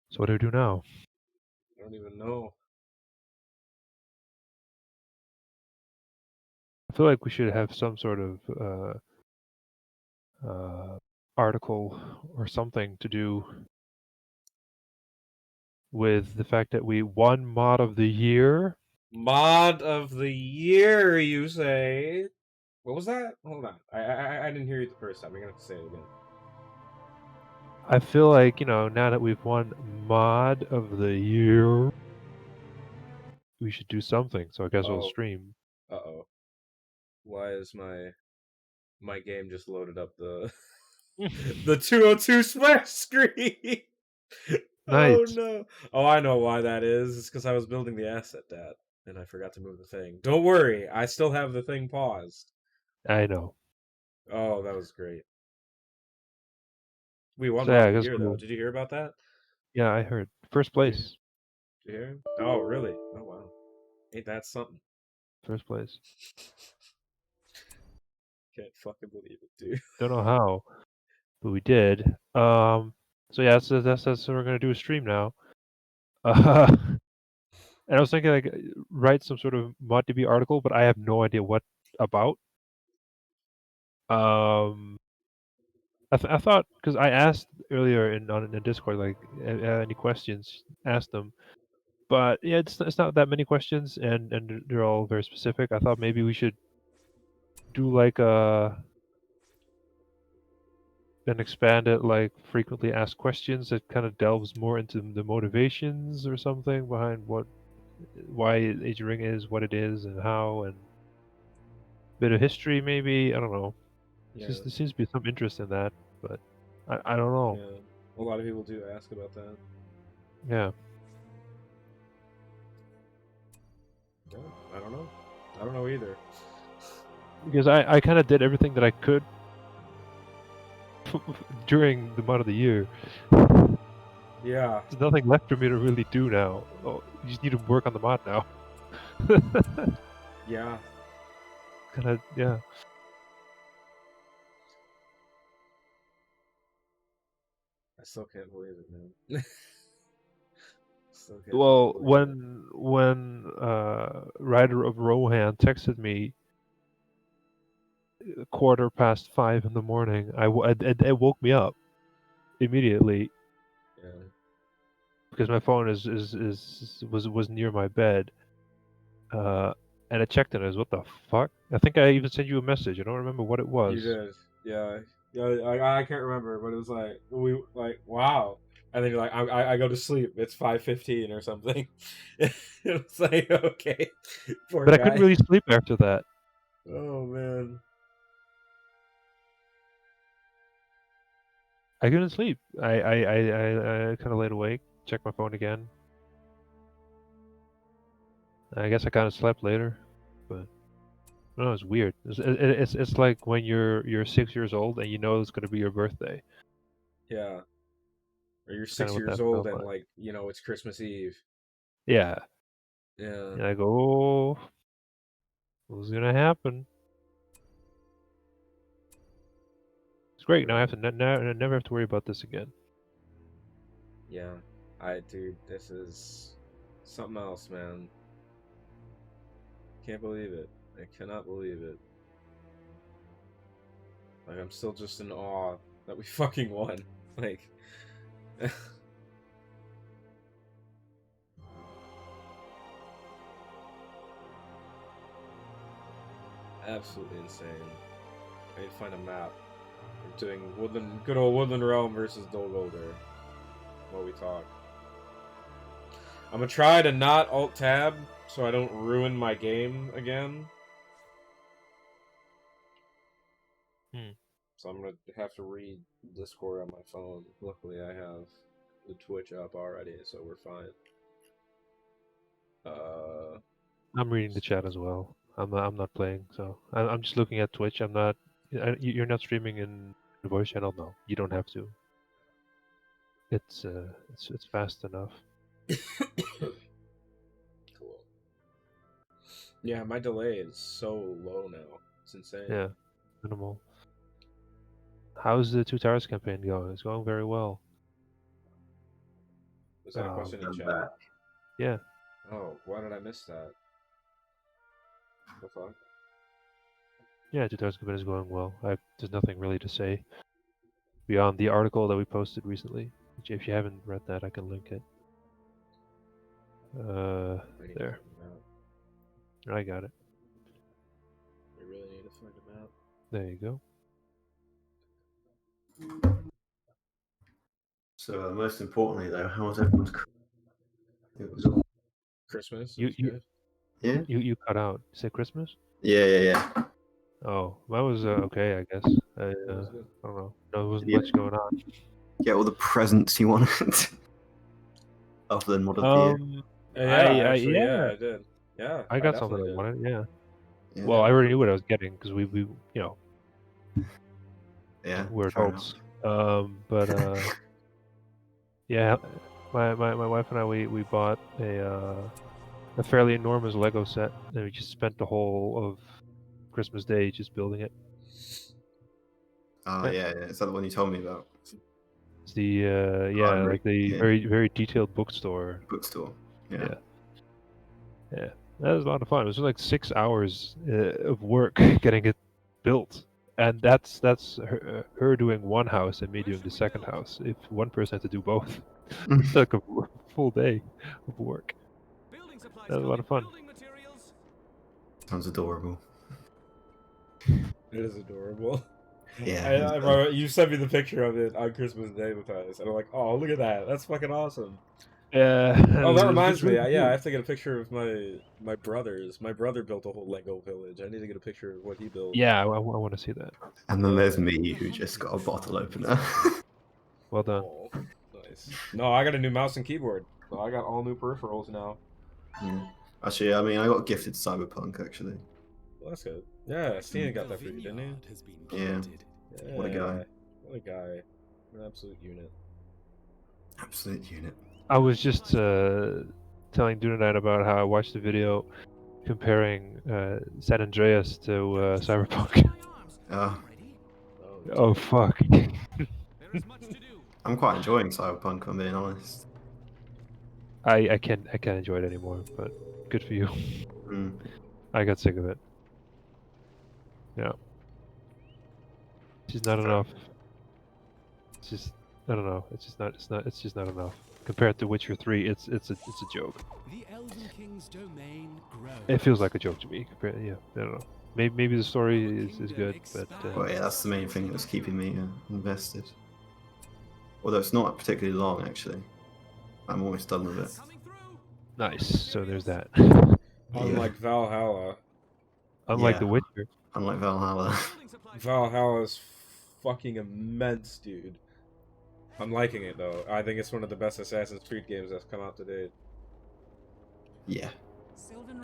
So what do we do now? I don't even know. I feel like we should have some sort of uh, article or something to do with the fact that we won mod of the year. Mod of the year, you say? What was that? Hold on. I didn't hear you the first time. You're gonna have to say it again. I feel like, now that we've won mod of the year, we should do something. So I guess we'll Oh, stream. uh-oh. Why is my game just loaded up the the 202 splash screen? Oh Nice. no. Oh, I know why that is. It's because I was building the asset dat and I forgot to move the thing. Don't worry, I still have the thing paused. I know. Oh, that was great. We won So yeah, mod I of the guess year though. we'll. Did you hear about that? Yeah, I heard first Did you hear? place. Did you hear? Oh, really? Oh wow. Ain't that something? First place. Can't fucking believe it, dude. Don't know how, but we did. So yeah, that's what we're gonna do a stream now. Uh, and I was thinking like write some sort of ModDB article, but I have no idea what about. Um, I thought because I asked earlier in Discord like any questions, asked them, but yeah, it's not that many questions, and they're all very specific. I thought maybe we should do like an expanded like frequently asked questions that kind of delves more into the motivations or something behind why Age of Ring is what it is and how, and bit of history maybe. I don't know. Yeah, There seems to be some interest in that, but I don't know. yeah. A lot of people do ask about that. Yeah, Yeah, I don't know. I don't know either. because I kind of did everything that I could during the month of the year. Yeah, There's nothing left for me to really do now. Oh, you just need to work on the mod now. yeah. Kind of, yeah. I still can't believe it, man. Still can't fucking Well, believe it. when Rider of Rohan texted me 5:15 in the morning, it woke me up immediately Yeah. because my phone was near my bed. Uh, and I checked it. As what the fuck? I think I even sent you a message. I don't remember what it You was. did. Yeah. Yeah, I can't remember, but it was like we like wow. And then you're like, I go to sleep. It's 5:15 or something. It's like okay, poor But I couldn't guy. really sleep after that. Oh man. I couldn't sleep. I kind of laid awake, checked my phone again. I guess I kind of slept later, but no, it's weird. It's like when you're 6 years old and you know it's gonna be your birthday. Yeah. Or you're It's kind of six what years that old felt and like. like it's Christmas Eve. Yeah, Yeah. and I go, oh, what's gonna happen? It's great. Now I have to never have to worry about this again. Yeah. Dude, this is something else, man. Can't believe it. I cannot believe it. Like I'm still just in awe that we fucking won. Like absolutely insane. I need to find a map. We're doing good old Woodland Realm versus Dol Guldur while we talk. I'm gonna try to not alt tab so I don't ruin my game again. Hmm. So I'm gonna have to read Discord on my phone. Luckily, I have the Twitch up already, so we're fine. Uh, I'm reading the chat as well. I'm not playing, so I'm just looking at Twitch. I'm not. You're not streaming in the voice channel. No, you don't have to. It's fast enough. cool. Yeah, my delay is so low now. It's insane. Yeah, minimal. How's the Two Towers campaign going? It's going very well. Was that a question in I'm chat? back. Yeah. Oh, why did I miss that? The fuck? Yeah, Tutorial's is going well. There's nothing really to say beyond the article that we posted recently. Which if you haven't read that, I can link it. I need to There. find him out. I got it. We really need to find him out. There you go. So most importantly, though, how was everyone's? It was all. Christmas. You Is you good. Yeah. you cut out. You say Christmas? Yeah. Oh, mine was okay, I guess. I It was good. don't know. No, there wasn't Yeah. much going on. Get all the presents you wanted. Other than Mod of the Year. Yeah, actually, yeah. yeah, I did. Yeah, I got something definitely I did. wanted. Yeah. Yeah. Well, I already knew what I was getting because we Yeah. we're fair adults. But yeah, my wife and I we bought a fairly enormous Lego set, and we just spent the whole of Christmas Day just building it. Oh yeah. Is that the one you told me about? It's the Library, like the yeah. very detailed bookstore. Bookstore. Yeah. Yeah, that was a lot of fun. It was like 6 hours of work getting it built, and that's her doing one house and me doing the second house. If one person had to do both, it's like a full day of work. That was a lot of fun. Sounds adorable. It is adorable. Yeah. You sent me the picture of it on Christmas Day, Matthias, and I'm like, oh, look at that. That's fucking awesome. Yeah. Oh, that it's reminds me. really Yeah, I cool. have to get a picture of my brothers. My brother built a whole Lego village. I need to get a picture of what he built. Yeah, I want to see that. And then there's me who just got a bottle opener. Well done. Oh, nice. No, I got a new mouse and keyboard. So I got all new peripherals now. Yeah. Actually, I mean, I got gifted Cyberpunk actually. Well, that's good. Yeah, Steen got that for you, didn't he? Yeah. Yeah. What a guy. What a guy. An absolute unit. Absolute unit. I was just telling Dunadine about how I watched the video comparing San Andreas to Cyberpunk. Oh fuck. I'm quite enjoying Cyberpunk, if I'm being honest. I can't enjoy it anymore, but good for you. Mm. I got sick of it. Yeah. It's just not enough. It's just I don't know. It's just not enough. Compared to Witcher 3, it's a joke. The Elven King's domain grows. It feels like a joke to me. Yeah, I don't know. Maybe the story is good, but Well, yeah, that's the main thing that's keeping me invested. Although it's not particularly long, actually. I'm almost done with it. nice. So there's that. Unlike Valhalla. Unlike Yeah. The Witcher. Unlike Valhalla. Valhalla's fucking immense, dude. I'm liking it though. I think it's one of the best Assassin's Creed games that's come out to date. Yeah.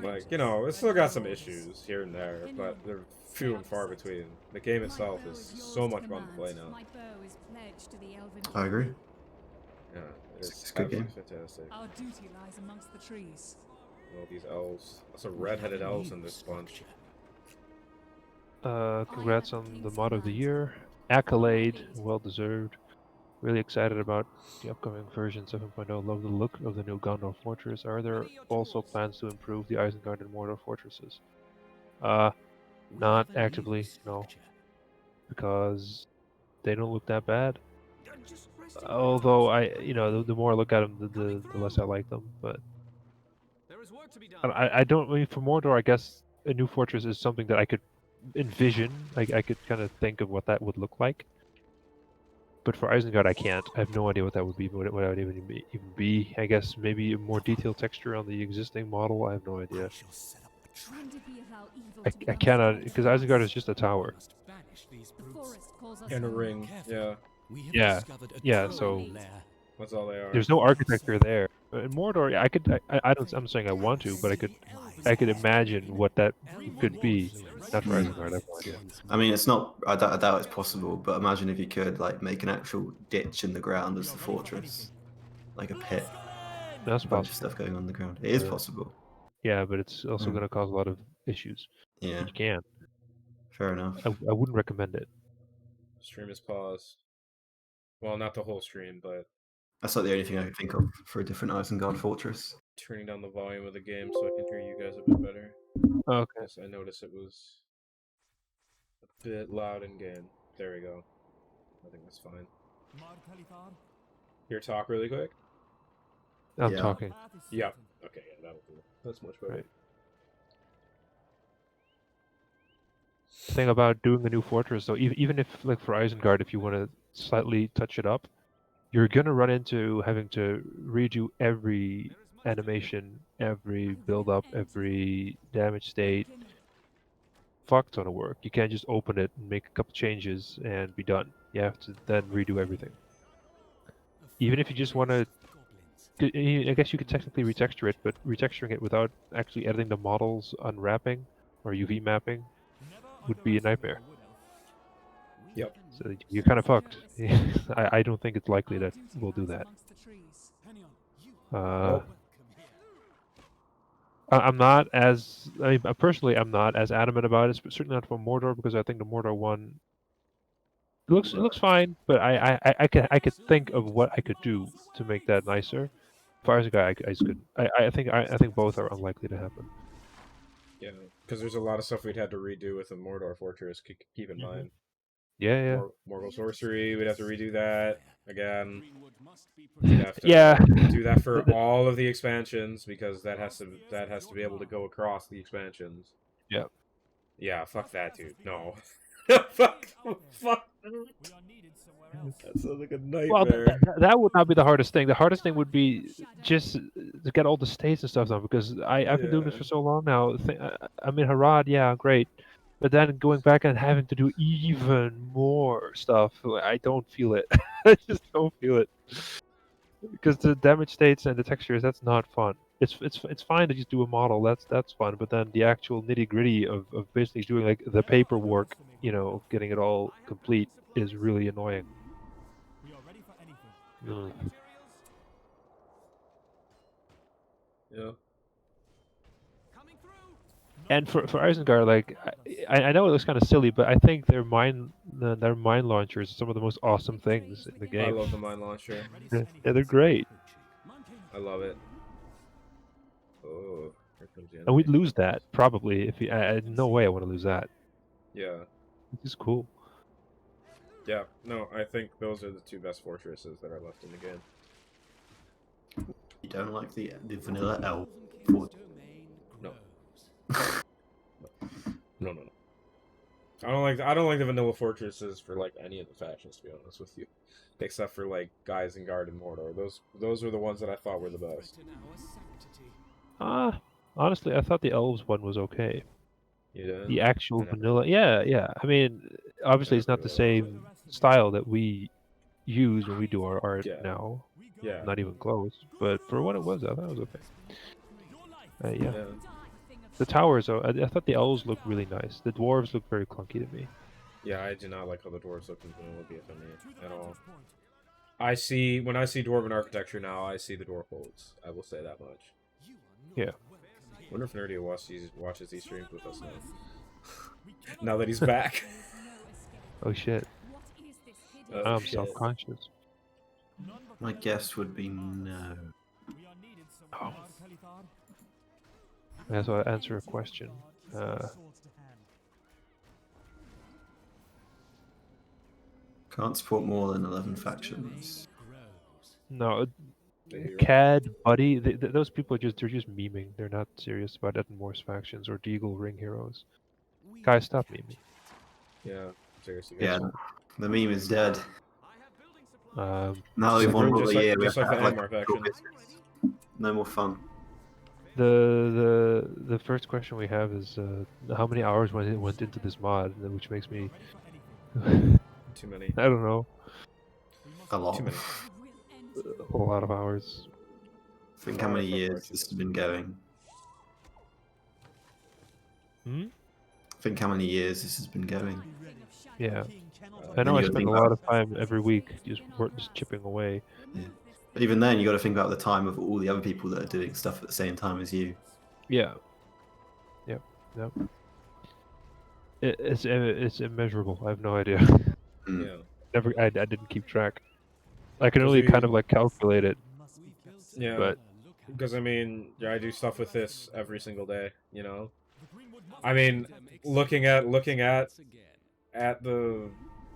Like, you know, it's still got some issues here and there, but they're few and far between. The game itself is so much fun to play now. I agree. Yeah, It's it's a good game. absolutely fantastic. Our duty lies amongst the trees. All these elves. Lots of red-headed elves in this bunch. Congrats on the mod of the year. Accolade, well deserved. Really excited about the upcoming version 7.0. Love the look of the new Gondor Fortress. Are there also plans to improve the Isengard and Mordor fortresses? Not actively, no. Because they don't look that bad. Although the more I look at them, the less I like them. But I don't. I mean, for Mordor, I guess a new fortress is something that I could envision. I could kind of think of what that would look like. But for Isengard, I can't. I have no idea what that would be. What that would even be. I guess maybe a more detailed texture on the existing model. I have no idea. I cannot, because Isengard is just a tower. And a ring, yeah. Yeah. So That's all they are. there's no architecture there. In Mordor, I could. I don't. I'm saying I want to, but I could imagine what that could be. Not for Isengard. I have no idea. I mean, it's not. I doubt it's possible. But imagine if you could like make an actual ditch in the ground as the fortress, like a pit. That's A bunch of possible. stuff going on in the ground. It is possible. Yeah, but it's also going to cause a lot of issues. Yeah. You can. Fair enough. I wouldn't recommend it. Stream is paused. Well, not the whole stream, but That's like the only thing I could think of for a different Isengard fortress. Turning down the volume of the game so I can hear you guys a bit better. Okay. Yes, I noticed it was a bit loud in game. There we go. I think that's fine. Here, talk really quick. I'm Yeah. talking. Yeah. Okay, yeah, that'll do. That's much better. Right. The thing about doing a new fortress, though, even if, like for Isengard, if you want to slightly touch it up, you're gonna run into having to redo every animation, every build-up, every damage state. Fuck ton of work. You can't just open it and make a couple changes and be done. You have to then redo everything. Even if you just want to, I guess you could technically retexture it, but retexturing it without actually editing the models, unwrapping, or UV mapping would be a nightmare. Yep. So you're kind of fucked. I don't think it's likely that we'll do that. I'm not as, I mean, personally, I'm not as adamant about it. Certainly not for Mordor, because I think the Mordor one it looks fine, but I could think of what I could do to make that nicer. For Isengard, I just couldn't. I think both are unlikely to happen. Yeah, because there's a lot of stuff we'd had to redo with the Mordor Fortress. Keep in mind. Yeah. Morgul Sorcery, we'd have to redo that again. We'd have to Yeah. do that for all of the expansions because that has to be able to go across the expansions. Yep. Yeah, fuck that, dude. No. fuck. That sounds like a nightmare. Well, that would not be the hardest thing. The hardest thing would be just to get all the states and stuff done, because I've been doing this for so long now. I mean, Harad, yeah, great. But then going back and having to do even more stuff, I don't feel it. I just don't feel it. Because the damage states and the textures, that's not fun. It's fine to just do a model, that's fun, but then the actual nitty gritty of basically doing like the paperwork, getting it all complete is really annoying. Yeah. And for Isengard, like I know it looks kind of silly, but I think their mine launchers are some of the most awesome things in the game. I love the mine launcher. Yeah, they're great. I love it. Oh, here comes the enemy. And we'd lose that probably if no way I want to lose that. Yeah. This is cool. Yeah. No, I think those are the two best fortresses that are left in the game. You don't like the vanilla elf fortress? No. No. I don't like the vanilla fortresses for like any of the factions, to be honest with you, except for like Isengard and Mordor. Those were the ones that I thought were the best. Honestly, I thought the elves one was okay. Yeah. The actual vanilla, yeah. I mean, obviously it's not the same style that we use when we do our art now. Yeah. Not even close. But for what it was, I thought it was okay. Yeah. The towers, though, I thought the elves looked really nice. The dwarves look very clunky to me. Yeah, I do not like how the dwarves look in vanilla BFME at all. When I see dwarven architecture now, I see the dwarf holds. I will say that much. Yeah. Wonder if Nerdy watches these streams with us now. Now that he's back. Oh shit. I'm shit. self-conscious. My guess would be no. Oh. Yeah, so I answer a question. Can't support more than 11 factions. No, CAD, Buddy, those people they're just memeing. They're not serious about adding more factions or Deagle Ring Heroes. Guys, stop memeing. Yeah, seriously. Yeah, the meme is dead. Um, Now we've won all the year. Just like the have, Angmar faction. No more fun. The first question we have is how many hours went into this mod, which makes me Too many. I don't know. A lot. Too many. A lot of hours. Think how many years this has been going. Think how many years this has been going. Yeah. I know I spend a lot of time every week just chipping away. Yeah. But even then, you got to think about the time of all the other people that are doing stuff at the same time as you. Yeah. Yep. It's immeasurable. I have no idea. Yeah. I didn't keep track. I can Does only he- kind of like calculate it. Yeah, But- because I mean, yeah, I do stuff with this every single day. You know, I mean, looking at the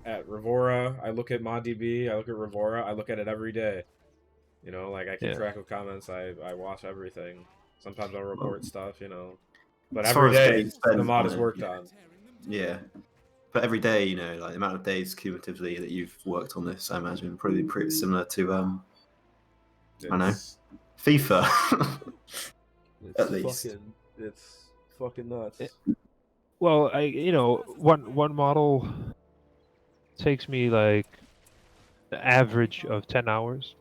at Revora, I look at ModDB, I look at Revora, I look at it every day. You know, like I keep Yeah. track of comments, I watch everything. Sometimes I'll report stuff, you know. But As far every as day days spent the mod on is it, worked yeah. on. Yeah. But every day, you know, like the amount of days cumulatively that you've worked on this, I imagine, probably pretty similar to I know. It's, FIFA. it's At least. it's fucking nuts. Well, one model takes me like the average of 10 hours.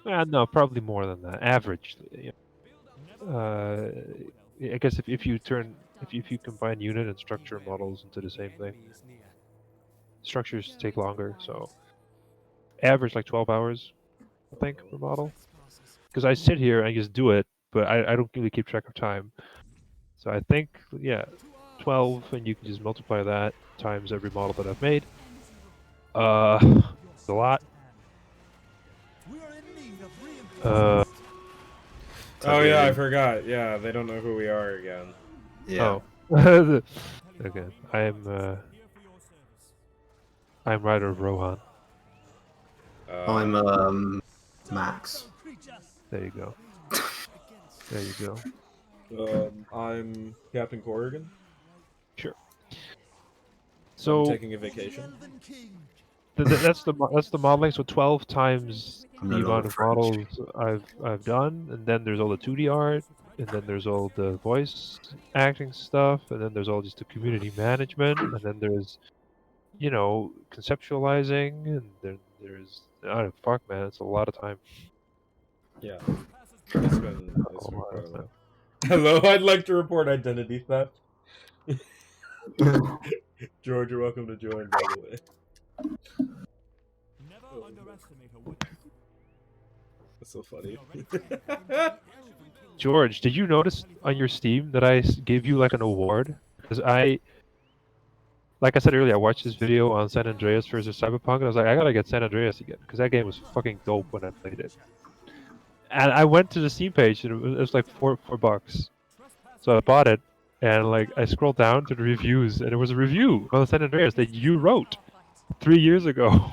Yeah. No, probably more than that. Average. I guess if you combine unit and structure models into the same thing, structures take longer. So average like 12 hours, I think, per model. Because I sit here and I just do it, but I don't really keep track of time. So I think, yeah, 12, and you can just multiply that times every model that I've made. It's a lot. Oh yeah, I forgot. Yeah, they don't know who we are again. Yeah. Oh. Okay, I'm Rider of Rohan. I'm Max. There you go. There you go. I'm Captain Corrigan. Sure. I'm So taking a vacation. that's the modeling. So 12 times I'm the no amount longer of French. models I've done, and then there's all the 2D art, and then there's all the voice acting stuff, and then there's all just the community management, and then there's conceptualizing, and then there's I don't fuck man, it's a lot of time. Yeah, it's been A lot quite of a time. while. Hello, I'd like to report identity theft. George, you're welcome to join, by the way. Never underestimate a woman. That's so funny. George, did you notice on your Steam that I gave you like an award? Because like I said earlier, I watched this video on San Andreas versus Cyberpunk, and I was like, I gotta get San Andreas again because that game was fucking dope when I played it. And I went to the Steam page, and it was like $4. So I bought it, and like I scrolled down to the reviews, and it was a review on San Andreas that you wrote 3 years ago.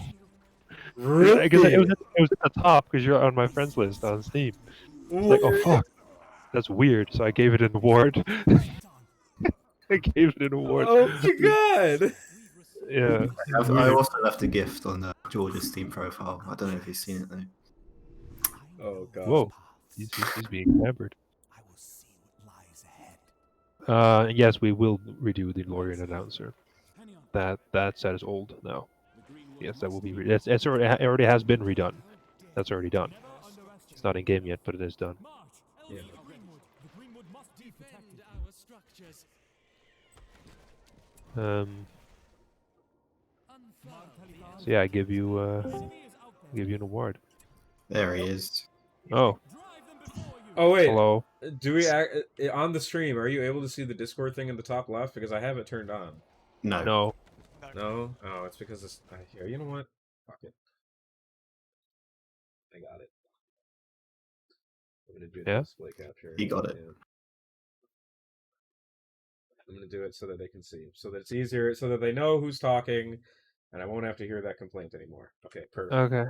I guess it was at the top because you're on my friends list on Steam. It's like, oh fuck, that's weird. So I gave it an award. I gave it an award. Oh my god! Yeah. I also left a gift on George's Steam profile. I don't know if you've seen it though. Oh god. Whoa, he's being pampered. I will see what lies ahead. Yes, we will redo the Lorien announcer. That set is old now. Yes, that will be. It's already it already has been redone. That's already done. It's not in game yet, but it is done. Yeah. So yeah, I give you an award. There he is. Oh, Oh wait, hello. do we on the stream? Are you able to see the Discord thing in the top left? Because I have it turned on. No. No. No? Oh, it's because it's here. You know what? Fuck it. I got it. I'm gonna do the Yeah? display capture. You got it. Yeah. I'm gonna do it so that they can see, so that it's easier, so that they know who's talking, and I won't have to hear that complaint anymore. Okay, perfect. Okay.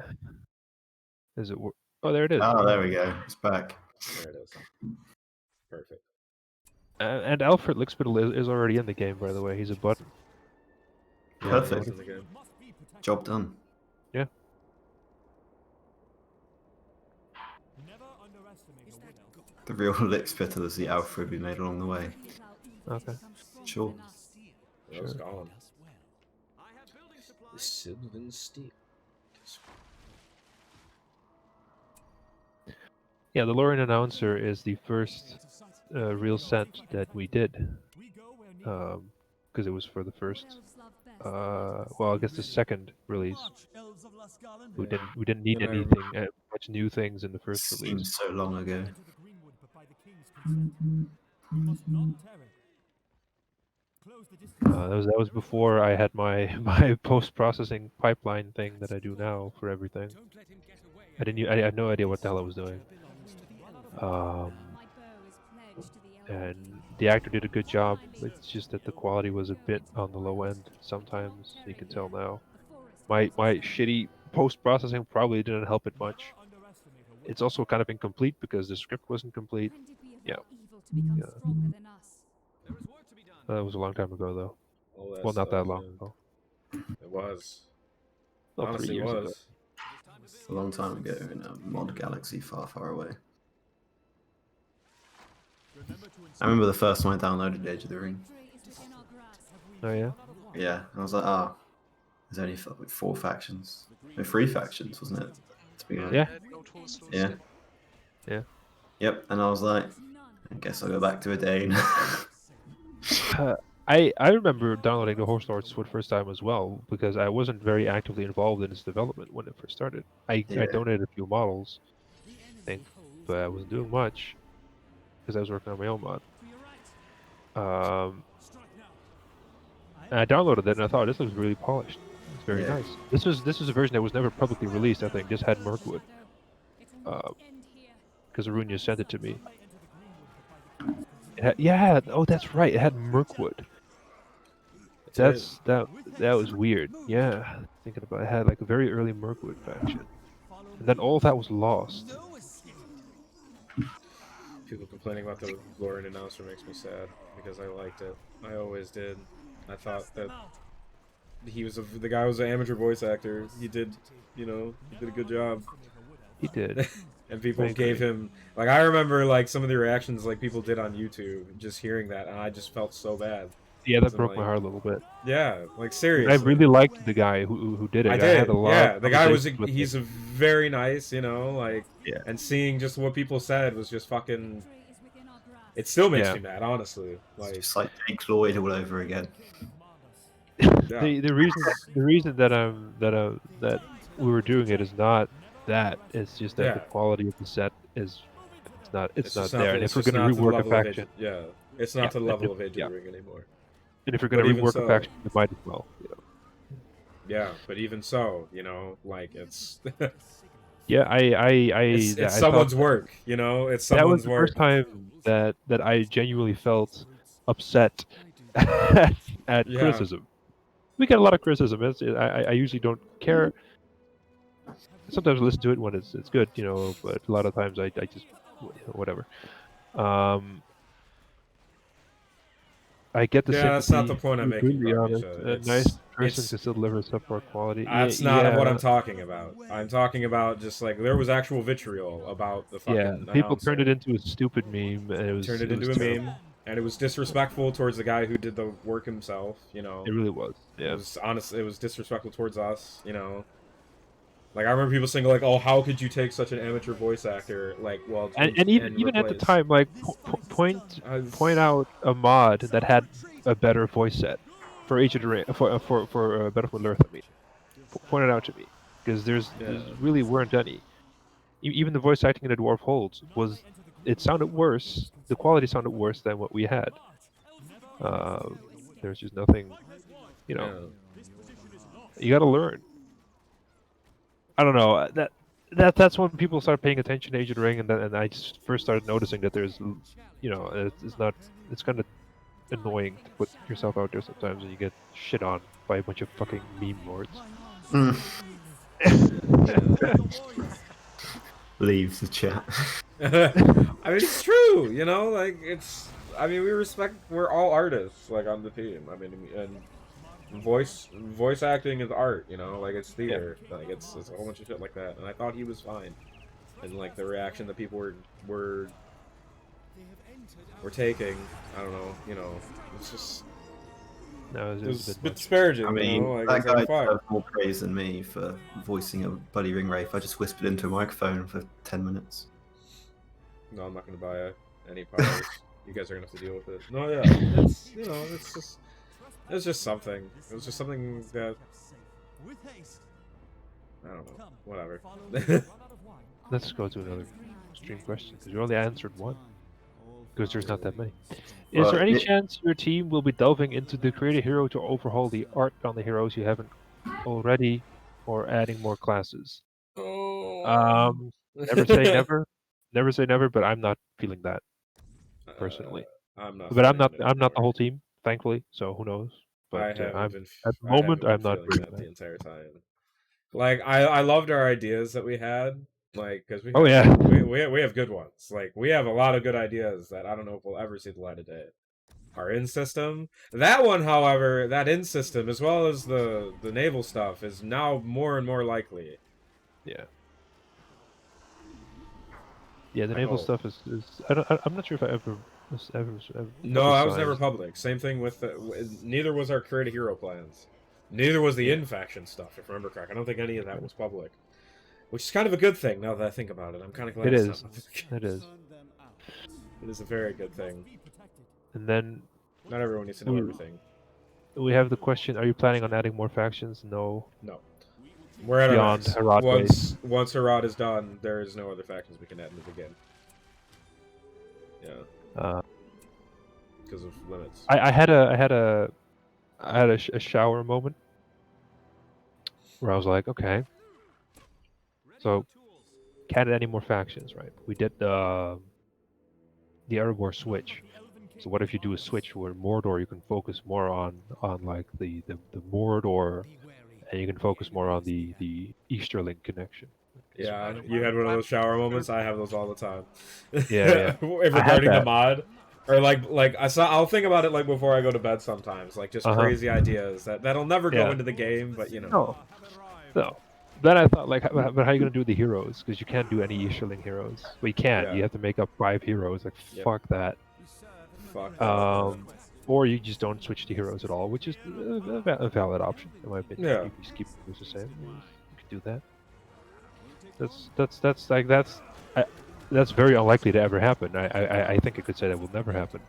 Is it? Oh, there it is. Oh, there we go. It's back. There it is. Perfect. And Alfred Lickspittle is already in the game, by the way. He's a button. Perfect. In the game. Job done. Yeah. Never underestimate a winner. The real Lickspittle is the Alfred we made along the way. Okay. Sure. That was Sure. gone. Sylvan Steel. Yeah, the Lorien announcer is the first real set that we did, because it was for the first. Well, I guess the second release. We didn't need Yeah, I anything much new things in the first release. Seems so long ago. Enter the Greenwood, but by the king's consent. We must not tear it. That was before I had my my post-processing pipeline thing that I do now for everything. I had no idea what the hell I was doing. And the actor did a good job. It's just that the quality was a bit on the low end sometimes. You can tell now. My shitty post-processing probably didn't help it much. It's also kind of incomplete because the script wasn't complete. Yeah. Yeah. That was a long time ago, though. All that Well, not that stuff, long man. ago. It was. Well, 3 Honestly, it years ago. was. A long time ago in a mod galaxy far, far away. I remember the first time I downloaded Age of the Ring. Oh yeah. Yeah, I was like, oh, there's only 4 factions. No, 3 factions, wasn't it? To begin with. Yeah. Yeah. Yeah. Yep, and I was like, I guess I'll go back to a Dane. I remember downloading the Horse Lords for the first time as well because I wasn't very actively involved in its development when it first started. I Yeah. donated a few models, I think, but I wasn't doing much because I was working on my own mod. And I downloaded it and I thought this looks really polished. It's very Yeah. nice. This was a version that was never publicly released. I think just had Mirkwood. Because Arunia sent it to me. Yeah. Oh, that's right. It had Mirkwood. That was weird. Yeah, thinking about it, had like a very early Mirkwood faction, and then all of that was lost. People complaining about the Lauren announcer makes me sad because I liked it. I always did. I thought that he was the guy was an amateur voice actor. He did, he did a good job. He did. And people gave him like I remember like some of the reactions like people did on YouTube just hearing that, and I just felt so bad. Yeah, that broke my heart a little bit. Yeah, like seriously. I really liked the guy who did it. I did. had a lot Yeah, the guy was conversations with he's a him. very nice, like Yeah. and seeing just what people said was just fucking. It still makes Yeah. me mad, honestly. Like It's like Jake Lloyd all over again. yeah. The reason that we were doing it is not that. It's just that the Yeah. quality of the set is it's not just there. And it's if we're just gonna not to the rework a level of faction, yeah, it's not to the Yeah, level of Age yeah. of the Ring anymore. and if we're gonna But even rework so- a faction, we might as well. Yeah, but even so, like it's Yeah, it's I someone's thought work, It's that was someone's the work. first time that I genuinely felt upset at Yeah. criticism. We get a lot of criticism. I usually don't care. Sometimes I listen to it when it's good, but a lot of times I just whatever. I get the Yeah, sympathy. that's not the point I'm to be making, brutally honest. Barbisha. A It's- nice person it's- can still deliver subpar quality. That's yeah, not what yeah. I'm talking about. I'm talking about just like there was actual vitriol about the fucking Yeah, people turned it announcer. into a stupid meme, and it was Turned it was into a terrible. meme, and it was disrespectful towards the guy who did the work himself. It really was. It Yeah. was honestly, it was disrespectful towards us. Like I remember people saying like, "Oh, how could you take such an amateur voice actor?" Like, well, And even at the replace- time, like point out a mod that had a better voice set for Age of the Ring for Battlefield Earth. I mean, point it out to me because there's really weren't any. Even the voice acting in the Dwarf Holds it sounded worse. The quality sounded worse than what we had. There's just nothing. Yeah. You got to learn. I don't know that's when people start paying attention to Age of the Ring, and I just first started noticing that there's, it's kind of annoying to put yourself out there sometimes, and you get shit on by a bunch of fucking meme lords. Leave the chat. I mean, it's true. Like it's. I mean, we're all artists, like on the team. I mean, and voice acting is art. Like it's theater. Like it's a whole bunch of shit like that. And I thought he was fine, and like the reaction that people were taking. I don't know. It's just. No, It was a a bit bit much. disparaging. I mean, like, that it's guy like, fuck. deserves more praise than me for voicing a bloody ring wraith. I just whispered into a microphone for 10 minutes. No, I'm not gonna buy any powers. You guys are gonna have to deal with it. No, yeah, it's just something. It was just something that I don't know. Whatever. Let's go to another stream question because we only answered one. because there's not that many. Is there Well, any it- chance your team will be delving into the create a hero to overhaul the art on the heroes you haven't already, or adding more classes? Oh. Never say never. Never say never, but I'm not feeling that personally. I'm not. But I'm feeling not. it I'm not the anymore. whole team, thankfully. So who knows? I But haven't I'm been. at the I haven't moment. been I'm not feeling feeling that the that. entire time. Like I loved our ideas that we had. Like because Oh yeah. we have good ones. Like we have a lot of good ideas that I don't know if we'll ever see the light of day. Our in system. That one, however, that in system as well as the naval stuff is now more and more likely. Yeah. Yeah, the I naval hope. stuff is. I'm not sure if I ever was ever. No, I was never publicized. public. Same thing with neither was our create a hero plans. Neither was the Yeah. in faction stuff. If I remember correct, I don't think any of that was public, which is kind of a good thing now that I think about it. I'm kind of glad It it's is. not public. It is. It is a very good thing. And then Not everyone needs to know we, everything. we have the question: are you planning on adding more factions? No. No, we're at Beyond our max. Harad Once Harad is done, there is no other factions we can add into the game. Yeah, because of limits. I had a shower moment where I was like, okay, so can't add any more factions, right? We did the Erebor switch. So what if you do a switch where Mordor you can focus more on like the Mordor, and you can focus more on the Easterling connection. Yeah, you had one of those shower moments. I have those all the time. Yeah. Regarding the that. mod, or like I'll think about it like before I go to bed sometimes, like just crazy ideas that'll never go Yeah. into the game, but you know. No. No. Then I thought, like, but how are you gonna do the heroes? Because you can't do any Easterling heroes. Well, you can. Yeah. You have to make up 5 heroes. Like, Yep. fuck that. Fuck. Or you just don't switch to heroes at all, which is a valid option in my opinion. Yeah. You just keep it the same. You can do that. That's very unlikely to ever happen. I think I could say that will never happen.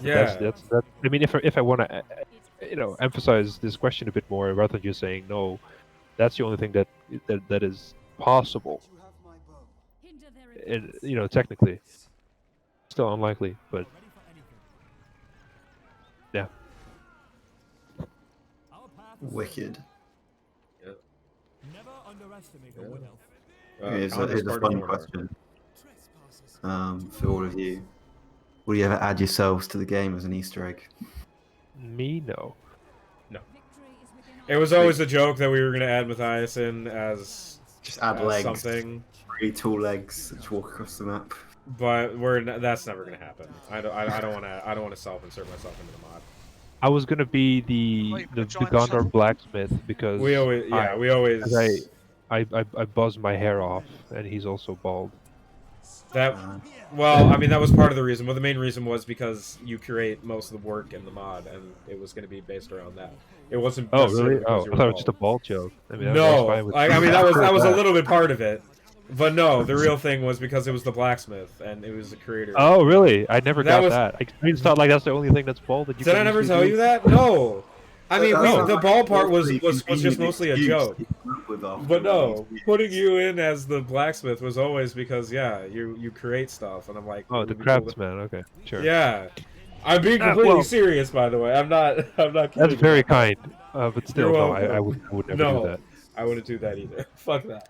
But Yeah. That's. I mean, if I want to, emphasize this question a bit more, rather than just saying no, that's the only thing that is possible. And technically, still unlikely, but yeah. Wicked. Never underestimate Yeah. the wood elf. Here's Countess a Party fun Corner. question for all of you. Will you ever add yourselves to the game as an Easter egg? Me, no. It was always a joke that we were gonna add Matthias in as Just add legs, something, 3 tall legs that just walk across the map. but that's never gonna happen. I don't want to self-insert myself into the mod. I was gonna be the Gondor blacksmith because We always I buzz my hair off, and he's also bald. that. Well, I mean that was part of the reason. Well, the main reason was because you create most of the work in the mod, and it was going to be based around that. It wasn't. Oh necessarily really? because Oh, you I were thought it was just a bald. bald joke. I mean, No, fine with I mean that was a that. little bit part of it, but no, the real thing was because it was the blacksmith and it was the creator. Oh really? I never That got was- that. I just thought like that's the only thing that's bald that you. Did can I never usually tell do. you that? No. I mean, No. the ball part was You just mostly a excuse joke. to come up with after But no, these putting you in as the blacksmith was always because you create stuff, and I'm like, Oh, it the would be cool to- craftsman. Okay, sure. Yeah, I'm being completely well- serious, by the way. I'm not kidding. That's very kind. But still, You're no, welcome. I would never No. do that. I wouldn't do that either. Fuck that.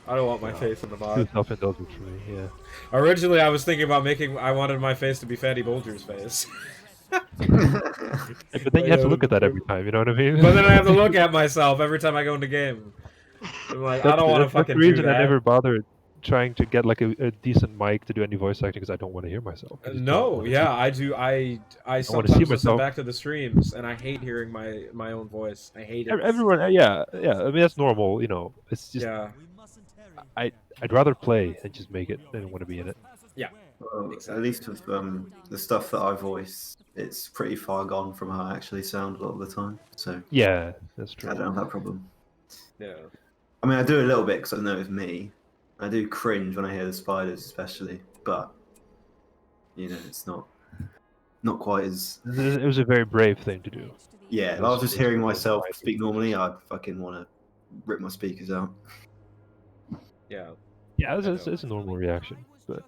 I don't want my face in the Too mod. self-indulgent for me. Yeah. Originally, I was thinking about I wanted my face to be Fatty Bulger's face. But then you have to look at that every time. You know what I mean? But then I have to look at myself every time I go into game. I'm like, I don't want to That's fucking the do reason that. I never bothered trying to get like a decent mic to do any voice acting because I don't want to hear myself. I just don't No, wanna yeah, see- I do. I wanna sometimes see listen myself. back to the streams, and I hate hearing my own voice. I hate it. Everyone, yeah. I mean that's normal. It's just Yeah, I'd rather play and just make it than want to be in it. Well, Exactly. at least with the stuff that I voice, it's pretty far gone from how I actually sound a lot of the time. So Yeah, that's I true. don't have that problem. yeah. I mean, I do a little bit because I know it's me. I do cringe when I hear the spiders, especially. But it's not quite as. It was a very brave thing to do. Yeah, if I was just hearing myself speak normally, I'd fucking want to rip my speakers out. Yeah. Yeah, it's a normal reaction. But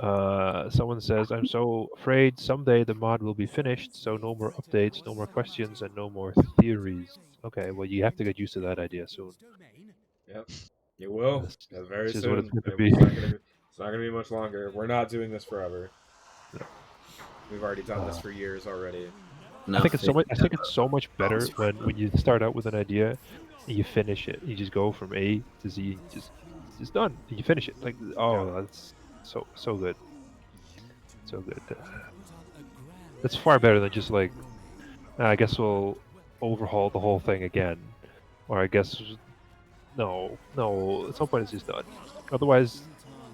Someone says, "I'm so afraid someday the mod will be finished, so no more updates, no more questions, and no more theories." Okay, well, you have to get used to that idea soon. Yep, you will. This, Very this is what it's soon. going to be. It's not gonna be much longer. We're not doing this forever. No. We've already done this for years already. I think it's so much. I think Nothing. it's so much better when you start out with an idea, and you finish it. You just go from A to Z, it's just done. And you finish it. Like, oh, Yeah. that's so good, so good. That's far better than just like, I guess we'll overhaul the whole thing again, or I guess no. At some point it's just done. Otherwise,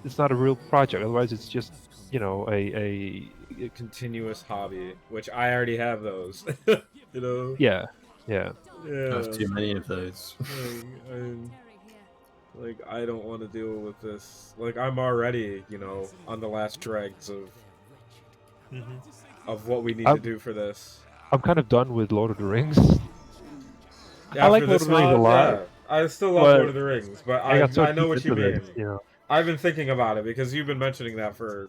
it's not a real project. Otherwise, it's just a Continuous hobby, which I already have those. You know. yeah. There's too Yeah. many of those. Like I don't want to deal with this. Like I'm already, on the last dregs of what we need to do for this. I'm kind of done with Lord of the Rings. Yeah, I like for Lord this of the Rings a mod, lot. yeah. I still love but Lord of the Rings, but I got so I know deep what you into mean. this, I've been thinking about it because you've been mentioning that for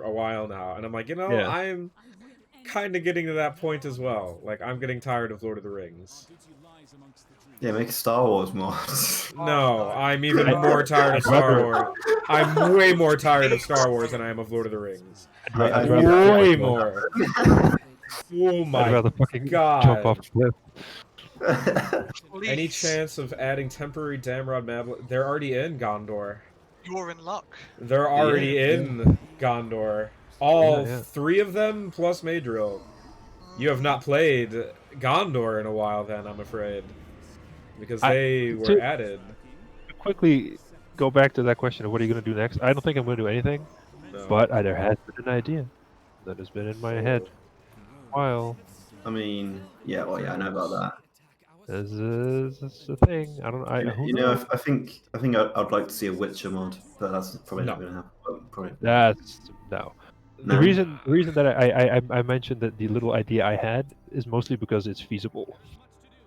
a while now, and I'm like, Yeah. I'm kind of getting to that point as well. Like I'm getting tired of Lord of the Rings. Yeah, make a Star Wars mod. No, I'm even I'd- more tired of I'd Star rather- Wars. I'm way more tired of Star Wars than I am of Lord of the Rings. I'd I'd rather- Way more. Oh I'd my rather fucking God. jump off a cliff. Any Please. chance of adding temporary Damrod Mablet? They're already in Gondor. You're in luck. They're already in Gondor. All Yeah. 3 of them plus Madril. You have not played Gondor in a while then, I'm afraid. Because they were to- added. Quickly go back to that question of what are you going to do next. I don't think I'm going to do anything, No. but there has been an idea that has been in my head a while. I mean, yeah, well, yeah, I know about that. This is a thing. I don't. Who knows? I think I'd like to see a Witcher mod, but that's probably No. not going to happen. Probably. That's no. No. The reason that I mentioned that the little idea I had is mostly because it's feasible.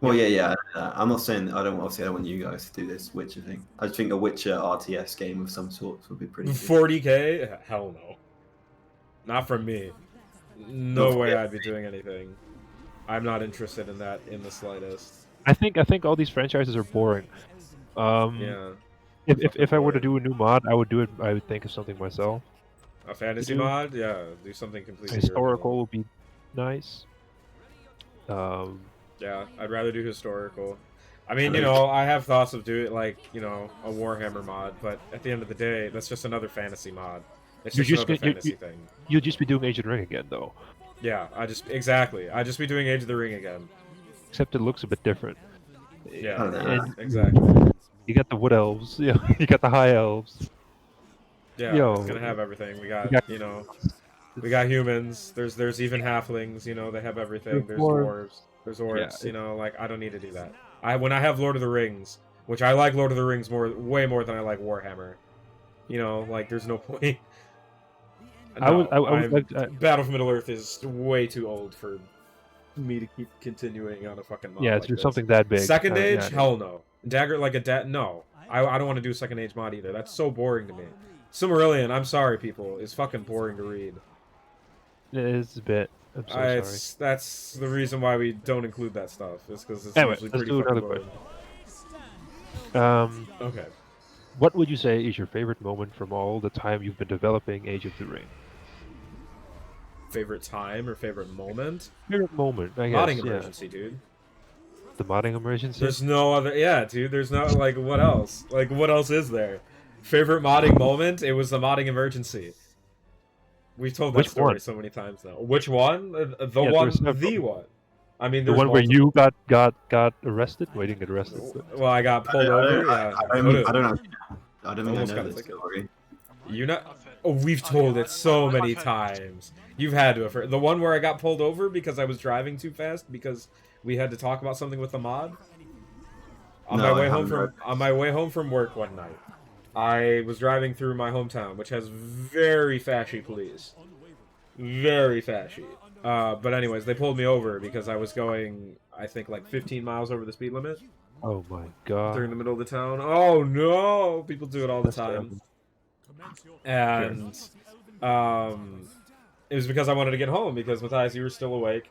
Well, yeah. I'm not saying I don't want you guys to do this Witcher thing. I just think a Witcher RTS game of some sort would be pretty good. 40k? Hell no. Not from me. No No. way I'd be doing anything. I'm not interested in that in the slightest. I think all these franchises are boring. Yeah. If I were to do a new mod, I would do it. I would think of something myself. A fantasy do- mod? Yeah, do something completely Historical original. would be nice. Yeah, I'd rather do historical. I mean, I have thoughts of doing like, a Warhammer mod, but at the end of the day, that's just another fantasy mod. It's You just just another get- you- fantasy thing. You'll just be doing Age of the Ring again, though. Yeah, I'd just be doing Age of the Ring again. Except it looks a bit different. Yeah, I don't know. And exactly. you got the wood elves. Yeah, you got the high elves. Yeah, Yo. it's gonna have everything. We got, got- we got humans. There's even halflings. They have everything. There's dwarves. dwarves. There's orcs. Yeah, Like I don't need to do that. When I have Lord of the Rings, which I like Lord of the Rings way more than I like Warhammer. Like there's no point. I would I'm- like. Battle for Middle Earth is way too old for me to keep continuing on a fucking mod Yeah, like it's just this. something that big. Second Age? yeah. Hell no. Dagger like a no. I don't want to do Second Age mod either. That's so boring to me. Silmarillion, I'm sorry, people, is fucking boring to read. It's a bit. I'm so sorry. That's the reason why we don't include that stuff. Is because it's Anyway, usually let's pretty do fucking another boring. question. Okay. What would you say is your favorite moment from all the time you've been developing Age of the Ring? Favorite time or favorite moment? Favorite moment, I guess. Modding yeah. emergency, dude. The modding emergency. There's no other. Yeah, dude. There's no like. What else? Like, what else is there? Favorite modding moment? It was the modding emergency. We've told that Which story one? so many times now. Which one? The Yeah, there one. was several. The one. I mean, The there's one where multiple. you got arrested? Well, you didn't get arrested. But... Well, I got pulled over. Yeah. I don't think I Almost know got this ticket. story. You not? Oh, we've told it so many times. You've had to have heard the one where I got pulled over because I was driving too fast because we had to talk about something with the mod. On No, my I way home haven't from heard. on my way home from work one night, I was driving through my hometown, which has very fashy police, very fashy. But anyways, they pulled me over because I was going, I think, like 15 miles over the speed limit Oh my god. during the middle of the town. Oh no! People do it all the That's time. terrible. And it was because I wanted to get home because Matthias, you were still awake.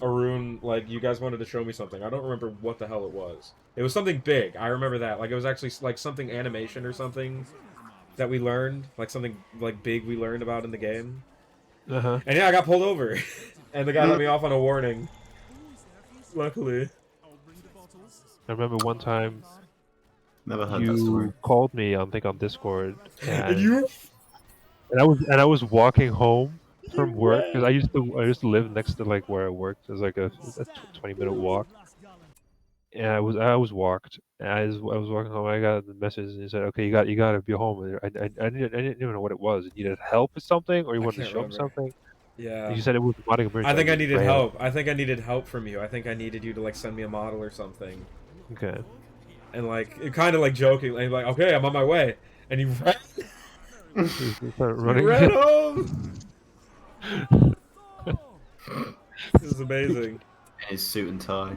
Arun, like you guys wanted to show me something. I don't remember what the hell it was. It was something big. I remember that. Like it was actually like something animation or something that we learned, like something like big we learned about in the game. Uh-huh. And yeah, I got pulled over, and the guy let me off on a warning. Luckily. I remember one time Never heard that story. you called me on Discord, And you? and I was walking home from work because I used to live next to like where I worked. It was like a 20-minute walk. And I was walked. And I was walking home. I got the message and he said, "Okay, you got to be home." And I didn't even know what it was. You needed help with something, or you wanted to can't show me remember. something. Yeah. And you said it was a modding emergency. I think I just needed ran. help. I think I needed help from you. I think I needed you to like send me a model or something. Okay. And like, kind of like joking, like, okay, I'm on my way. And you ran, You started running. you ran home. This is amazing. In his suit and tie,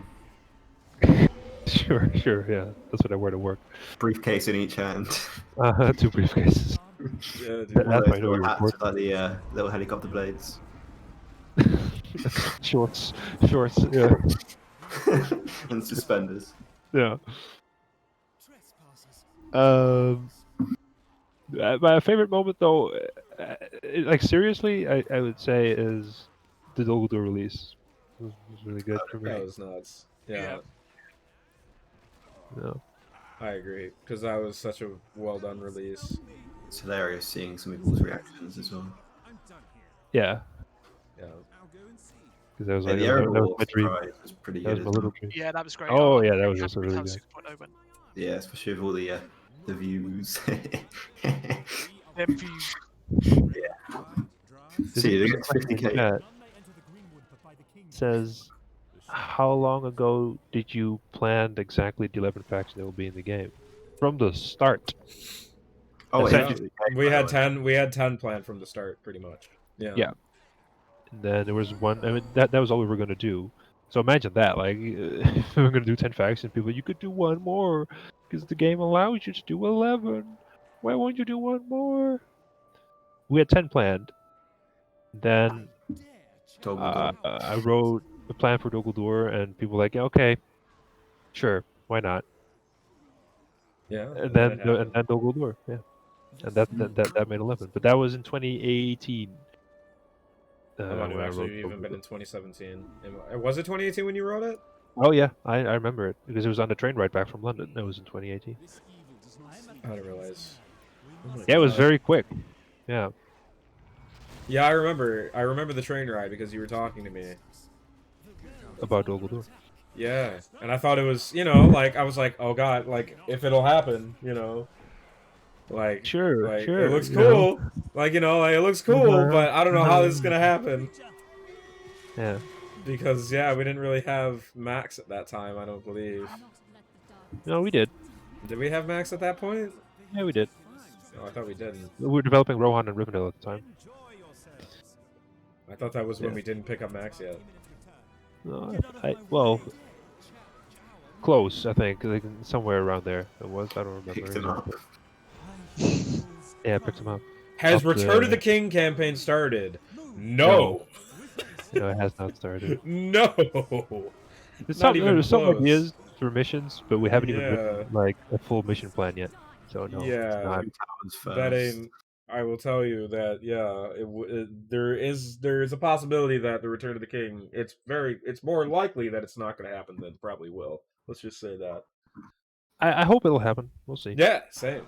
Sure, yeah. That's what I wear to work. briefcase in each hand. 2 briefcases. Yeah, dude. That's One of why I those know little you hats were with like the little helicopter blades. Shorts, yeah. And suspenders. Yeah. My favorite moment, though, like seriously, I would say is the Dogoldur release. It was really good for me. That was nuts. Yeah, Yeah. I agree. Because that was such a well done release. It's hilarious seeing some people's reactions as well. Yeah. Yeah. Because that was Yeah, like the that was Erebor my dream. surprise was pretty That good was my as little well. dream. Yeah, that was great. Oh, I yeah, was that really was happy also with really how good. 6.0 went. Yeah, especially with all the views. Them views. See, they get Question in 50k. chat says, how long ago did you plan exactly the 11 factions that will be in the game? From the start. Oh, wait, Essentially. We had 10. We had 10 planned from the start, pretty much. Yeah. Yeah. And then there was one. I mean, that was all we were gonna do. So imagine that. Like, if we were gonna do 10 factions, people, you could do one more, because the game allows you to do 11. Why won't you do one more? We had 10 planned. Then I wrote a plan for Dogoldur, and people were like, yeah, okay, sure, why not? Yeah. And then it happened. Dogoldur, yeah, and that made 11. But that was in 2018. How long when I have wrote actually even Dogoldur. been in 2017? Was it 2018 when you wrote it? Oh yeah, I remember it because it was on the train ride back from London. That was in 2018. I didn't realize. Oh my Yeah, it was God. very quick. Yeah. Yeah, I remember. I remember the train ride because you were talking to me. About Dogoldur. Yeah, and I thought it was, like I was like, oh god, like if it'll happen, like Sure, like sure. it looks you know. cool, like like it looks cool, but I don't know how this is gonna happen Yeah. because yeah, we didn't really have Max at that time. I don't believe. No, we did. Did we have Max at that point? Yeah, we did. No, I thought we didn't. We were developing Rohan and Rivendell at the time. I thought that was when Yeah. we didn't pick up Max yet. No, well, close. I think like somewhere around there. It was. I don't remember. Picked him up. Yeah, I picked him up. Has Up Return of the- the King campaign started? No. No, it has not started. No. There's Not even some close. ideas for missions, but we haven't even Yeah. written like a full mission plan yet. So no. Yeah. It's not. Towers first. That ain't. I will tell you that there is a possibility that the Return of the King. It's more likely that it's not going to happen than it probably will. Let's just say that. I hope it'll happen. We'll see. Yeah, same.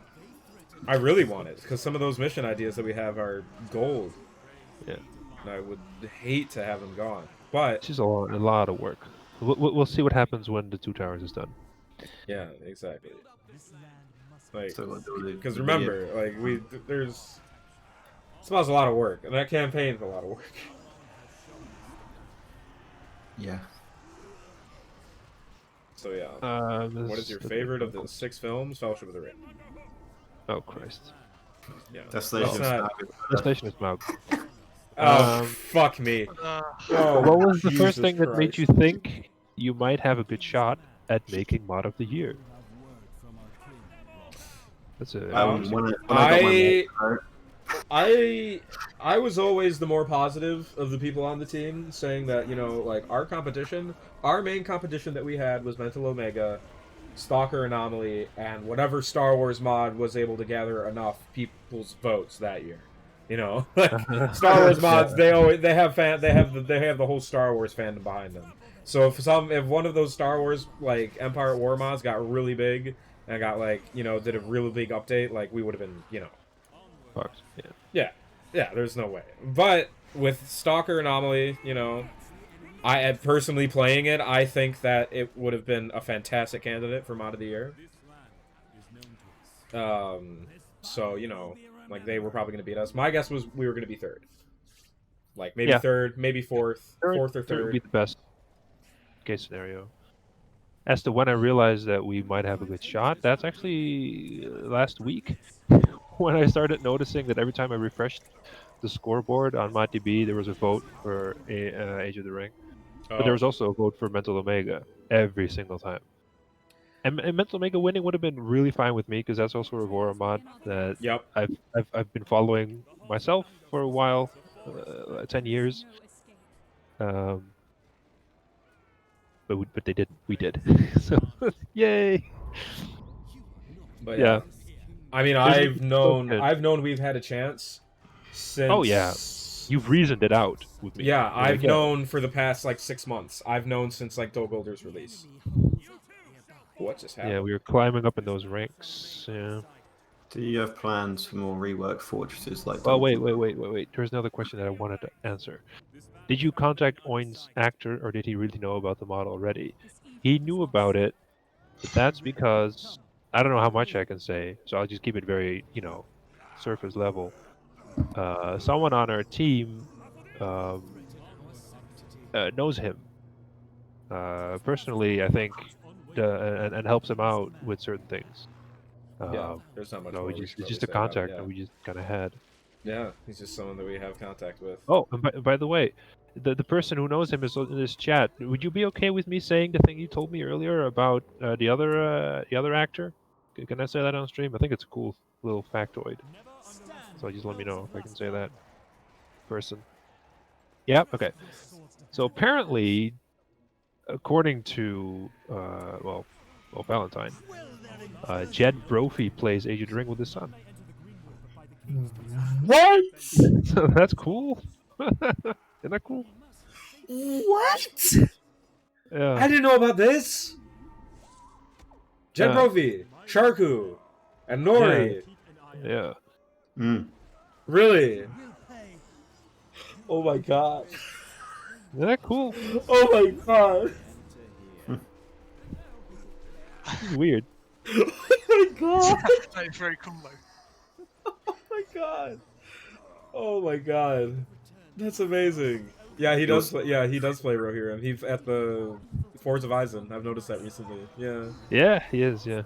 I really want it because some of those mission ideas that we have are gold. Yeah. And I would hate to have them gone, but It's just a lot of work. We'll see what happens when the 2 towers is done. yeah, exactly. Like, So what do we do? because remember, like there's smells a lot of work, and that campaign's a lot of work. Yeah. So yeah. What is your This- favorite of the 6 films? Fellowship of the Ring. Oh Christ! Yeah. Desolation Let's of not- Smaug. Destination is Smaug. Oh, fuck me. Oh, What was the Jesus first thing that made Christ. you think you might have a good shot at making Mod of the Year? That's a. Um, When I got my I- mod card, I was always the more positive of the people on the team, saying that, you know, like, our main competition that we had was Mental Omega, Stalker Anomaly, and whatever Star Wars mod was able to gather enough people's votes that year. You know, like Star Wars mods, they have the whole Star Wars fandom behind them. So if one of those Star Wars like Empire at War mods got really big and got like, you know, did a really big update, like we would have been, you know, Fucked. Yeah. yeah, there's no way. But with Stalker Anomaly, you know, I personally playing it, I think that it would have been a fantastic candidate for mod of the year. So you know, like they were probably going to beat us. My guess was we were going to be third, like maybe Yeah. third, maybe fourth or Third would third. be the best case scenario. As to when I realized that we might have a good shot, that's actually last week when I started noticing that every time I refreshed the scoreboard on MyTB, there was a vote for Age of the Ring, but there was also a vote for Mental Omega every single time. And Mental Omega winning would have been really fine with me because that's also a Vora mod that Yep. I've been following myself for a while, 10 years. But they didn't. We did. So yay! But Yeah. I mean, There's I've good. known we've had a chance since. Oh yeah, you've reasoned it out with me. Yeah, You're I've like, yeah. known for the past like 6 months. I've known since like Dull Golder's release. What just happened? Yeah, we were climbing up in those ranks. Yeah. Do you have plans for more reworked fortresses like? Well, Dog- wait. There's another question that I wanted to answer. Did you contact Oin's actor, or did he really know about the mod already? He knew about it, but that's because I don't know how much I can say, so I'll just keep it very, you know, surface level. Someone on our team knows him personally, I think, and helps him out with certain things. Yeah, there's not much No, more it's we should just a probably say about it, contact yeah. that we just kind of had. Yeah, he's just someone that we have contact with. Oh, and by the way, the person who knows him is in this chat. Would you be okay with me saying the thing you told me earlier about the other actor? Can I say that on stream? I think it's a cool little factoid. So just let me know if I can say that person. Yeah. Okay. So apparently, according to Valentine, Jed Brophy plays Age of the Ring with his son. What? So that's cool. Isn't that cool? What? Yeah. I didn't know about this. Jed Yeah. Brophy, Sharku, and Nori. Yeah. Mm. Really? Oh my god. Isn't that cool? Oh my god. It's weird. Oh my god. That is very cool though. Oh my god. Oh my god. That's amazing. Yeah, he does. Yeah, he does play Rohirrim. He's at the Forge of Eisen. I've noticed that recently. Yeah. Yeah, he is. Yeah.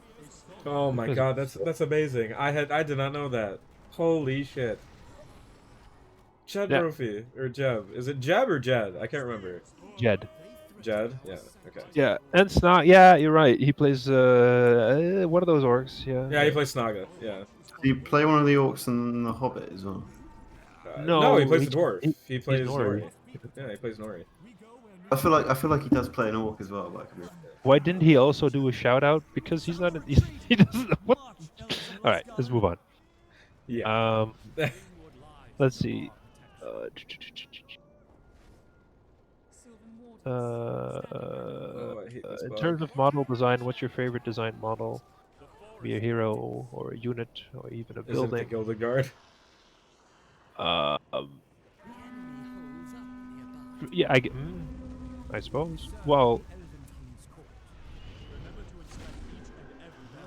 Oh my god, that's amazing. I did not know that. Holy shit. Jed Yeah. Brophy or Jeb? Is it Jeb or Jed? I can't remember. Jed. Jed? Yeah. Okay. Yeah, and Snot. Yeah, you're right. He plays one of those orcs. Yeah. Yeah, he plays Snaga. Yeah. Do you play one of the orcs in the Hobbit as well? No, he plays he- the dwarf. he- He plays Nori. Nori. Yeah, he plays Nori. I feel like he does play an orc as well. But I could be... Why didn't he also do a shout out? Because he's not. He doesn't. What? All right, let's move on. Yeah. Let's see. Oh, I hate this In bug. terms of model design, what's your favorite design model? Be a hero or a unit or even a Is it the building. Gilded Guard? Yeah, I suppose. Well,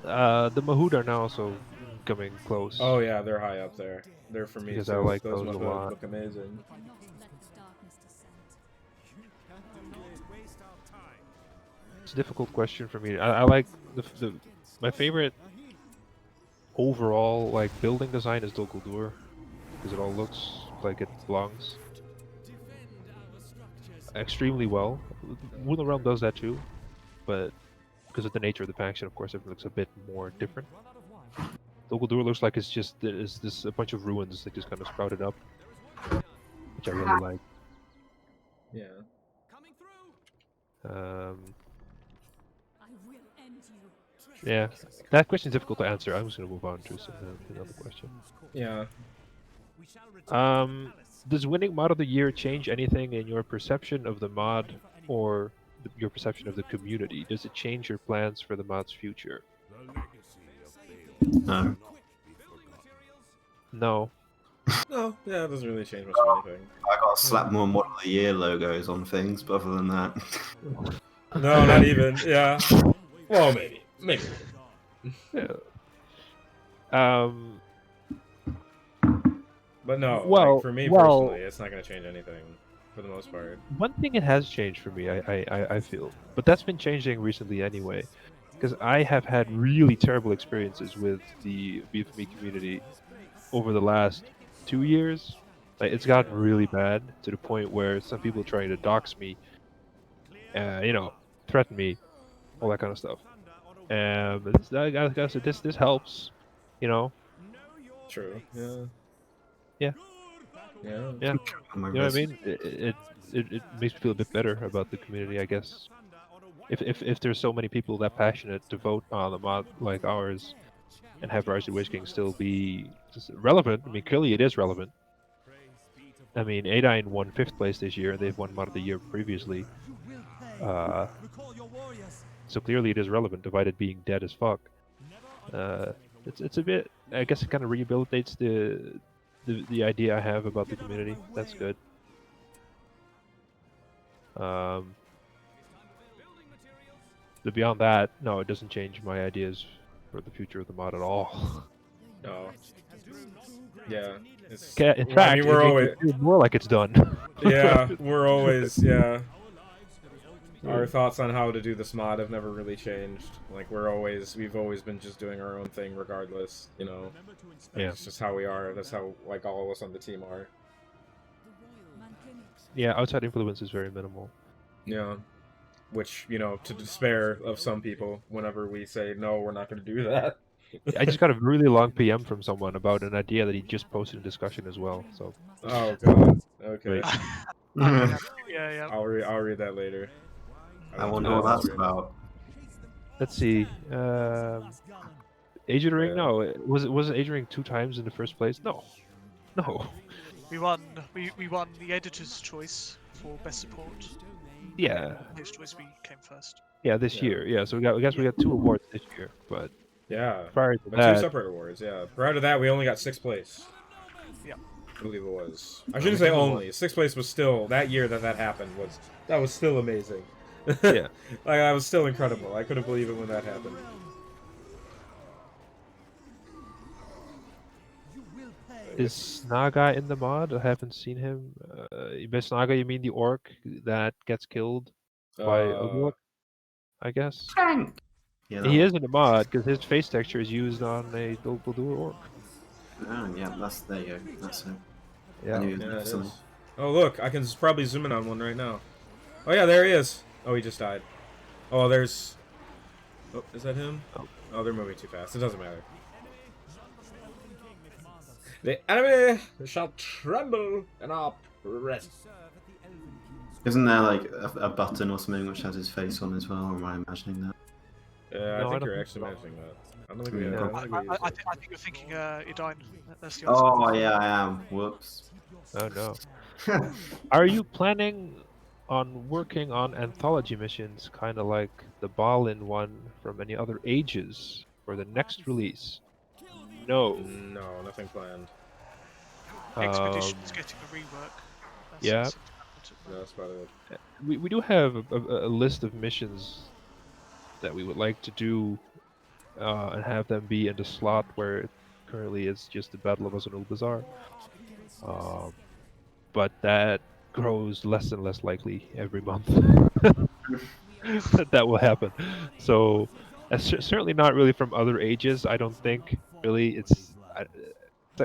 the Mahout are now also coming close. Oh yeah, they're high up there. They're for me. Because too. I like those those a look, lot. look amazing. It's a difficult question for me. I like my favorite overall like building design is Dol Guldur because it all looks like it belongs extremely well. Wooden Realm does that too, but because of the nature of the faction, of course, it looks a bit more different. Dol Guldur looks like it's just is this a bunch of ruins that just kind of sprouted up, which I really like. Yeah. Um, I will end you. yeah, that question's difficult to answer. I'm just gonna move on to another question. Yeah. Does winning mod of the year change anything in your perception of the mod or your perception of the community? Does it change your plans for the mod's future? No. No. No, yeah, it doesn't really change much of anything. I got to slap more Model of the Year logos on things, but other than that, No, not even. Yeah. Well, maybe. Maybe. Yeah. Um. But no, Well- like, for me well- personally, it's not going to change anything for the most part. One thing it has changed for me, I feel, but that's been changing recently anyway, because I have had really terrible experiences with the BFME community over the last 2 years. Like, it's gotten really bad to the point where some people are trying to dox me, threaten me, all that kind of stuff. I gotta say, this helps, you know. True. Yeah. Yeah. Yeah. Yeah. on my You know what I wrist. mean? It makes me feel a bit better about the community, I guess. If there's so many people that passionate to vote on a mod like ours, and have Rise of the Witch King still be just relevant. I mean, clearly it is relevant. I mean, Adine won 5th place this year, and they've won mod of the year previously. So clearly it is relevant, divided being dead as fuck. It's a bit, I guess it kind of rehabilitates the idea I have about the community. That's good. But beyond that, no, it doesn't change my ideas for the future of the mod at all. No. Yeah. It's, In well, fact, I mean, we're it always. makes it feel more like it's done. Yeah, we're always. Yeah. Our thoughts on how to do this mod have never really changed. Like, we've always been just doing our own thing regardless, you know? Yeah. It's just how we are. That's how, like, all of us on the team are. Yeah, outside influence is very minimal. Yeah. Which, you know, to despair of some people whenever we say, no, we're not going to do that. I just got a really long PM from someone about an idea that he just posted in discussion as well. So Oh, God. Okay. Right. Yeah. I'll read that later. I wonder what that's about. let's see. Agent Ring? Yeah. No, was it Agent Ring 2 times in the first place? No. We won the editor's choice for best support. Yeah. His choice we came first. Yeah, this Yeah. year. Yeah, so I guess we got 2 awards this year, but Yeah. prior to But that, 2 separate awards, yeah. Prior to that, we only got 6th place. Yeah. I believe it was. I shouldn't say only. 6th place was still, that year that happened, that was still amazing. Yeah. Like, that was still incredible. I couldn't believe it when that happened. Is Snaga in the mod? I haven't seen him. By Snaga, you mean the orc that gets killed by Ogorok, I guess? Yeah, He is in the mod because his face texture is used on a Dol Guldur orc. Oh, yeah, there you go. That's it. I Yeah. knew he was Yeah, left it something. is. Oh, look, I can probably zoom in on one right now. Oh, yeah, there he is. Oh, he just died. Oh, there's... Oh, is that him? Oh, they're moving too fast. It doesn't matter. The enemy shall tremble in our presence. Isn't there like a button or something which has his face on as well, or am I imagining that? Yeah, No, I I think don't you're think actually so. mentioning that. I don't think we, Yeah. I don't think we used it. I think you're thinking Edine. That's the answer. Oh, yeah, I am. Whoops. Oh no. Are you planning on working on anthology missions, kind of like the Balin one from any other ages, for the next release? No. No, nothing planned. Expedition's getting a rework. yeah. No, that's about it. We do have a list of missions that we would like to do, and have them be in the slot where currently it's just the Battle of Azanul Bazaar. But that grows less and less likely every month that will happen. So, certainly not really from other ages. I don't think really it's.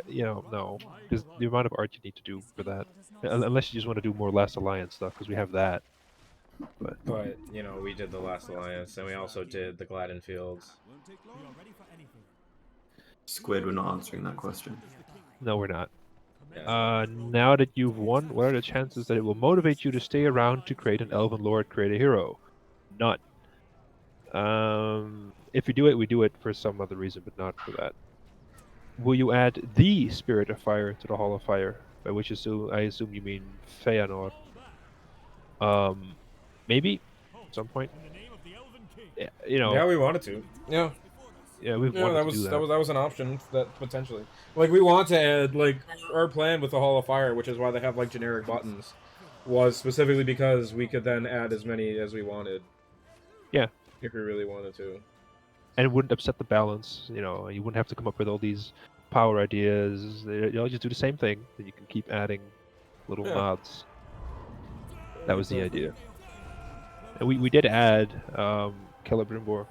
No, because the amount of art you need to do for that, unless you just want to do more Last Alliance stuff, because we have that. But, you know, we did the Last Alliance, and we also did the Gladden Fields. Squid, we're not answering that question. No, we're not. Yeah. Now that you've won, what are the chances that it will motivate you to stay around to create an Elven Lord, create a hero? None. If we do it, we do it for some other reason, but not for that. Will you add the Spirit of Fire to the Hall of Fire? By which I assume you mean Feanor. Maybe at some point. Yeah, you know. Yeah, we wanted to. Yeah. Yeah, we've Yeah, wanted that to was do that was an option that potentially, like, we want to add, like, our plan with the Hall of Fire, which is why they have like generic buttons, was specifically because we could then add as many as we wanted. Yeah. If we really wanted to. And it wouldn't upset the balance. You know, you wouldn't have to come up with all these power ideas. You'll just do the same thing, and you can keep adding little Yeah. nods. That was the idea. And we did add Celebrimbor.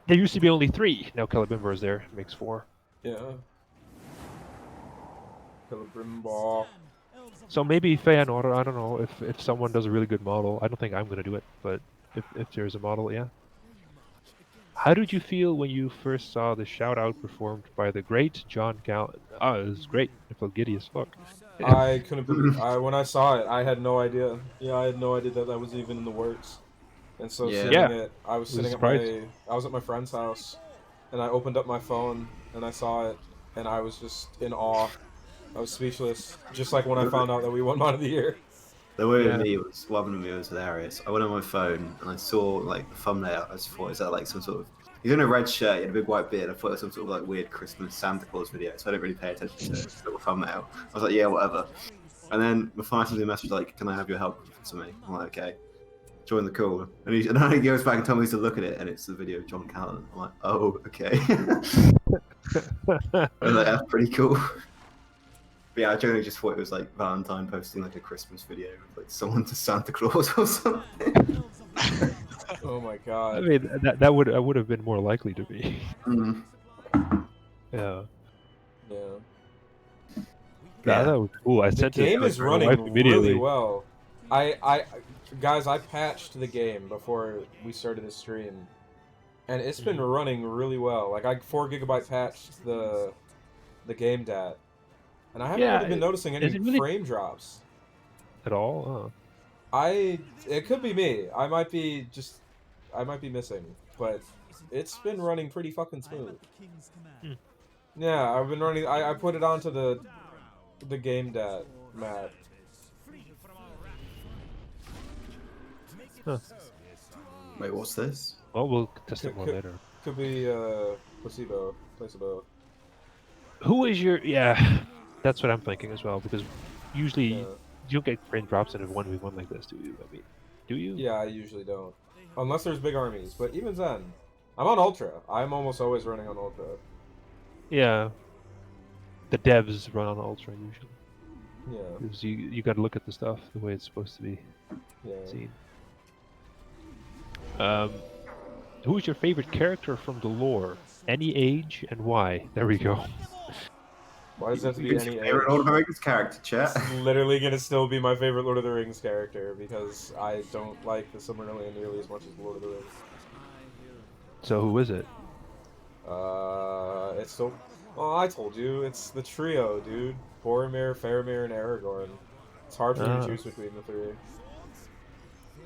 There used to be only 3. Now Celebrimbor is there. It makes 4. Yeah. Celebrimbor. So maybe Feanor, I don't know, if someone does a really good model. I don't think I'm going to do it, but if there's a model, yeah. How did you feel when you first saw the shout-out performed by the great John Gallen? Oh, it was great. I felt giddy as fuck. I couldn't believe. When I saw it, I had no idea. Yeah, I had no idea that was even in the works. And so Yeah. seeing Yeah. it, I was Was sitting surprised. I was at my friend's house, and I opened up my phone and I saw it, and I was just in awe. I was speechless, just like when I found out that we won Mod of the Year. The way Yeah. with me was, what happened to me was hilarious. I went on my phone and I saw like the thumbnail. I just thought, is that like some sort of? He's in a red shirt, he had a big white beard. I thought it was some sort of like weird Christmas Santa Claus video, so I didn't really pay attention to the little thumbnail. I was like, yeah, whatever. And then Matthias sends me a message like, "Can I have your help for something?" I'm like, "Okay." Join the call, and then he goes back and tells me to look at it, and it's the video of John Callan. I'm like, "Oh, okay." I was like, "That's pretty cool." But yeah, I generally just thought it was like Valentine posting like a Christmas video with like someone to Santa Claus or something. Oh my I god. mean, that would have been more likely to be. Mm. Yeah. Yeah. Yeah, Yeah. that was cool. I The sent it game to is my running wife immediately. really well. Guys, I patched the game before we started the stream, and it's been running really well. Like, I 4 GB patched the game dat, and I haven't Yeah, really been noticing any is it really- frame drops. At all? It could be me. I might be missing, but it's been running pretty fucking smooth. Yeah, I've been running. I put it onto the game dat map. Huh. Wait, what's this? Well, we'll test it more Could- later. Could be placebo. Who is your... Yeah, that's what I'm thinking as well, because usually Yeah. you don't get frame drops in a 1v1 like this, do you? I mean, do you? Yeah, I usually don't. Unless there's big armies, but even then, I'm on Ultra. I'm almost always running on Ultra. Yeah. The devs run on Ultra usually. Yeah, Because you got to look at the stuff the way it's supposed to be yeah. seen. Who is your favorite character from the lore? Any age and why? There we go. Why does that have to be Who's any your age? favorite Lord of the Rings character, chat? It's literally gonna still be my favorite Lord of the Rings character because I don't like the Silmarillion nearly as much as Lord of the Rings. So who is it? It's still. Oh, I told you, it's the trio, dude. Boromir, Faramir, and Aragorn. It's hard for me Ah. to choose between the 3.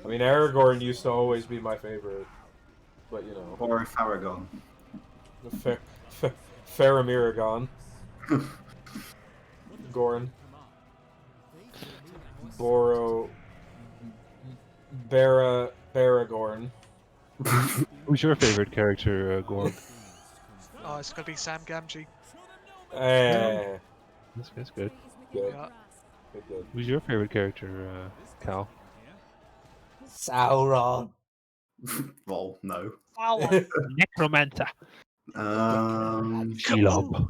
I mean, Aragorn used to always be my favorite, but you know, Or Faragon. Faramiragon, Goran, Baragorn. Who's your favorite character, Gorg? Oh, it's gonna be Sam Gamgee. Eh, That's good. good, Yeah. good. Who's your favorite character, Cal? Sauron. Well, no. Necromancer. Shelob.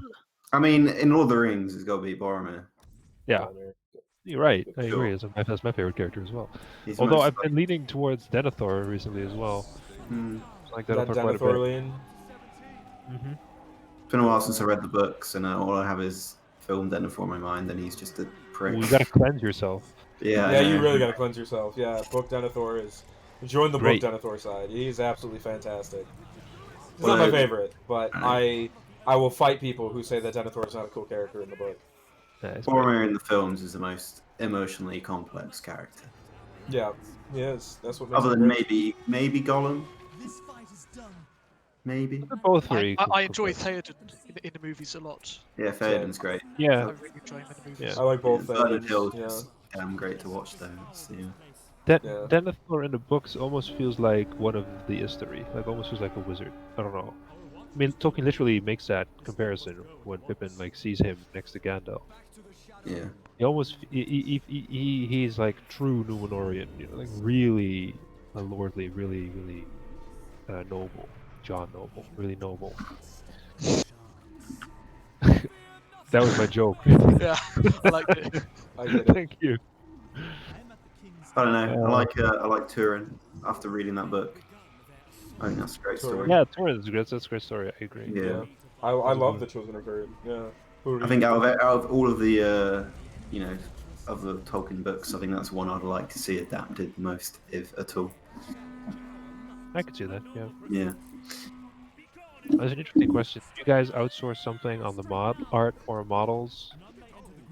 I mean, in Lord of the Rings, it's got to be Boromir. Yeah, you're right. I Sure. agree. That's my favorite character as well. He's the Although most- I've been leaning towards Denethor recently as well. Hmm. I like That Denethor quite a bit. Denethor Mm-hmm. It's been a while since I read the books, and all I have is film Denethor in my mind, and he's just a prick. You gotta cleanse yourself. Yeah, Yeah, you yeah. really gotta cleanse yourself. Yeah, Book Denethor is. Join the Great. Book Denethor side. He's absolutely fantastic. He's not my Well, favorite, but I will fight people who say that Denethor is not a cool character in the book. Yeah, it's great. Boromir in the films is the most emotionally complex character. Yeah, he is. That's what makes Other him than great. maybe Gollum, This fight is done. maybe. They're both very. I enjoy complex. Theoden in the movies a lot. Yeah, Theoden's great. Yeah, I really enjoy him in the movies. yeah. I like both Burning Theodens. Hill's Yeah, just damn great to watch though. Yeah. Yeah. Denethor in the books almost feels like one of the Istari. Like almost feels like a wizard. I don't know. I mean, Tolkien literally makes that comparison when Pippin like sees him next to Gandalf. Yeah. He almost he's like true Númenórean, you know, like really lordly, really noble. John Noble, really noble. That was my joke. Yeah, I liked it. I get it. Thank you. I don't know. Uh, I like Turin after reading that book. I think that's a great story. Turin. Yeah, Thorin's good. That's a great story. I agree. Yeah. Yeah. I love the Children of Earth. Yeah. I think out of all of the of the Tolkien books, I think that's one I'd like to see adapted most, if at all. I could see that. Yeah. Yeah. That's an interesting question. Do you guys outsource something on the mod art or models?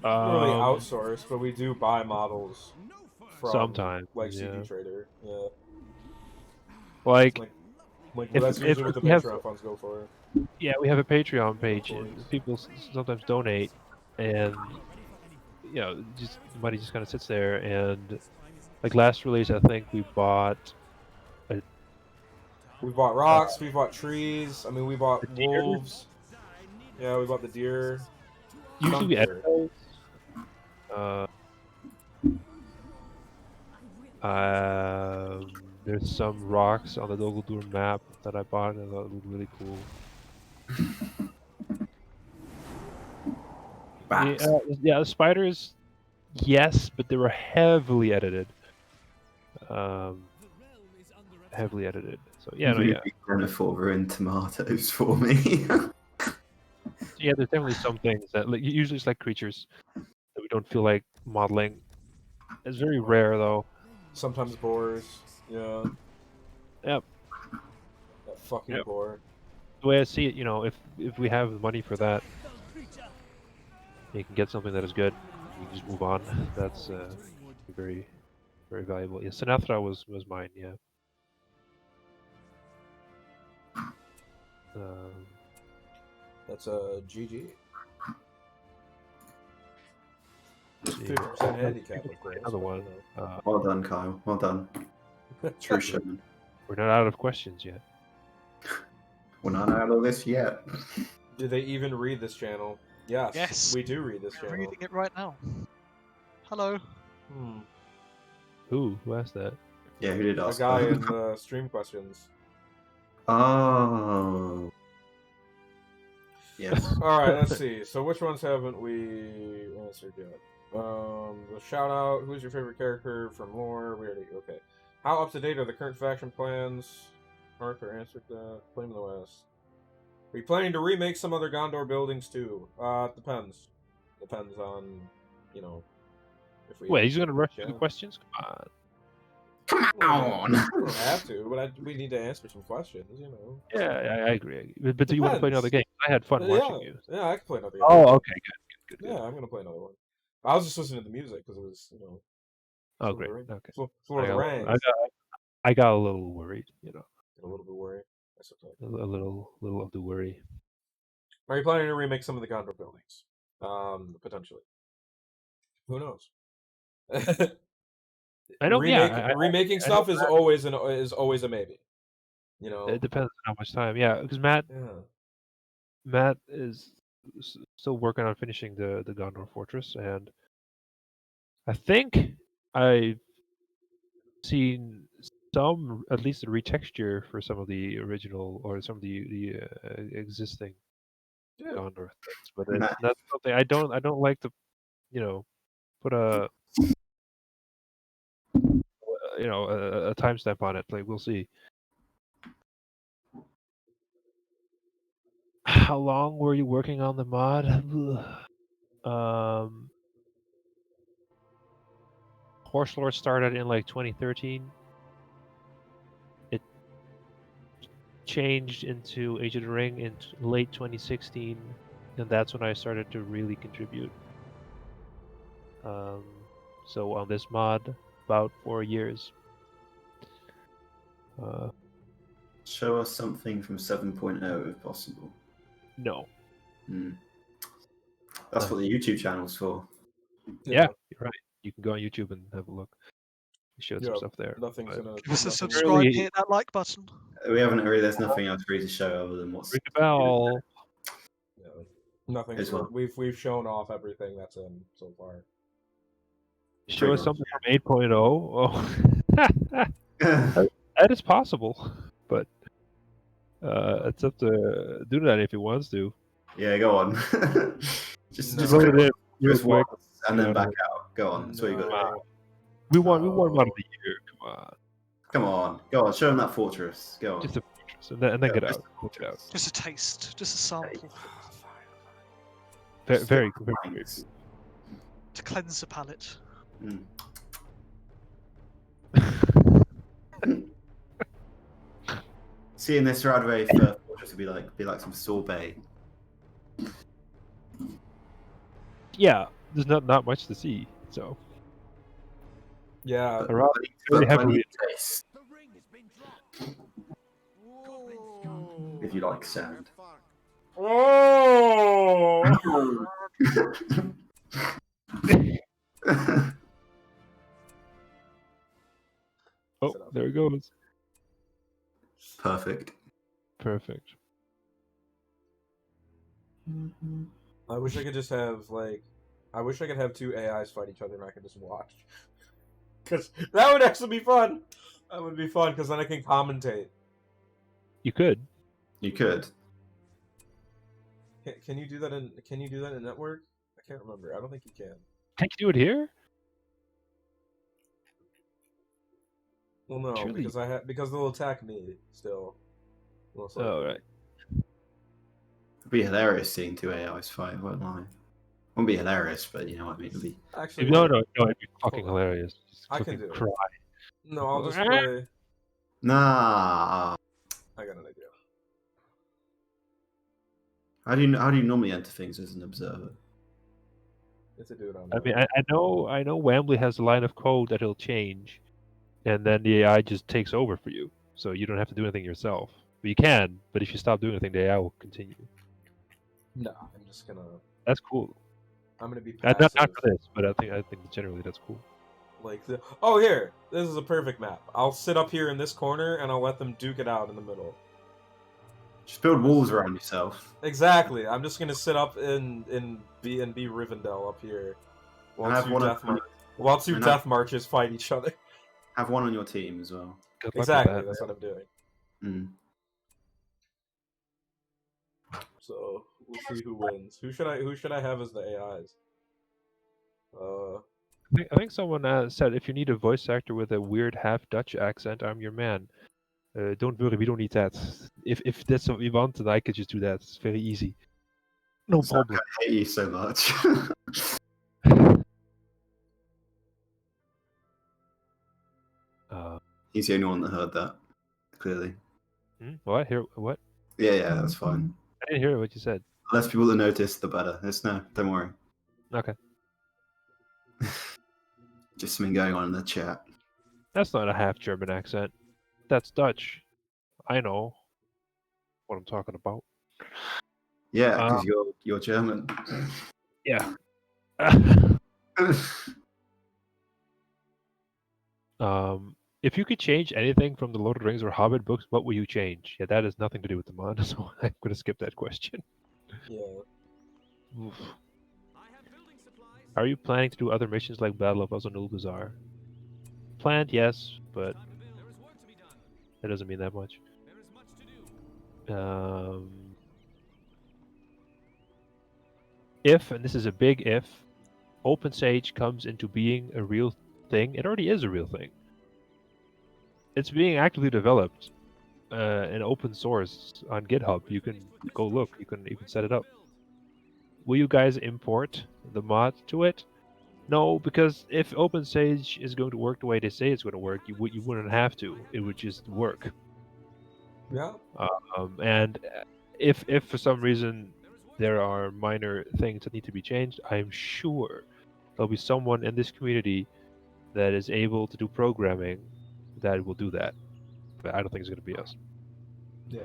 Not really outsource, but we do buy models from Sometimes, like yeah. CD Trader. Yeah. Like, Like If- that's if usually what the we have- Patreon funds go for. yeah, we have a Patreon page, and course. people sometimes donate, and you know, just money just kind of sits there. And like last release, I think we bought. We bought rocks, we bought trees. I mean, we bought The deer? wolves. Yeah, we bought the deer. Usually we Some edit those. There's some rocks on the Dol Guldur map that I bought and I thought looked really cool. Bats. Yeah, the spiders, yes, but they were heavily edited. Heavily edited. So yeah, no, yeah, Denethor ruined tomatoes for me. yeah. There's definitely some things that like usually it's like creatures that we don't feel like modeling. It's very rare though. Sometimes boars. Yeah. Yep. That fucking Yep. boar. The way I see it, you know, if we have money for that, you can get something that is good. You can just move on. That's very valuable. Yeah, Sinatra was mine. Yeah. That's a GG. Let's see. 50% handicap, of course. Another but, one. you Well done, Kyle. Well done. know. True showman. We're not out of questions yet. We're not out of this yet. Do they even read this channel? Yes. Yes. We do read this We're channel. reading it right now. Hello. Hmm. Who asked that? Yeah, who did A ask? guy that? in the stream questions. Oh. Yes. Alright, let's see. So which ones haven't we answered yet? The shout out, who's your favorite character from lore? We already okay. How up to date are the current faction plans? Arthur answered that. Flame of the West. Are you planning to remake some other Gondor buildings too? Depends. Depends on, you know, if we Wait, he's gonna rush through Yeah. the questions? Come on. Come on. We don't have to, but we need to answer some questions, you know. Yeah, I agree. But do you want to play another game? Depends. I had fun watching Yeah, you. yeah, I can play another game. Oh, okay, good. Yeah, I'm gonna play another one. I was just listening to the music because it was, you know. Oh, Lord of great. the Rings. Okay. It's Lord of the Rings. I got a little worried, you know, Get a little bit worried. That's okay. a little of the worry. Are you planning to remake some of the Gondor buildings? Potentially. Who knows? I don't. Remaking I stuff know is always a maybe. You know. It depends on how much time. Yeah, because Matt is still working on finishing the Gondor Fortress, and I think I've seen some, at least a retexture for some of the original or some of the existing Yeah. Gondor things, but it's Nice. not something I don't like to, you know, put a a timestamp on it. Like we'll see. How long were you working on the mod? Horse Lord started in like 2013. changed into Age of the Ring in late 2016, and that's when I started to really contribute. So on this mod, about 4 years. Show us something from 7.0 if possible. No. That's what the YouTube channel's for. Yeah, you're right. You can go on YouTube and have a look. We showed some Yeah, stuff there. Nothing's but gonna. Give us a nothing- subscribe, Really- hit that like button. We haven't really. There's nothing else really to show other than what's. Ring the bell. Yeah, nothing's. As well. We've shown off everything that's in so far. Show us Pretty something from 8.0. Oh, that is possible, but it's up to Dunedain if he wants to. Yeah, go on. just No. just, Load it in give us real quick. once and then Yeah. back out. Go on. That's what you got. No. We won mod of the year. Come on, Come on, go on. Show them that fortress. Go on. just a fortress, and then Yeah, get just out. Get out. Just a taste, just a sample Very, very, very, Thanks. to cleanse the palate. Mm. Seeing this Radway for fortress would be like some sorbet. Yeah, there's not much to see. So Yeah. But Around- plenty very heavily- of taste, if you like sand. Oh! oh, there it goes. Perfect. Perfect. I wish I could just have I wish I could have two AIs fight each other and I could just watch. Because that would actually be fun. That would be fun because then I can commentate. You could. You could. Can you do that in? Can you do that in network? I can't remember. I don't think you can. Can you do it here? Well, no, Surely- because they'll attack me still. Most Oh, likely. right. It'd be hilarious seeing two AIs fight. Won't lie. Wouldn't be hilarious, but you know what I mean. It'd be. Actually, No, wait. no, it'd be fucking hilarious. Just I can fucking do it. cry. No, I'll just play. Nah. I got an idea. How do you normally enter things as an observer? It's a dude on. I mean, I know Wembley has a line of code that he'll change, and then the AI just takes over for you, so you don't have to do anything yourself. But you can, but if you stop doing anything, the AI will continue. No, I'm just gonna. That's cool. I'm gonna be Not passive. for this, but I think generally that's cool. Like the. Oh, here. This is a perfect map. I'll sit up here in this corner and I'll let them duke it out in the middle. Just build walls around yourself. Exactly. I'm just gonna sit up in B Rivendell up here, while And have two one death of- mar- while two and death marches fight each other. Have one on your team as well. Good luck with Exactly. that, That's man. what I'm doing. Mm. So we'll see who wins. Who should I have as the AIs? I think someone said if you need a voice actor with a weird half Dutch accent, I'm your man. Don't worry, we don't need that. If that's what we want, then I could just do that. It's very easy. No So problem. I hate you so much. He's the only one that heard that. Clearly. What? What? Yeah, that's fine. I didn't hear what you said. The less people that notice, the better. Don't worry. Okay. Just something going on in the chat. That's not a half German accent. That's Dutch. I know what I'm talking about. Yeah, because you're German. Yeah. If you could change anything from the Lord of the Rings or Hobbit books, what would you change? Yeah, that has nothing to do with the mod, so I'm gonna skip that question. yeah. Oof. Are you planning to do other missions like Battle of Ozanul Bazaar? Planned, yes, but that doesn't mean that much. If, and this is a big if, OpenSage comes into being a real thing, it already is a real thing. It's being actively developed in open source on GitHub. You can go look, you can even set it up. Will you guys import the mod to it? No, because if OpenSage is going to work the way they say it's going to work, you wouldn't have to. It would just work. Yeah. And if for some reason there are minor things that need to be changed, I'm sure there'll be someone in this community that is able to do programming that will do that. But I don't think it's going to be us. Yeah.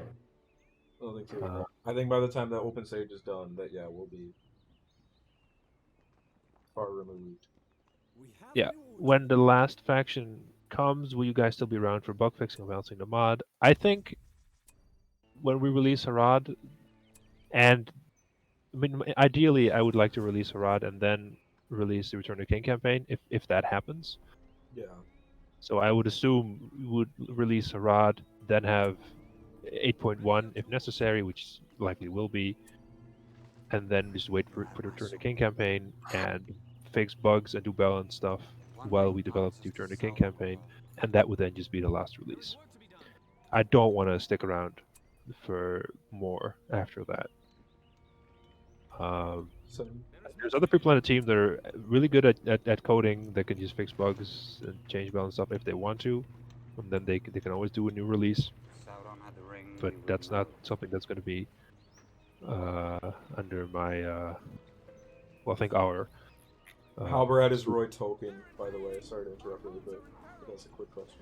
I don't think so either. Uh, I think by the time that open stage is done, that yeah, we'll be far removed. Yeah, when the last faction comes, will you guys still be around for bug fixing or balancing the mod? I think when we release Harad, and I mean, ideally, I would like to release Harad and then release the Return to King campaign if that happens. Yeah. So I would assume we would release Harad, then have 8.1 if necessary, which likely will be, and then just wait for the Return to King campaign and fix bugs and do balance stuff while we develop the Return to King campaign, and that would then just be the last release. I don't want to stick around for more after that. So There's other people on the team that are really good at coding that can just fix bugs and change balance stuff if they want to, and then they can always do a new release. But that's not something that's going to be under my well, I think our Halbarad is Roy Tolkien, by the way. Sorry to interrupt really quick, but that's a quick question.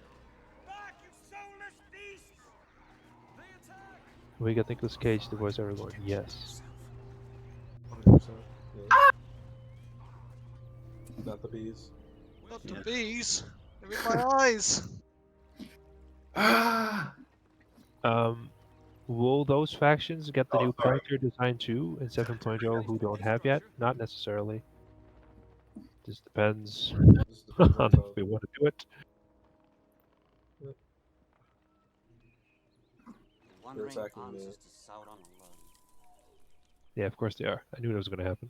we got Nicolas Cage to voice everyone. Yes. 100%. Yeah. Not the bees. Not the Yeah. bees. They're in my eyes. Will those factions get the new character design too in 7.0 who don't have yet? Not necessarily. Just depends This depends on on if they want to do it. They're attacking me. Yeah, of course they are. I knew that was going to happen.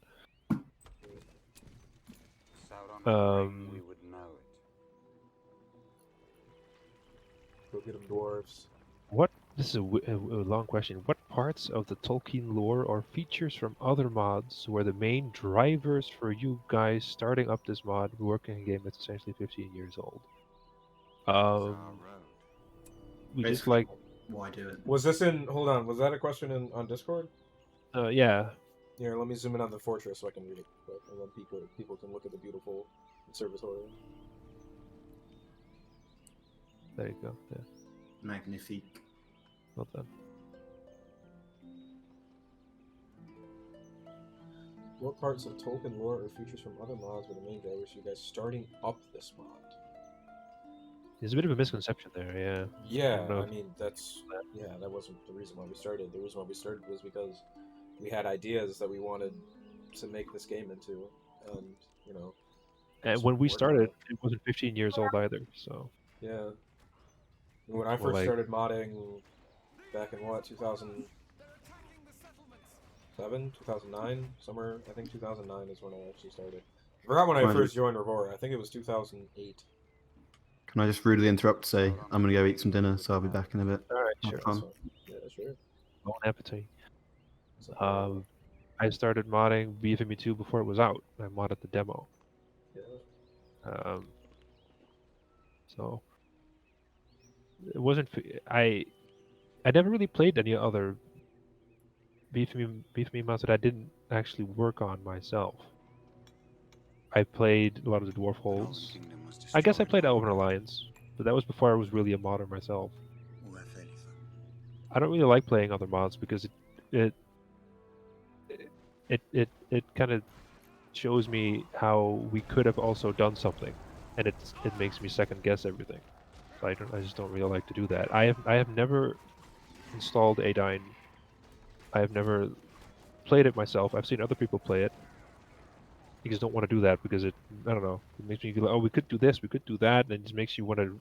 Go get them dwarves. What? This is a long question. What parts of the Tolkien lore or features from other mods were the main drivers for you guys starting up this mod, working a game that's essentially 15 years old? We just Basically, like, why do it? Was this in? Hold on. Was that a question on Discord? yeah. Here, let me zoom in on the fortress so I can read it quick, and then people can look at the beautiful observatory. There you go. Yeah, Magnifique. well done. What parts of Tolkien lore or features from other mods were the main drivers for you guys starting up this mod? There's a bit of a misconception there. Yeah. Yeah, know. I mean that wasn't the reason why we started. The reason why we started was because we had ideas that we wanted to make this game into, and you know. And just when we worked on started, it. it wasn't 15 years old either. So Yeah. When I Well, first like- started modding back in what, 2007, 2009, somewhere, I think 2009 is when I actually started. I forgot when I Right. first joined Revora. I think it was 2008. Can I just rudely interrupt to say I'm going to go eat some dinner, so I'll be back in a bit. all right, Have sure. fun. So, yeah, sure. Bon appetit. So, I started modding BFME 2 before it was out. I modded the demo. yeah. So it wasn't. I never really played any other BFME mods that I didn't actually work on myself. I played a lot of the Dwarf Holes. I guess I played Elven Alliance, but that was before I was really a modder myself. I don't really like playing other mods because it kind of shows me how we could have also done something, and it makes me second guess everything. So I just don't really like to do that. I have never installed Adyne. I have never played it myself. I've seen other people play it. I just don't want to do that because I don't know, it makes me feel like, oh, we could do this, we could do that, and it just makes you want to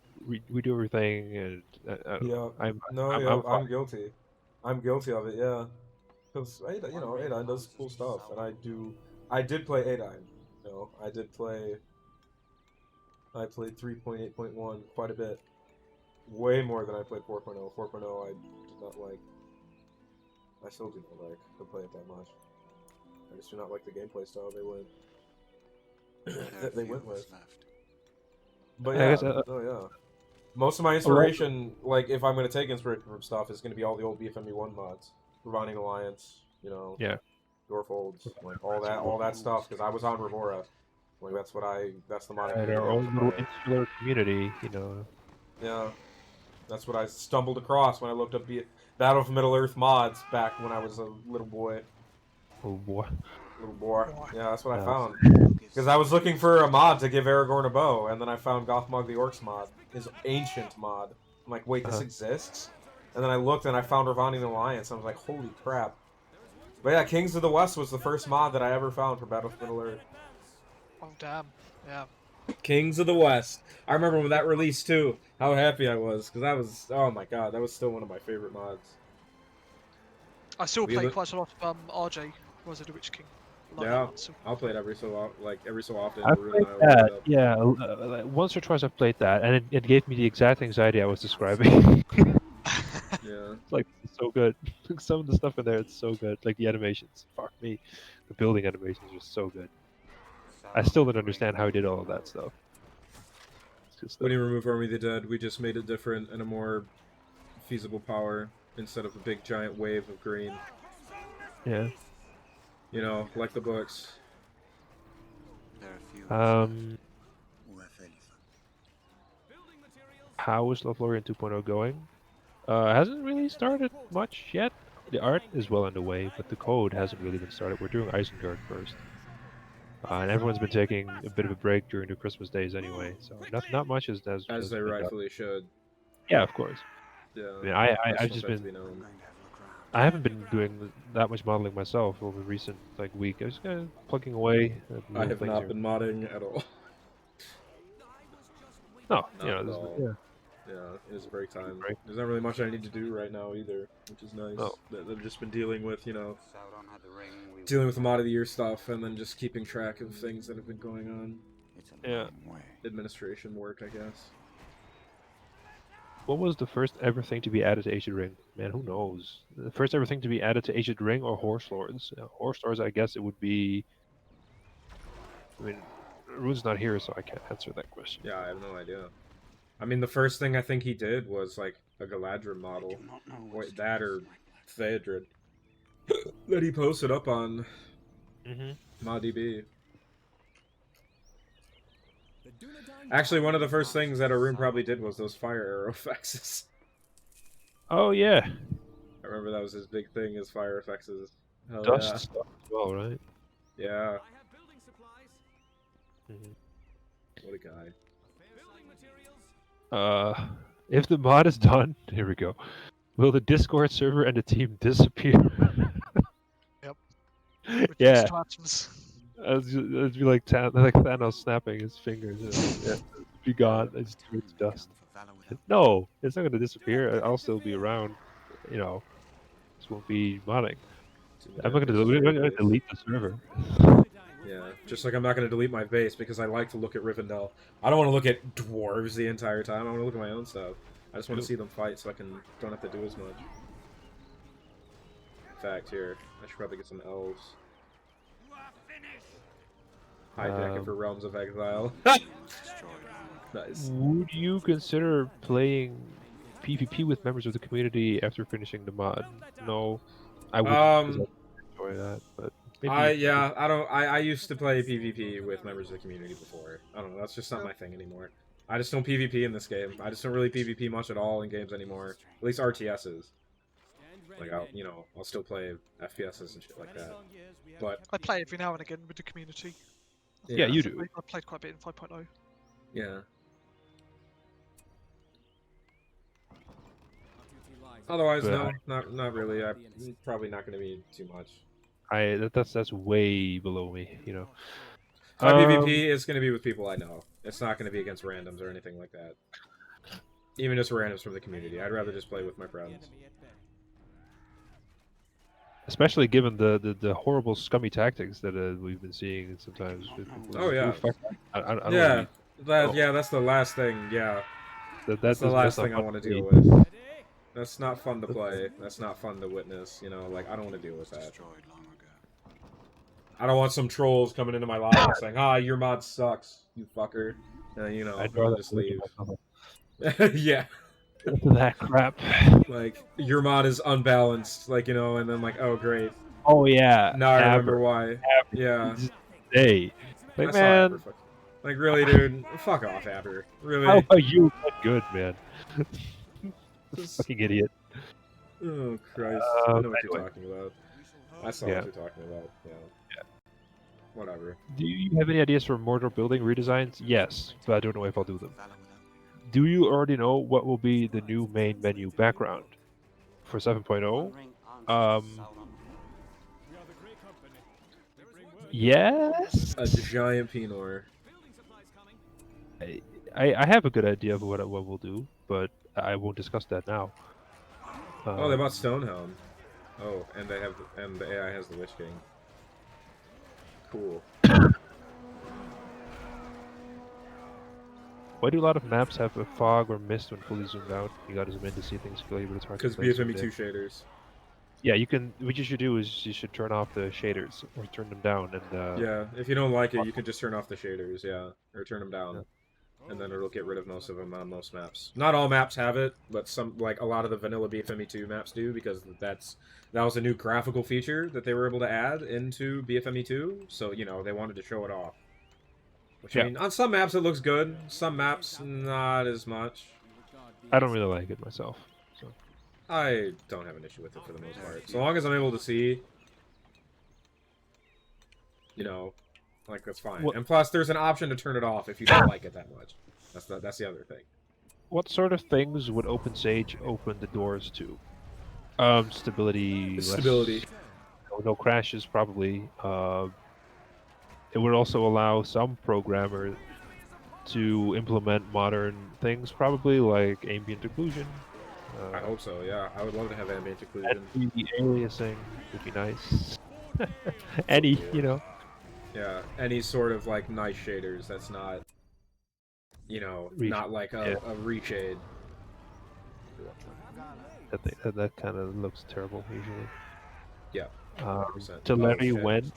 redo everything. And Yeah. I'm I'm guilty. I'm guilty of it, yeah. Because, Adyne does cool stuff, and I did play Adyne. You know, I played 3.8.1 quite a bit. Way more than I played 4.0. 4.0 I did not like. I still do not like to play it that much. I just do not like the gameplay style they went that they went with. But I yeah, guess, oh yeah. Most of my inspiration, like if I'm gonna take inspiration from stuff, is gonna be all the old BFME1 mods, Reviving Alliance, you know, Yeah. Dwarfolds, like all that stuff. Because I was on Remora, like that's the modding And community our I was own a little part of. insular community, you know. Yeah, that's what I stumbled across when I looked up Battle of Middle Earth mods back when I was a little boy. Oh boy. Little boy. Yeah, that's what I Yeah. found. Because I was looking for a mod to give Aragorn a bow, and then I found Gothmog the Orcs mod, his ancient mod. I'm like, wait, this exists? And then I looked and I found Ravani the Alliance. I was like, holy crap. But yeah, Kings of the West was the first mod that I ever found for Battle of Middle Earth. Oh damn. Yeah. Kings of the West. I remember when that released too. How happy I was, because that was, oh my god, that was still one of my favorite mods. I still We play li- quite a lot of RJ, Rise of the Witch King. Love Yeah, that one, so- I'll play it every so often. I Ruin played and I will that, load it up. yeah. Like, once or twice I've played that, and it gave me the exact anxiety I was describing. Yeah. It's like, it's so good. Some of the stuff in there, it's so good. Like the animations, fuck me. The building animations are so good. I still don't understand how he did all of that stuff. It's good stuff. When you remove Army of the Dead, we just made it different and a more feasible power instead of a big giant wave of green. Yeah. You know, like the books. How is Lothlorien 2.0 going? It hasn't really started much yet. The art is well underway, but the code hasn't really been started. We're doing Isengard first. And everyone's been taking a bit of a break during the Christmas days anyway, so not much has As has they been done. rightfully should. Yeah, of course. Yeah. I mean, I I've just just want that to been be known. I haven't been doing that much modeling myself over the recent week. I was kind of plugging away. At I little have things not here. been modding at all. No, Not you know, at this, all. yeah. Yeah, it is break time. Break. There's not really much I need to do right now either, which is nice. No. I've just been dealing with, you know, dealing with the mod of the year stuff, and then just keeping track of things that have been going on. Yeah. Administration work, I guess. What was the first ever thing to be added to Ancient Ring? Man, who knows? The first ever thing to be added to Ancient Ring or Horse Lords? Horse Lords, I guess it would be. I mean, Rune's not here, so I can't answer that question. Yeah, I have no idea. I mean, the first thing I think he did was like a Galadrim model. Wait, that or Theodred. That he posted up on ModDB. Actually, one of the first things that Arun probably did was those fire arrow effects. Oh yeah, I remember that was his big thing, his fire effects. Hell dust yeah. stuff as well, right? Yeah. Mhm. What a guy. If the mod is done, here we go. Will the Discord server and the team disappear? Yep. Yeah. Reduced to atoms. It'd be like Thanos snapping his fingers. Yeah. Be gone. It's dust. No, it's not going to disappear. I'll still be around. You know, this won't be modding. I'm not going to delete the server. Yeah, just like I'm not going to delete my base because I like to look at Rivendell. I don't want to look at dwarves the entire time. I want to look at my own stuff. I just want to see them fight so I don't have to do as much. In fact, here, I should probably get some elves. Hijack it for Realms of Exile. Nice. Would you consider playing PvP with members of the community after finishing the mod? No, I wouldn't. 'Cause I enjoy that, but maybe I used to play PvP with members of the community before. I don't know. That's just not my thing anymore. I just don't PvP in this game. I just don't really PvP much at all in games anymore. At least RTSs. Like I'll still play FPSs and shit like that. But I play every now and again with the community. Yeah, you do. I played quite a bit in 5.0. Yeah. Otherwise, But no, not really. I'm probably not going to be too much. That's way below me, you know. My PvP is going to be with people I know. It's not going to be against randoms or anything like that. Even just randoms from the community. I'd rather just play with my friends. Especially given the horrible scummy tactics that we've been seeing sometimes. Oh yeah. I don't Yeah. really- That's the last thing. Yeah. That's the that's last not thing I fun want to for deal me. with. That's not fun to play. That's not fun to witness. You know, like I don't want to deal with that. I don't want some trolls coming into my live saying, "Ah, your mod sucks, you fucker." You know, I'd I'll rather just look at leave. myself. Yeah. that crap. Like, your mod is unbalanced, like, you know, and then like, oh great. Oh yeah, Now I remember Aber. why. Yeah. Hey, I like saw Aber man, fuck. Like, really, dude? Fuck off, Aber. how Really? about you? Not good, man. Just... Fucking idiot. Oh, Christ. I know what you're Anyway. talking about. I saw Yeah. what you're talking about. Yeah. Whatever. Do you have any ideas for mortar building redesigns? Yes, but I don't know if I'll do them. Do you already know what will be the new main menu background for 7.0? Yes. A giant Pinor. I have a good idea of what we'll do, but I won't discuss that now. Oh, they bought Stonehelm. Oh, and they have and the AI has the Witch King. Cool. Why do a lot of maps have a fog or mist when fully zoomed out? You gotta zoom in to see things clearly, but it's hard to Because play zoomed BFME2 in. shaders. Yeah, you can. What you should do is you should turn off the shaders or turn them down, and Yeah, if you don't like it, you can just turn off the shaders, yeah. Or turn them down. Yeah. And then it'll get rid of most of them on most maps. Not all maps have it, but some, like, a lot of the vanilla BFME2 maps do, because that was a new graphical feature that they were able to add into BFME2, so, you know, they wanted to show it off. Which, Yeah. I mean, on some maps it looks good, some maps not as much. I don't really like it myself. So I don't have an issue with it for the most part. So long as I'm able to see, you know, like, that's fine. What- And plus, there's an option to turn it off if you don't like it that much. That's the other thing. what sort of things would OpenSage open the doors to? Stability. Stability. No crashes, probably. It would also allow some programmer to implement modern things, probably like ambient occlusion. I hope so, yeah. I would love to have ambient occlusion. Anti-aliasing would be nice. Any, you know. Yeah, any sort of, like, nice shaders that's not, you know, not like a reshade. That kind of looks terrible usually. Yeah, 100%. To Larry shit. when?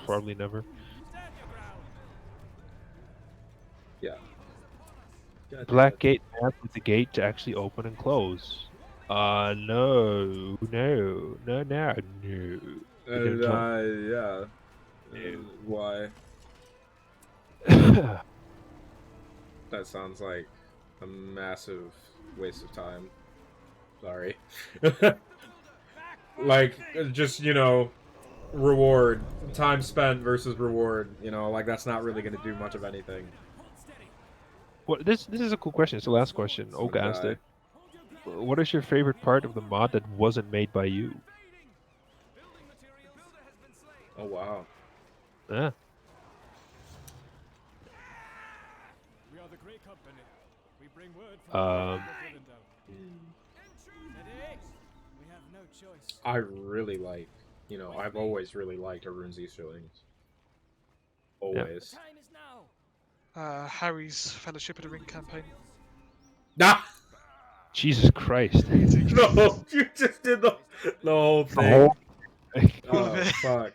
Probably never. Yeah. God damn Black it. gate map with the gate to actually open and close. No. And, yeah. Why? That sounds like a massive waste of time. Sorry. Like, just, you know, reward. Time spent versus reward. You know, like, that's not really going to do much of anything. What this is a cool question. It's the last question. Olga asked it. What is your favorite part of the mod that wasn't made by you? Oh, wow. Yeah. We are the great company. We bring word from we have no choice. I really like, you know, I've always really liked Arun's Easterlings. Always. Time is now. Harry's Fellowship of the Ring campaign. Nah! Jesus Christ. No! You just did the whole thing. Oh. All Oh, of it. fuck.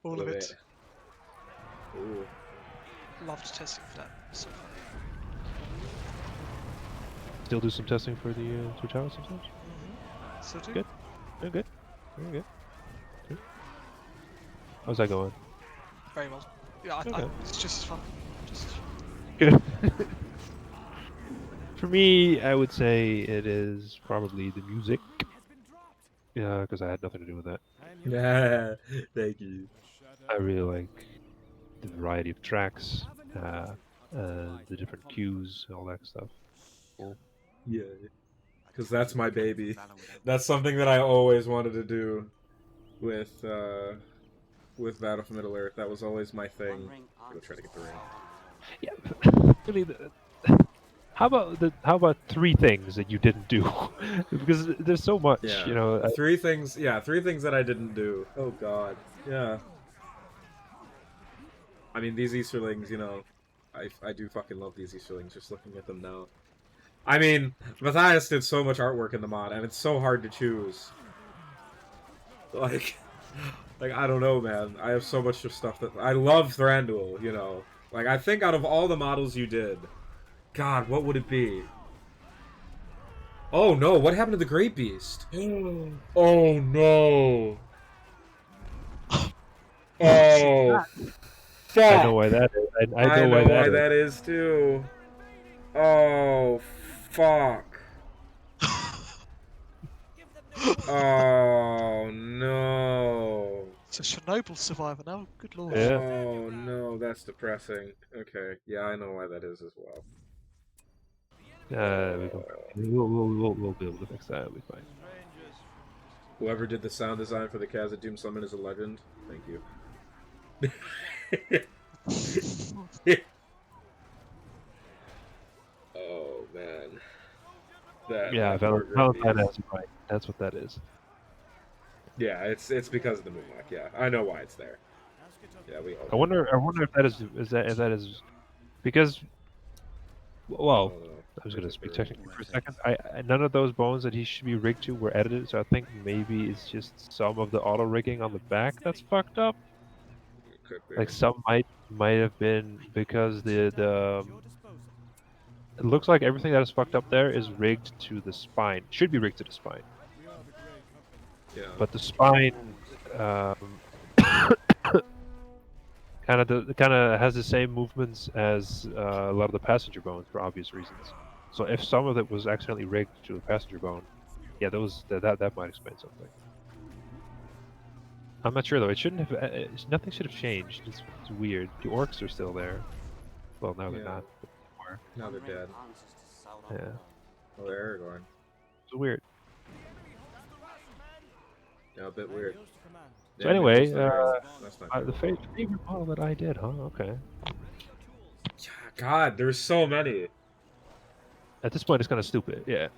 All of it. Ooh. Loved testing for that. So fun. Still do some testing for the Twitch hours sometimes? So do. Good. Very good. Very good. Good. How's that going? Very well. Yeah, Okay. it's just as fun. Just as fun. Good. For me, I would say it is probably the music. Yeah, because I had nothing to do with that. Yeah, thank you. I really like the variety of tracks, the different cues, all that stuff. Yeah. Because that's my baby. That's something that I always wanted to do with Battle for Middle Earth. That was always my thing. Go try to get the ring. Yeah, really. How about 3 things that you didn't do? Because there's so much, Yeah. you know. Three things that I didn't do. Oh god. Yeah. I mean, these Easterlings, you know, I do fucking love these Easterlings, just looking at them now. I mean, Matthias did so much artwork in the mod, and it's so hard to choose. Like, I don't know, man. I have so much of stuff that... I love Thranduil, you know. Like, I think out of all the models you did, God, what would it be? Oh no, what happened to the Great Beast? Oh no. Oh, I know fuck. why that is. I I know why know that why is. that is too. Oh, fuck. Oh no. It's a Chernobyl survivor now. Good lord. Yeah. Oh no, that's depressing. Okay, yeah, I know why that is as well. We'll be able to fix that. It'll be fine. Whoever did the sound design for the Khazad-dûm summon is a legend. Thank you. Oh man. Yeah, that poor Great Valentine Beast. has it right. That's what that is. Yeah, it's because of the Moonlock. Yeah, I know why it's there. Yeah, we all. I wonder if that is because well, I was gonna speak technically for a second. I none of those bones that he should be rigged to were edited, so I think maybe it's just some of the auto rigging on the back that's fucked up. Could be. Like some might have been because it looks like everything that is fucked up there is rigged to the spine. Should be rigged to the spine, Yeah. but the spine kind of has the same movements as a lot of the passenger bones for obvious reasons. So if some of it was accidentally rigged to the passenger bone, yeah, that might explain something. I'm not sure though. It shouldn't have. Nothing should have changed. It's weird. The orcs are still there. Well, now they're Yeah. not. Now they're dead. Yeah, Oh, they're Aragorn. it's weird. Yeah, a bit weird. So Yeah, anyway, Mitchell's not right. That's not the good. favorite model that I did, huh? Okay. God, there's so many. At this point, it's kind of stupid. Yeah.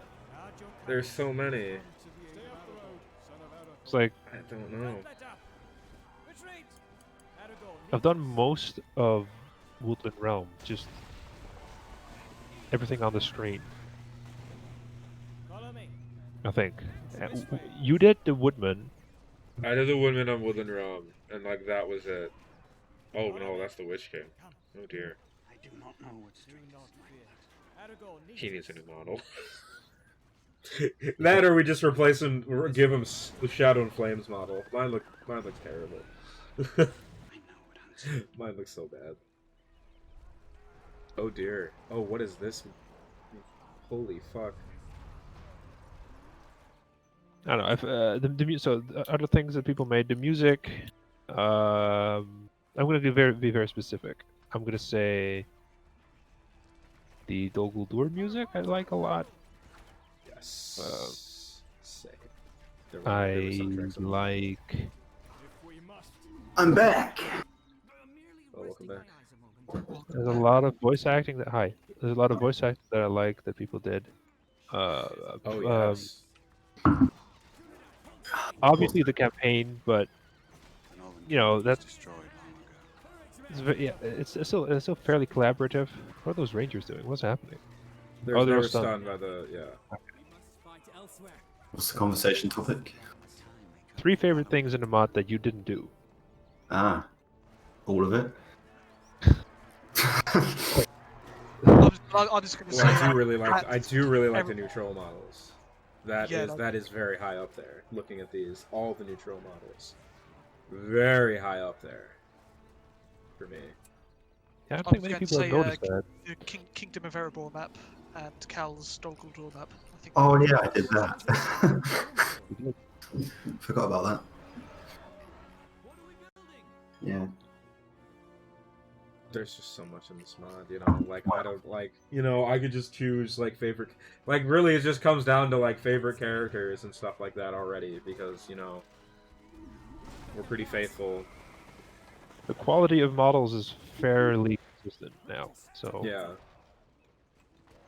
There's so many. It's like I don't know. I've done most of Woodland Realm, just everything on the screen. I think. You did the Woodman. I did the Woodman on Woodland Realm, and like that was it. Oh no, that's the Witch King. Oh dear. I do not know what strength He needs a new model. That or we just replace him, or give him the Shadow and Flames model. Mine looks terrible. I know what I'm Mine looks so bad. Oh dear. Oh, what is this? Holy fuck. I don't know. So other things that people made, the music. I'm gonna be very specific. I'm gonna say the Dol Guldur music I like a lot. Yes. Sick. There I were some tracks on- like. I'm back. Oh, welcome back. There's a lot of voice acting that There's a lot of voice acting that I like that people did. Oh yes. Obviously the campaign, but you know that's destroyed long ago. it's still fairly collaborative. What are those rangers doing? What's happening? They're, Oh, they they were were stunned. stunned by the yeah. What's the conversation topic? 3 favorite things in the mod that you didn't do. Ah, all of it. I'm just gonna Well, say. I do really like the every- new troll models. That Yeah, is like- that is very high up there. Looking at these, all the new troll models, very high up there for me. Yeah, I don't I think was many going to people have say, noticed that. The Kingdom of Erebor map and Cal's Dol Guldur map. I think Oh yeah, I did that. Forgot about that. Yeah. There's just so much in this mod, you know. Like I don't like, you know, I could just choose like favorite. Like really, it just comes down to like favorite characters and stuff like that already, because you know we're pretty faithful. The quality of models is fairly consistent now, so Yeah.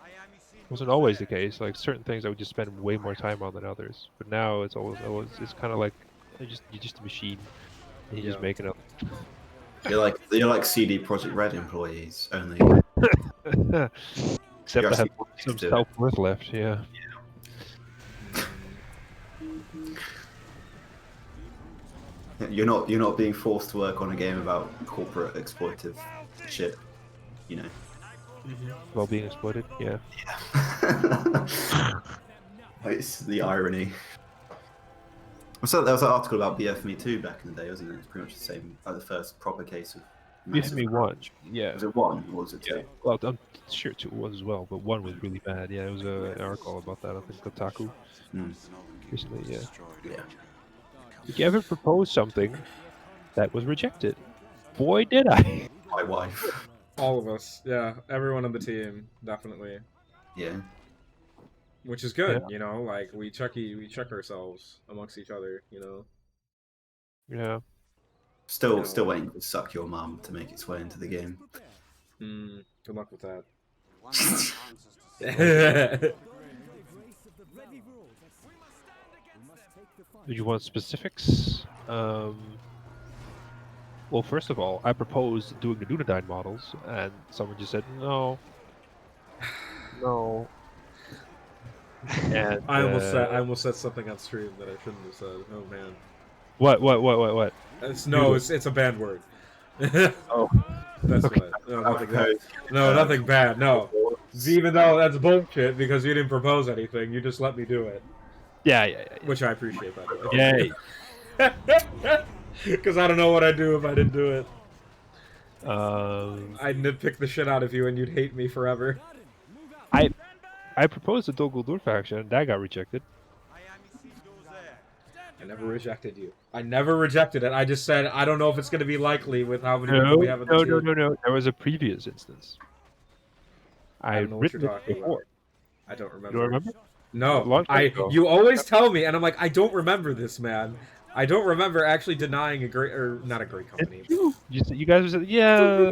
it wasn't always the case. Like certain things I would just spend way more time on than others, but now it's always it's kind of like you're just a machine, and you just Yeah. make it up. You're like CD Projekt Red employees only. Except I have actually some do it. self-worth left. Yeah. You're not being forced to work on a game about corporate exploitive shit. You know. while being exploited. Yeah. It's the irony. So there was an article about BF Me Too back in the day, wasn't it? It's pretty much the same, like the first proper case of massive Me one. crunch. Yeah. Was it one or was it two? Yeah. Well, I'm sure two was as well, but one was really bad. Yeah, it was an article about that. I think Kotaku Hmm. recently. Yeah. Yeah. Did you ever propose something that was rejected? Boy, did I! My wife. All of us, yeah, everyone on the team, definitely. Yeah. Which is good, Yeah. you know. Like we check ourselves amongst each other, you know. Yeah. Still waiting for Suck Your Mum to make its way into the game. Good luck with that. Did you want specifics? Well, first of all, I proposed doing the Dunedain models, and someone just said no, no. And I almost said something on stream that I shouldn't have said. Oh man. What? It's a bad word. Oh, That's Okay. what. No, nothing bad. No, nothing bad. No. Even though that's bullshit because you didn't propose anything, you just let me do it, yeah. which I appreciate by the way. Yay. Because I don't know what I'd do if I didn't do it. Um, I'd nitpick the shit out of you and you'd hate me forever. I proposed a Dol Guldur faction, and that got rejected. I never rejected you. I never rejected it. I just said I don't know if it's going to be likely with how many people we have in the team. No. There was a previous instance. I don't know what you're written it talking before. about. I don't remember. You don't remember? A No, long time ago. you always tell me, and I'm like, I don't remember this, man. I don't remember actually denying not a great company. You guys said, yeah.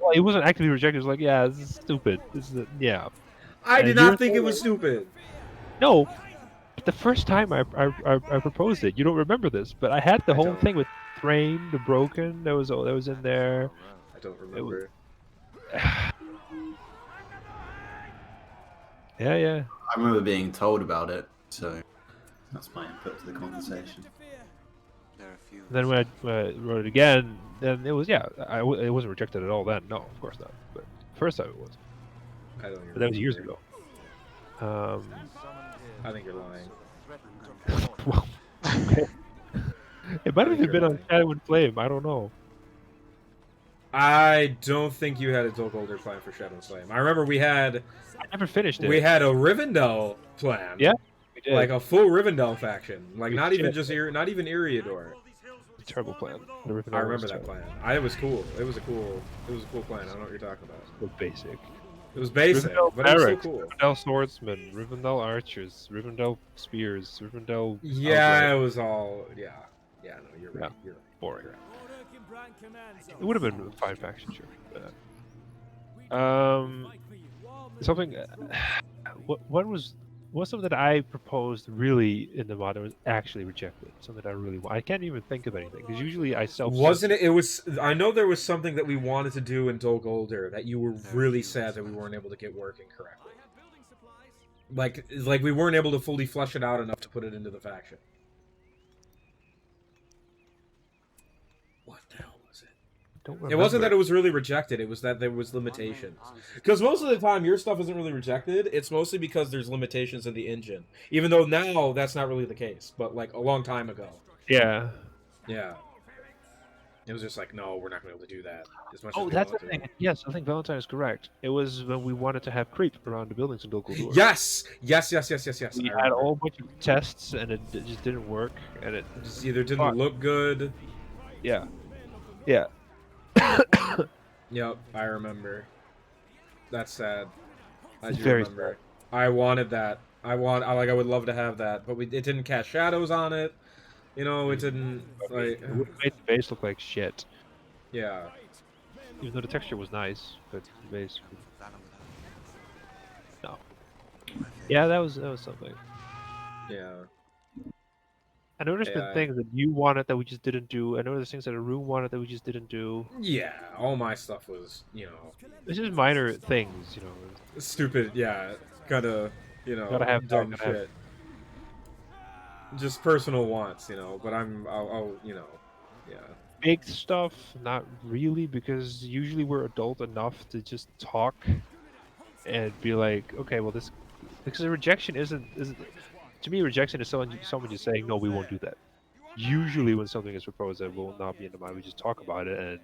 Well, it wasn't actively rejected. It was like, yeah, this is stupid. Yeah. I And did you're not think it was stupid. No, but the first time I proposed it, you don't remember this, but I had the I whole don't. thing with Thrain, the Broken. That was in there. I don't remember. Yeah. I remember being told about it, so that's my input to the conversation. Then when I wrote it again, then it was it wasn't rejected at all. Then no, of course not. But first time it was. I don't even But that was years remember. ago. I think you're lying. Well, it might have think even been you're on lying. Shadow and Flame. I don't know. I don't think you had a Dol Guldur plan for Shadow and Flame. I remember we had I never finished it. a Rivendell plan. Yeah, we did. Like a full Rivendell faction. Like We not even did. just not even Eriador. Terrible plan. I remember that plan. It was cool. It was a cool plan. I don't know what you're talking about. So basic. It was basic, Rivendell but it was so barracks, cool. Rivendell swordsmen, Rivendell archers, Rivendell spears, Rivendell. Yeah, it was all. Yeah. No, you're right. Yeah. You're right. Boring. You're right. It would have been a fine faction, sure. But, something. What was something that I proposed really in the mod that was actually rejected? Something that I really want. I can't even think of anything because usually I self. Wasn't it? It was. I know there was something that we wanted to do in Dol Guldur that you were really sad that we weren't able to get working correctly. Like we weren't able to fully flesh it out enough to put it into the faction. What the hell was it? Don't It wasn't that remember. it was really rejected. It was that there was limitations. Because most of the time, your stuff isn't really rejected. It's mostly because there's limitations in the engine. Even though now that's not really the case. But like a long time ago, Yeah. yeah, it was just like, no, we're not going to be able to do that. As much Oh, as we that's the want to. thing. Yes, I think Valentine is correct. It was when we wanted to have creep around the buildings in Dol Guldur. Yes. We I had a remember. whole bunch of tests and it just didn't work. And it It just either didn't Fuck. look good. yeah. Yep, I remember. That's sad. I do Very remember. I wanted that. I would love to have that, but it didn't cast shadows on it. You know, it didn't like. It would have made the base look like shit. Yeah. Even though the texture was nice, but the base. No. Yeah, that was something. Yeah. I know there's Yeah, been things that you wanted that we just didn't do. I know there's things that Arun wanted that we just didn't do. Yeah. All my stuff was, It's just minor things, stupid. Yeah. Gotta Gotta have dumb gotta have- shit. Just personal wants, but I'll yeah. big stuff, not really, because usually we're adult enough to just talk and be like, okay, well this, because a rejection isn't to me rejection is someone just saying no, we won't do that. Usually when something is proposed that will not be in the mind, we just talk about it and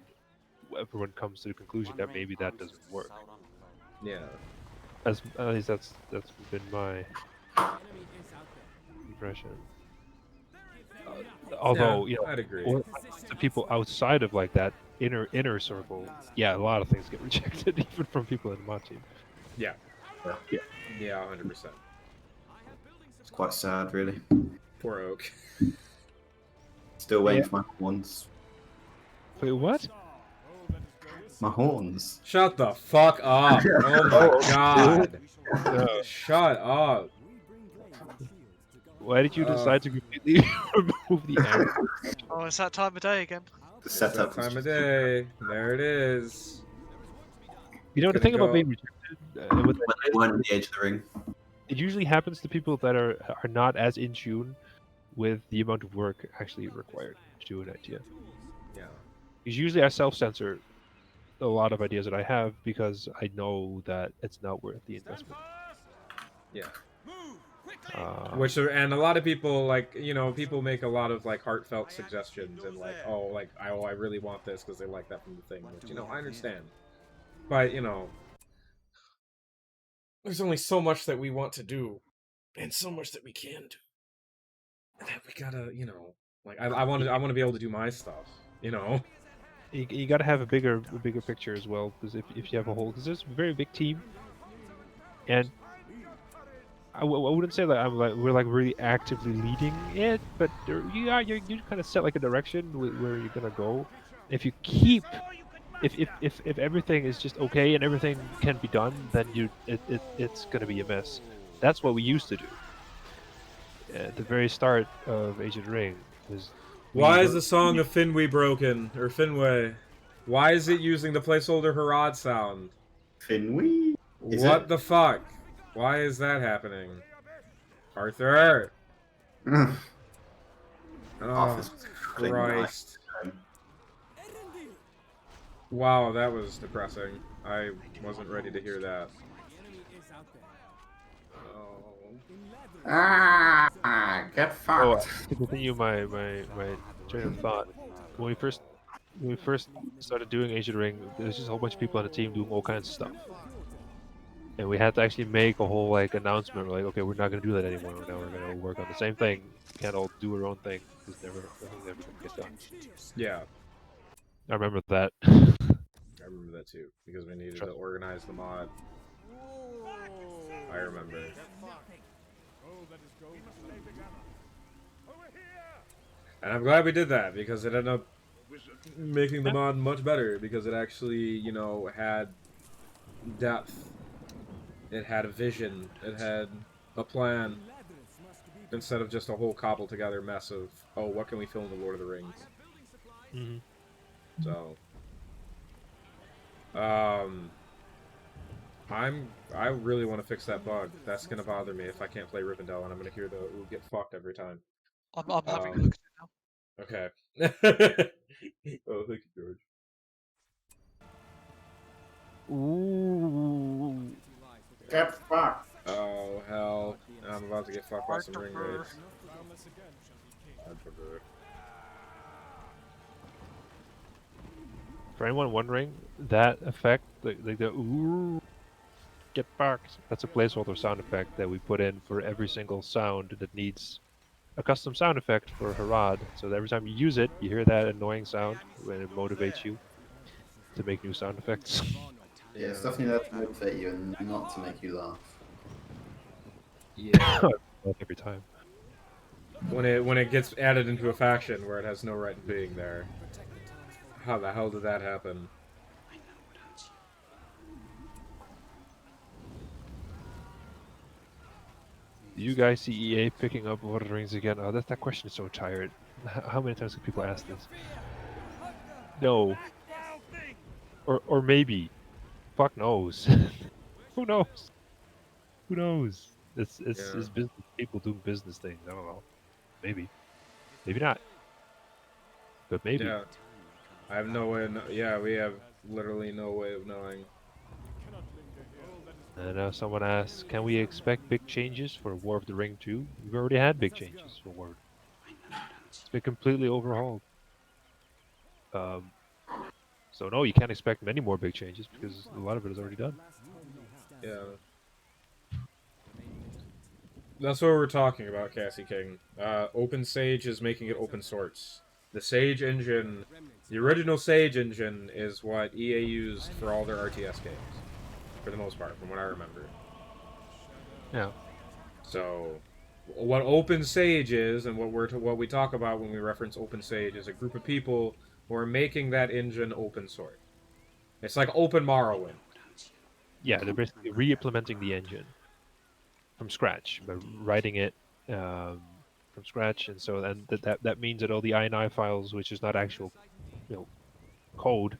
everyone comes to the conclusion that maybe that doesn't work. Yeah. As at least that's been my impression. Although Yeah, I'd agree. when it comes to people outside of like that inner circle, yeah, a lot of things get rejected even from people in the mod team. Yeah. Yeah. Yeah, 100%. It's quite sad, really. Poor Oak. Still waiting Yeah. for my horns. Wait, what? My horns. Shut the fuck up. Oh my god. Shut up. Why did you decide to completely remove the end? Oh, it's that time of day again. The It's setup that was time of just- day. There it is. You know, the Couldn't thing about go- being rejected, with When they weren't in the Age of the Ring. it usually happens to people that are not as in tune with the amount of work actually required to do an idea. Yeah. Because usually I self-censor a lot of ideas that I have because I know that it's not worth the investment. Yeah. Which And a lot of people, like, you know, people make a lot of like heartfelt suggestions and like, oh, like, I really want this because they like that from the thing, which, you know, I understand. But, you know, there's only so much that we want to do and so much that we can do. And that we gotta, you know, like, I want to be able to do my stuff, you know? you got to have a bigger picture as well, because if you have a whole, because there's a very big team, and I wouldn't say that we're like really actively leading it, but you kind of set like a direction where you're gonna go. If you keep, if everything is just okay and everything can be done, then it's gonna be a mess. That's what we used to do at the very start of Age of the Ring. Why is the song of Finwë broken? Or Finwë? Why is it using the placeholder Harad sound? Finwë? Is What it? the fuck? Why is that happening? Arthur! Oh, Arthur's clicking Christ. right. Wow, that was depressing. I wasn't ready to hear that. Oh. Get Oh, fucked. to continue my train of thought, when we first started doing Age of the Ring, there's just a whole bunch of people on the team doing all kinds of stuff, and we had to actually make a whole like announcement. We're like, okay, we're not gonna do that anymore. Now we're gonna work on the same thing. We can't all do our own thing because nothing's ever gonna get done. Yeah, I remember that. I remember that too, because we needed to organize the mod. I remember. And I'm glad we did that, because it ended up making the mod much better, because it actually, you know, had depth. It had a vision. It had a plan. Instead of just a whole cobbled together mess of, oh, what can we fill in the Lord of the Rings? Mm-hmm. So, I really want to fix that bug. That's gonna bother me if I can't play Rivendell, and I'm gonna hear the ooh, get fucked every time. I'm having a look at it now. Okay. Oh, thank you, George. Ooh. Get fucked. Oh hell! I'm about to get fucked by some ring raids. For anyone wondering, that effect, like the ooh, get fucked, that's a placeholder sound effect that we put in for every single sound that needs a custom sound effect for Harad. So that every time you use it, you hear that annoying sound, and it motivates you to make new sound effects. Yeah, it's definitely there to motivate you and not to make you laugh. Yeah. Every time. When it gets added into a faction where it has no right in being there. How the hell did that happen? Do you guys see EA picking up Lord of the Rings again? Oh, that question is so tired. How many times can people ask this? No. Or maybe. Fuck knows. Who knows? Who knows? It's Yeah. business. People doing business things. I don't know. Maybe. Maybe not. But maybe. Yeah. I have no way. Yeah, we have literally no way of knowing. And now someone asks, can we expect big changes for War of the Ring 2? We've already had big changes for War of the Ring. It's been completely overhauled. Um, so no, you can't expect many more big changes because a lot of it is already done. Yeah. That's what we're talking about, Cassie King. Open Sage is making it open source. The Sage engine, the original Sage engine, is what EA used for all their RTS games, for the most part, from what I remember. Yeah. So, what Open Sage is, and what we talk about when we reference Open Sage, is a group of people who are making that engine open source. It's like Open Morrowind. Yeah, they're basically re-implementing the engine from scratch, by writing it from scratch, and so then that means that all the INI files, which is not actual, code,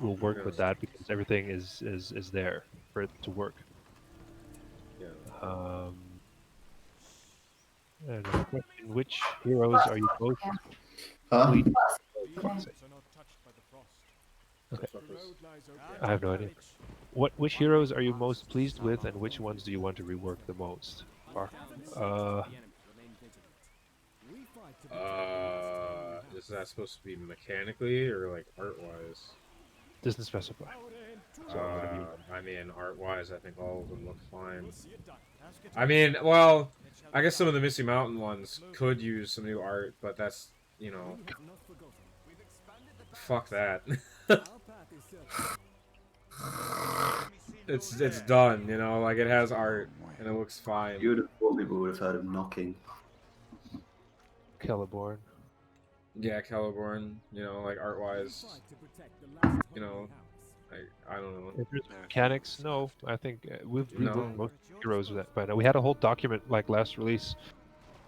will work with that because everything is there for it to work. Yeah. And a question, which heroes are you most Huh? pleased with? Okay. I have no idea. Which heroes are you most pleased with, and which ones do you want to rework the most? Is that supposed to be mechanically or like art-wise? Doesn't specify. So whatever you I mean, art-wise, I think all of them look fine. I mean, well, I guess some of the Misty Mountain ones could use some new art, but that's, fuck that. It's done, like it has art and it looks fine. You would have thought people would have heard of knocking. Celeborn. Yeah, Celeborn, like art-wise, I don't know. In terms of mechanics, no. I think we've No. reworked most heroes with that by now. We had a whole document like last release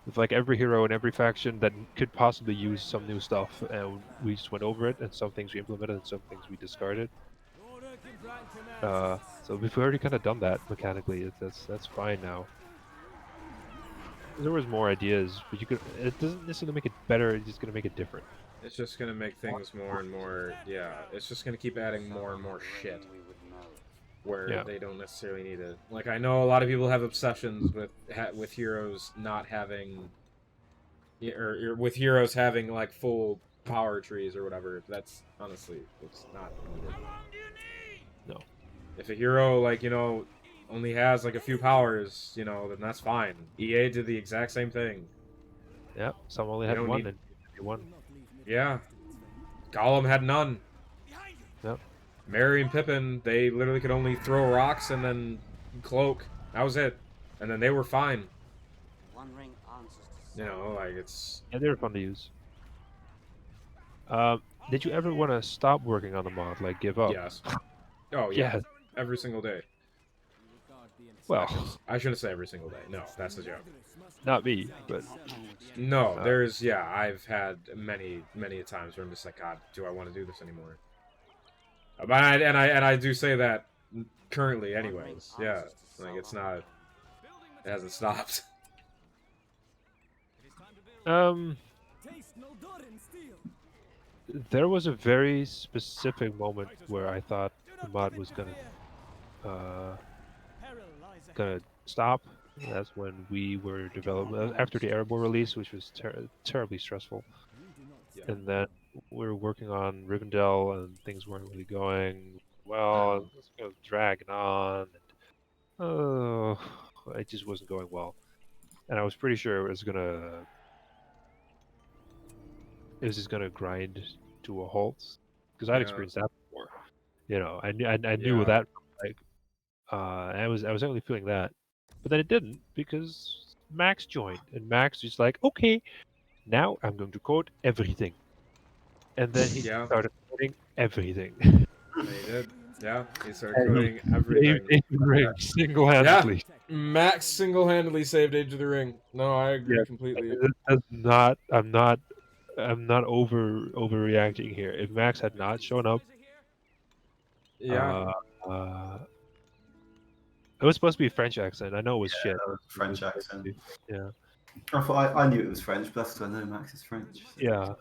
with like every hero and every faction that could possibly use some new stuff, and we just went over it, and some things we implemented and some things we discarded. So we've already kind of done that mechanically. That's fine now. There was more ideas, but it doesn't necessarily make it better. It's just gonna make it different. It's just gonna make things more and more, yeah, it's just gonna keep adding more and more shit. Where they don't necessarily need it. Like, I know a lot of people have obsessions with heroes not having, or with heroes having like full power trees or whatever. That's honestly, it's not needed. No. If a hero only has like a few powers, then that's fine. EA did the exact same thing. Yeah, some only You had don't one, need- and one. Yeah, Gollum had none. Yep. Merry and Pippin, they literally could only throw rocks and then cloak. That was it. And then they were fine. It's... Yeah, they're fun to use. Did you ever want to stop working on the mod, like give up? Yes. Oh, yeah. Yeah. Every single day. Well, I shouldn't say every single day. No, that's a joke. not me, but No, I've had many, many times where I'm just like, God, do I want to do this anymore? But I do say that currently, anyways. Yeah, like it's not. It hasn't stopped. There was a very specific moment where I thought the mod was gonna stop. That's when we were developing after the Erebor release, which was terribly stressful. Yeah. And then we were working on Rivendell, and things weren't really going well. It was kind of dragging on. And, it just wasn't going well. And I was pretty sure it was just gonna grind to a halt, because I'd Yeah. experienced that before. I knew Yeah. what that like. I was only feeling that, but then it didn't, because Max joined, and Max was like, "Okay, now I'm going to code everything," and then he Yeah. started coding everything. They did. Yeah, he started coding everything. Age of the Ring single-handedly. Max single-handedly saved Age of the Ring. No, I agree Yeah. completely. That's not. I'm not overreacting here. If Max had not shown up, Yeah. it was supposed to be a French accent. I know it was shit. French accent. Yeah. I thought I knew it was French, but that's because I know Max is French. So. Yeah.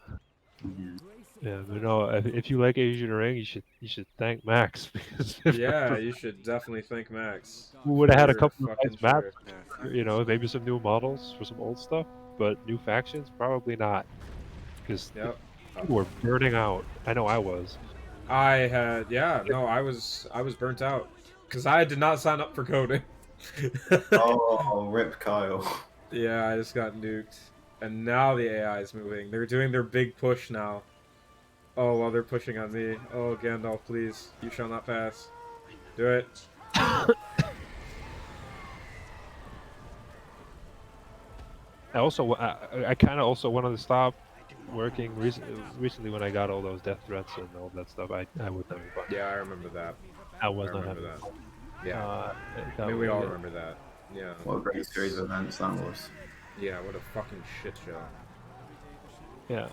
Mhm. Yeah, but no, if you like Asian Ring, you should thank Max because if Yeah, you should definitely thank Max. we would have had a For couple of fucking nice maps, sure. you know, maybe some new models for some old stuff, but new factions probably not because Yep. people were burning out. I know I was. I had no, I was burnt out because I did not sign up for coding. Oh, rip Kyle. Yeah, I just got nuked, and now the AI is moving. They're doing their big push now. Oh, well, they're pushing on me. Oh, Gandalf, please, you shall not pass. Do it. I kind of also wanted to stop working recently when I got all those death threats and all that stuff. I was having fun. Yeah, I remember that. I was I not remember having that. fun. Yeah, It I got mean, we all really- remember that. Yeah. What a great series of events that was. Yeah, what a fucking shit show. Yeah.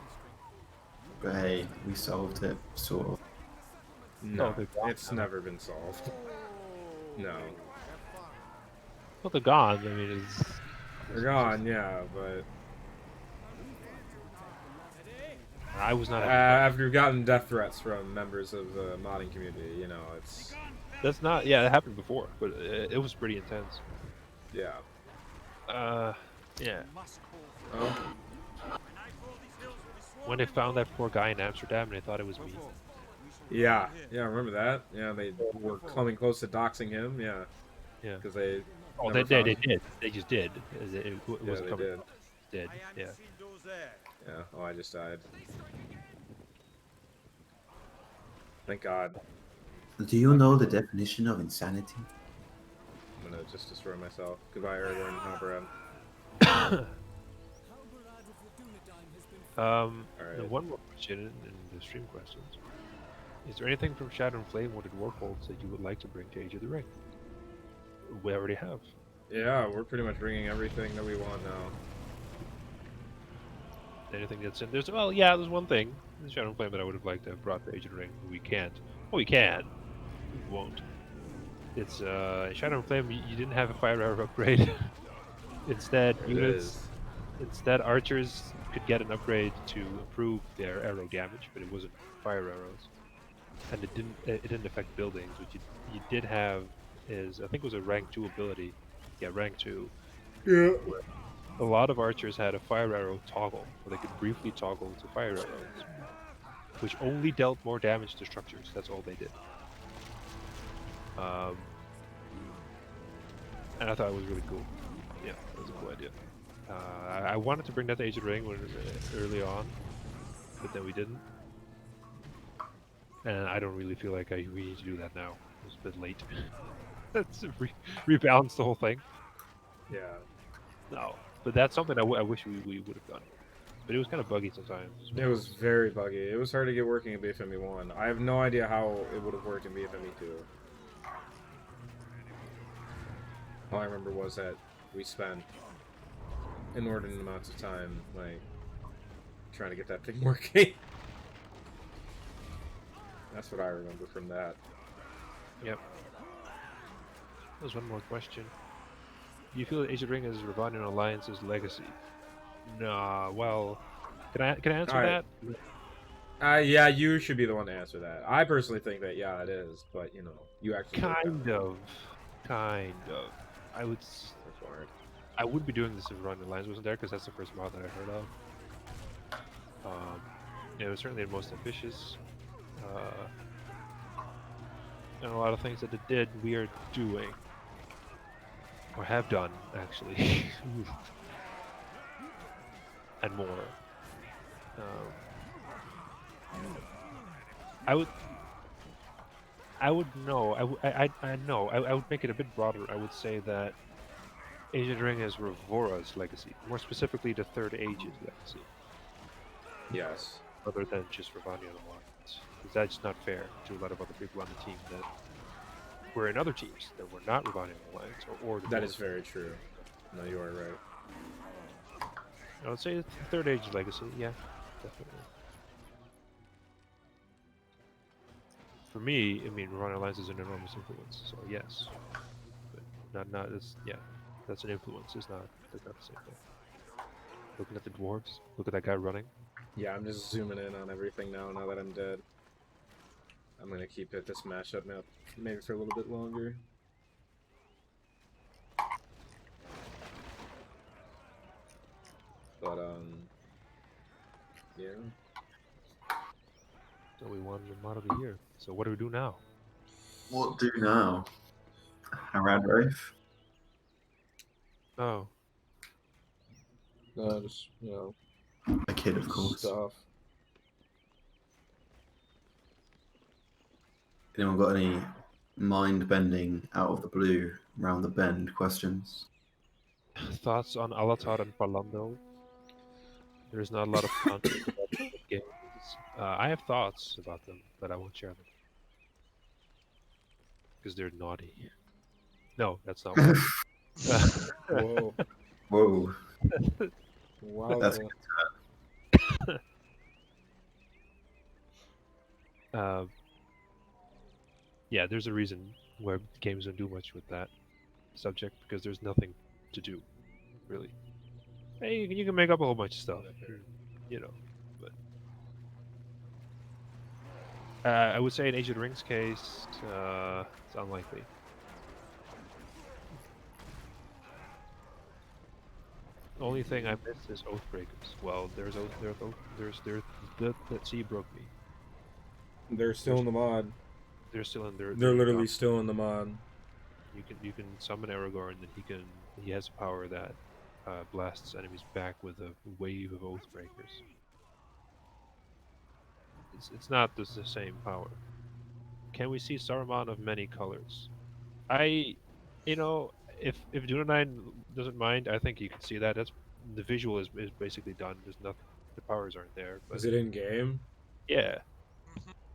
But hey, we solved it, sort of. No, they're gone it's now. never been solved. No. Well, they're gone. I mean, it's They're gone, yeah, but I was not having fun. after we've gotten death threats from members of the modding community, you know, it's That's not. Yeah, it happened before, but it was pretty intense. yeah. Yeah. Oh, When they found that poor guy in Amsterdam and they thought it was me. yeah, yeah. Remember that? Yeah, they were coming close to doxing him. Yeah, Yeah. because they. Oh, never they found did. him. They did. They just did. It Yeah, wasn't they coming. did. Did. Yeah. Yeah. Oh, I just died. Thank God. Do you know the definition of insanity? I'm gonna just destroy myself. Goodbye, Aragorn. Halbrand. And one more question in the stream questions. Is there anything from Shadow and Flame Wooded Warfolds that you would like to bring to Age of the Ring? We already have. Yeah, we're pretty much bringing everything that we want now. Anything that's in there's there's one thing in Shadow and Flame that I would have liked to have brought to Age of the Ring. We can't. Well, we can. We won't. It's in Shadow and Flame. You didn't have a fire arrow upgrade. Instead, There it units. is. Instead, archers could get an upgrade to improve their arrow damage, but it wasn't fire arrows, and it didn't affect buildings. What you did have is I think it was a rank 2 ability. Yeah, rank 2. Yeah. A lot of archers had a fire arrow toggle, where they could briefly toggle to fire arrows, which only dealt more damage to structures. That's all they did. And I thought it was really cool. Yeah, that was a cool idea. I wanted to bring that to Age of the Ring early on, but then we didn't. And I don't really feel like we need to do that now. It's a bit late. Let's rebalance the whole thing. Yeah. No, but that's something I wish we would have done. But it was kind of buggy sometimes. It was very buggy. It was hard to get working in BFME 1. I have no idea how it would have worked in BFME 2. All I remember was that we spent inordinate amounts of time, like, trying to get that thing working. That's what I remember from that. Yep. There's one more question. Do you feel that Age of the Ring is Ravanian Alliance's legacy? Nah, well, can I answer Alright. that? Yeah, you should be the one to answer that. I personally think that, yeah, it is, but, you know, you actually... Kind of. I would. That's hard. I would be doing this if Ravanian Alliance wasn't there, because that's the first mod that I heard of. It was certainly the most ambitious. And a lot of things that it did, we are doing. Or have done, actually. And more. I would make it a bit broader. I would say that Age of the Ring is Revora's legacy, more specifically the Third Age's legacy, Yes. other than just Ravanian Alliance. Because that's not fair to a lot of other people on the team that were in other teams that were not Ravanian Alliance or the That Dwarves. is very true. No, you are right. I would say it's the Third Age's legacy, yeah, definitely. For me, I mean, Ravanian Alliance is an enormous influence, so yes. But not it's that's an influence. It's not the same thing. Looking at the dwarves, look at that guy running. Yeah, I'm just zooming in on everything now that I'm dead. I'm gonna keep it this matchup now, maybe for a little bit longer. But yeah. So we won the mod of the year. So what do we do now? What do now? Harad Wraith? Oh, Just A kid, of course. stuff. Anyone got any mind-bending, out of the blue, round the bend questions? thoughts on Alatar and Parlando? There's not a lot of content about the games. I have thoughts about them, but I won't share them because they're naughty. No, that's not what. Whoa. Whoa. Wow. That's Yeah, there's a reason where games don't do much with that subject because there's nothing to do, really. Hey, you can make up a whole bunch of stuff, you know. But I would say in Age of the Rings case, it's unlikely. The only thing I missed is Oathbreakers. Well, there's that sea broke me. They're still in the mod. They're still in there. They're literally still in the mod. You can summon Aragorn, and he has a power that blasts enemies back with a wave of Oathbreakers. It's not the same power. Can we see Saruman of many colors? If Dunedain doesn't mind, I think you can see that. The visual is basically done. There's nothing. The powers aren't there. But Is it in game? yeah,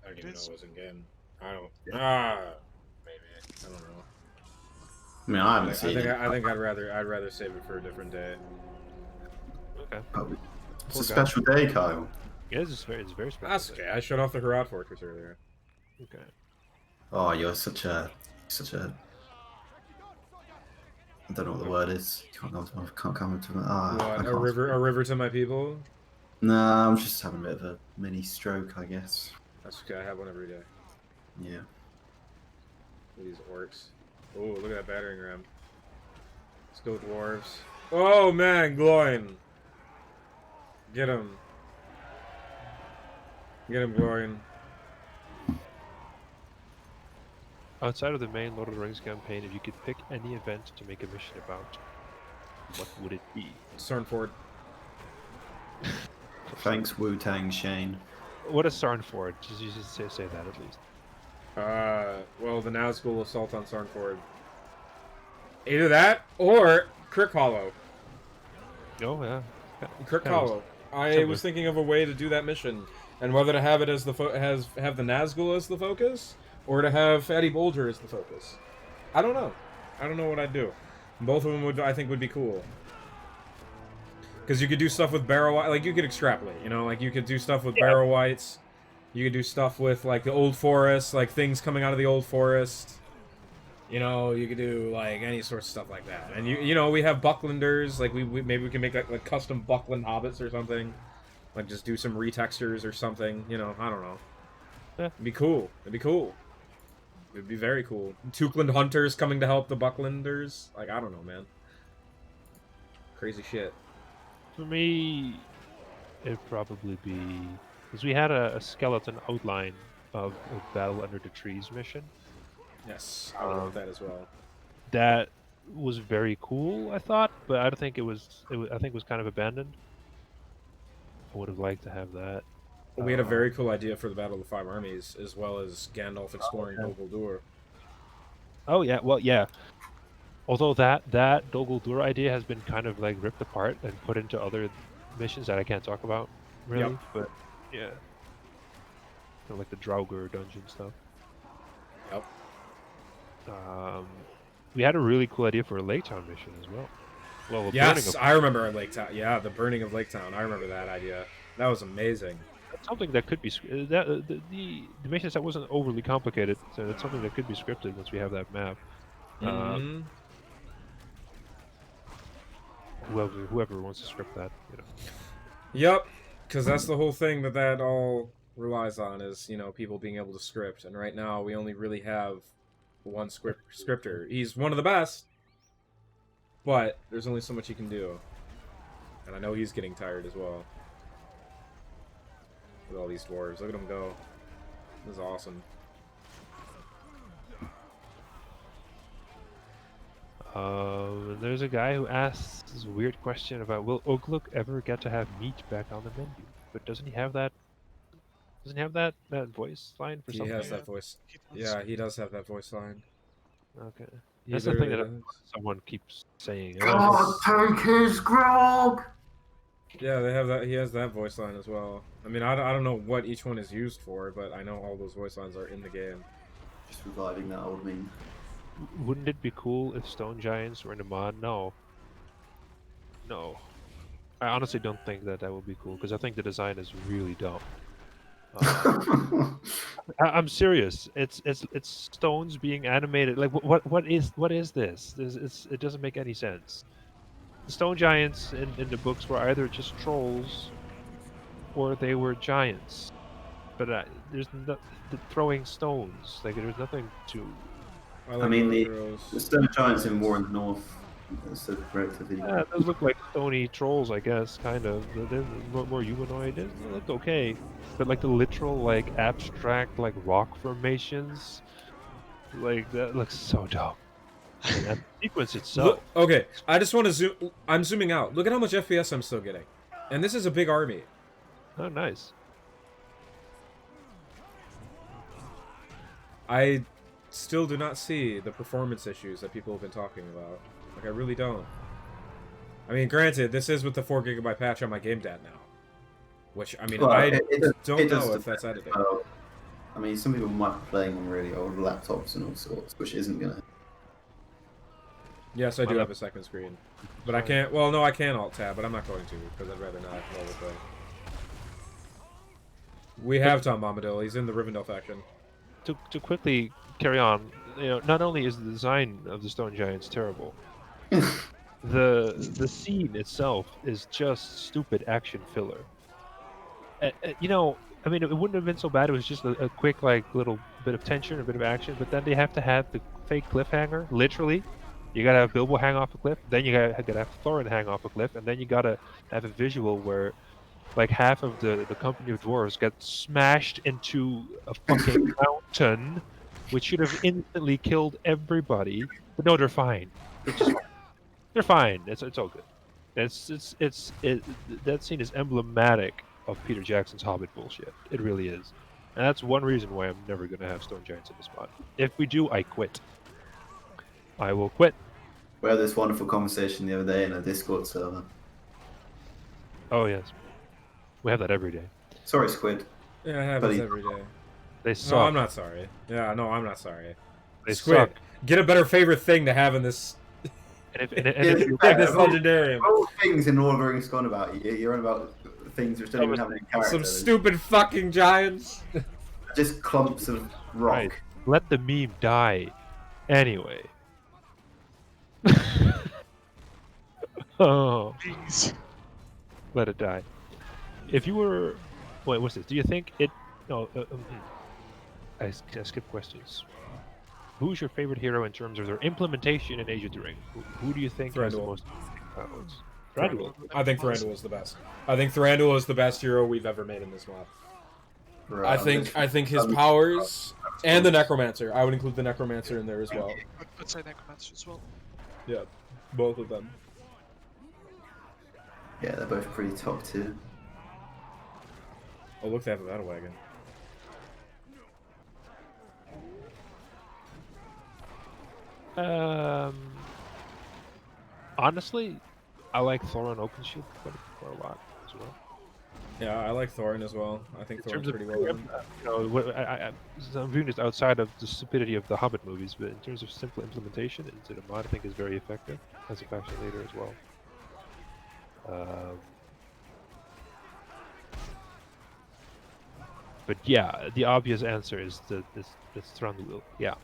I don't even know It is. it was in game. I don't. Maybe. I don't know. I mean, I haven't seen it. I think I'd rather save it for a different day. okay. It's a special day, Kyle. Yeah, it's very special. That's okay. I shut off the Harad Fortress earlier. Okay. Oh, you're such a. I don't know what the word is. Can't come to I What? can't. A river to my people? Nah, I'm just having a bit of a mini stroke, I guess. That's okay. I have one every day. Yeah. Look at these orcs. Oh, look at that battering ram. Let's go, dwarves. Oh man, Gloin. Get him. Get him, Gloin. Outside of the main Lord of the Rings campaign, if you could pick any event to make a mission about, what would it be? Sarnford. Thanks, Wu Tang Shane. What is Sarnford? Just you just say that at least. Well, the Nazgul assault on Sarnford. Either that or Crick Hollow. Oh yeah. Crick Kind of Hollow. I similar. was thinking of a way to do that mission, and whether to have it as have the Nazgul as the focus, or to have Fatty Bulger as the focus. I don't know. I don't know what I'd do. Both of them I think would be cool. Because you could do stuff with Barrow White, like you could extrapolate, you know, like you could do stuff with Barrow Whites. You could do stuff with like the Old Forest, like things coming out of the Old Forest. You know, you could do like any sort of stuff like that. And you know, we have Bucklanders, like we maybe we can make like custom Buckland hobbits or something. Like just do some retextures or something, you know, I don't know. Yeah. It'd be cool. It'd be cool. It'd be very cool. Tukland hunters coming to help the Bucklanders. Like, I don't know, man. Crazy shit. For me, it'd probably be because we had a skeleton outline of a Battle Under the Trees mission. Yes, I would love that as well. That was very cool, I thought, but I don't think it was. I think it was kind of abandoned. I would have liked to have that. We had a very cool idea for the Battle of the Five Armies, as well as Gandalf exploring Dol Guldur. Oh yeah, well yeah. Although that Dol Guldur idea has been kind of like ripped apart and put into other missions that I can't talk about, really. Yep. But yeah, like the Draugr dungeon stuff. Yep. We had a really cool idea for a Lake Town mission as well. Well, the burning Yes, of I remember Lake Town. Yeah, the burning of Lake Town. I remember that idea. That was amazing. that's something that could be the missions that wasn't overly complicated. So it's something that could be scripted once we have that map. Mhm. Whoever wants to script that, you know. Yep. Because that's the whole thing that all relies on is, you know, people being able to script. And right now, we only really have one scripter. He's one of the best, but there's only so much he can do. And I know he's getting tired as well. With all these dwarves. Look at him go. This is awesome. There's a guy who asks this weird question about will Ugluk ever get to have meat back on the menu? But doesn't he have that? Doesn't he have that voice line for He something? has that voice. Yeah, he does have that voice line. Okay. He That's the thing that literally does. someone keeps saying. God, take his grog! Yeah, they have that. He has that voice line as well. I mean, I don't know what each one is used for, but I know all those voice lines are in the game. Just reviving that old meme. Wouldn't it be cool if Stone Giants were in a mod? No. No. I honestly don't think that would be cool because I think the design is really dumb. I'm serious. It's stones being animated. Like what is this? It doesn't make any sense. The stone giants in the books were either just trolls, or they were giants. But there's no throwing stones. Like there's nothing to. I mean, the heroes. stone giants in War in the North. That's so relatively. Yeah, those look like stony trolls, I guess, kind of. They're more humanoid. They look okay, but like the literal, like abstract, like rock formations, like that looks so dumb. And that sequence itself. Look, okay, I just want to zoom. I'm zooming out. Look at how much FPS I'm still getting, and this is a big army. Oh, nice. I still do not see the performance issues that people have been talking about. Like, I really don't. I mean, granted, this is with the 4 GB patch on my game dad now. Which, I mean, Well, I it don't does know if that's editing. I mean, some people might be playing on really old laptops and all sorts, which isn't gonna. Yes, I do have a second screen. But I can't... Well, no, I can Alt-Tab, but I'm not going to, because I'd rather not while we're playing. We have Tom Bombadil. He's in the Rivendell faction. To quickly carry on, you know, not only is the design of the stone giants terrible, the scene itself is just stupid action filler. You know, I mean, it wouldn't have been so bad. It was just a quick, like, little bit of tension, a bit of action. But then they have to have the fake cliffhanger. Literally, you gotta have Bilbo hang off a cliff. Then you gotta have Thorin hang off a cliff, and then you gotta have a visual where, like, half of the company of dwarves get smashed into a fucking mountain, which should have instantly killed everybody. But no, they're fine. They're fine. It's all good. That scene is emblematic of Peter Jackson's Hobbit bullshit. It really is. And that's one reason why I'm never going to have Stone Giants in this mod. If we do, I quit. I will quit. We had this wonderful conversation the other day in a Discord server. Oh, yes. We have that every day. Sorry, Squid. Yeah, I have But this he- every day. They No, suck. I'm not sorry. Yeah, no, I'm not sorry. They Squid, suck. get a better favorite thing to have in this... And if you, in this Legendarium. All things in Lord of the Rings gone about. You're on about things which don't even have any character. Some stupid fucking giants. Just clumps of rock. right, let the meme die. Anyway. Oh. Please. Let it die. If you were, wait, what's this? Do you think it? No, I skipped questions. Who's your favorite hero in terms of their implementation in Age of the Ring? Who do you think has the Thranduil. most points? Thranduil. I think Thranduil is the best. I think Thranduil is the best hero we've ever made in this mod. Right, I think his powers and the Necromancer. I would include the Necromancer in there as well. I'd say Necromancer as well. Yeah, both of them. Yeah, they're both pretty top tier. Oh look, they have a battle wagon. Honestly, I like Thorin Oakenshield quite a lot as well. Yeah, I like Thorin as well. I think In Thorin's terms of, pretty well done. you know, I'm viewing this outside of the stupidity of the Hobbit movies, but in terms of simple implementation into the mod, I think is very effective as a faction leader as well. But yeah, the obvious answer is it's Thranduil. Yeah,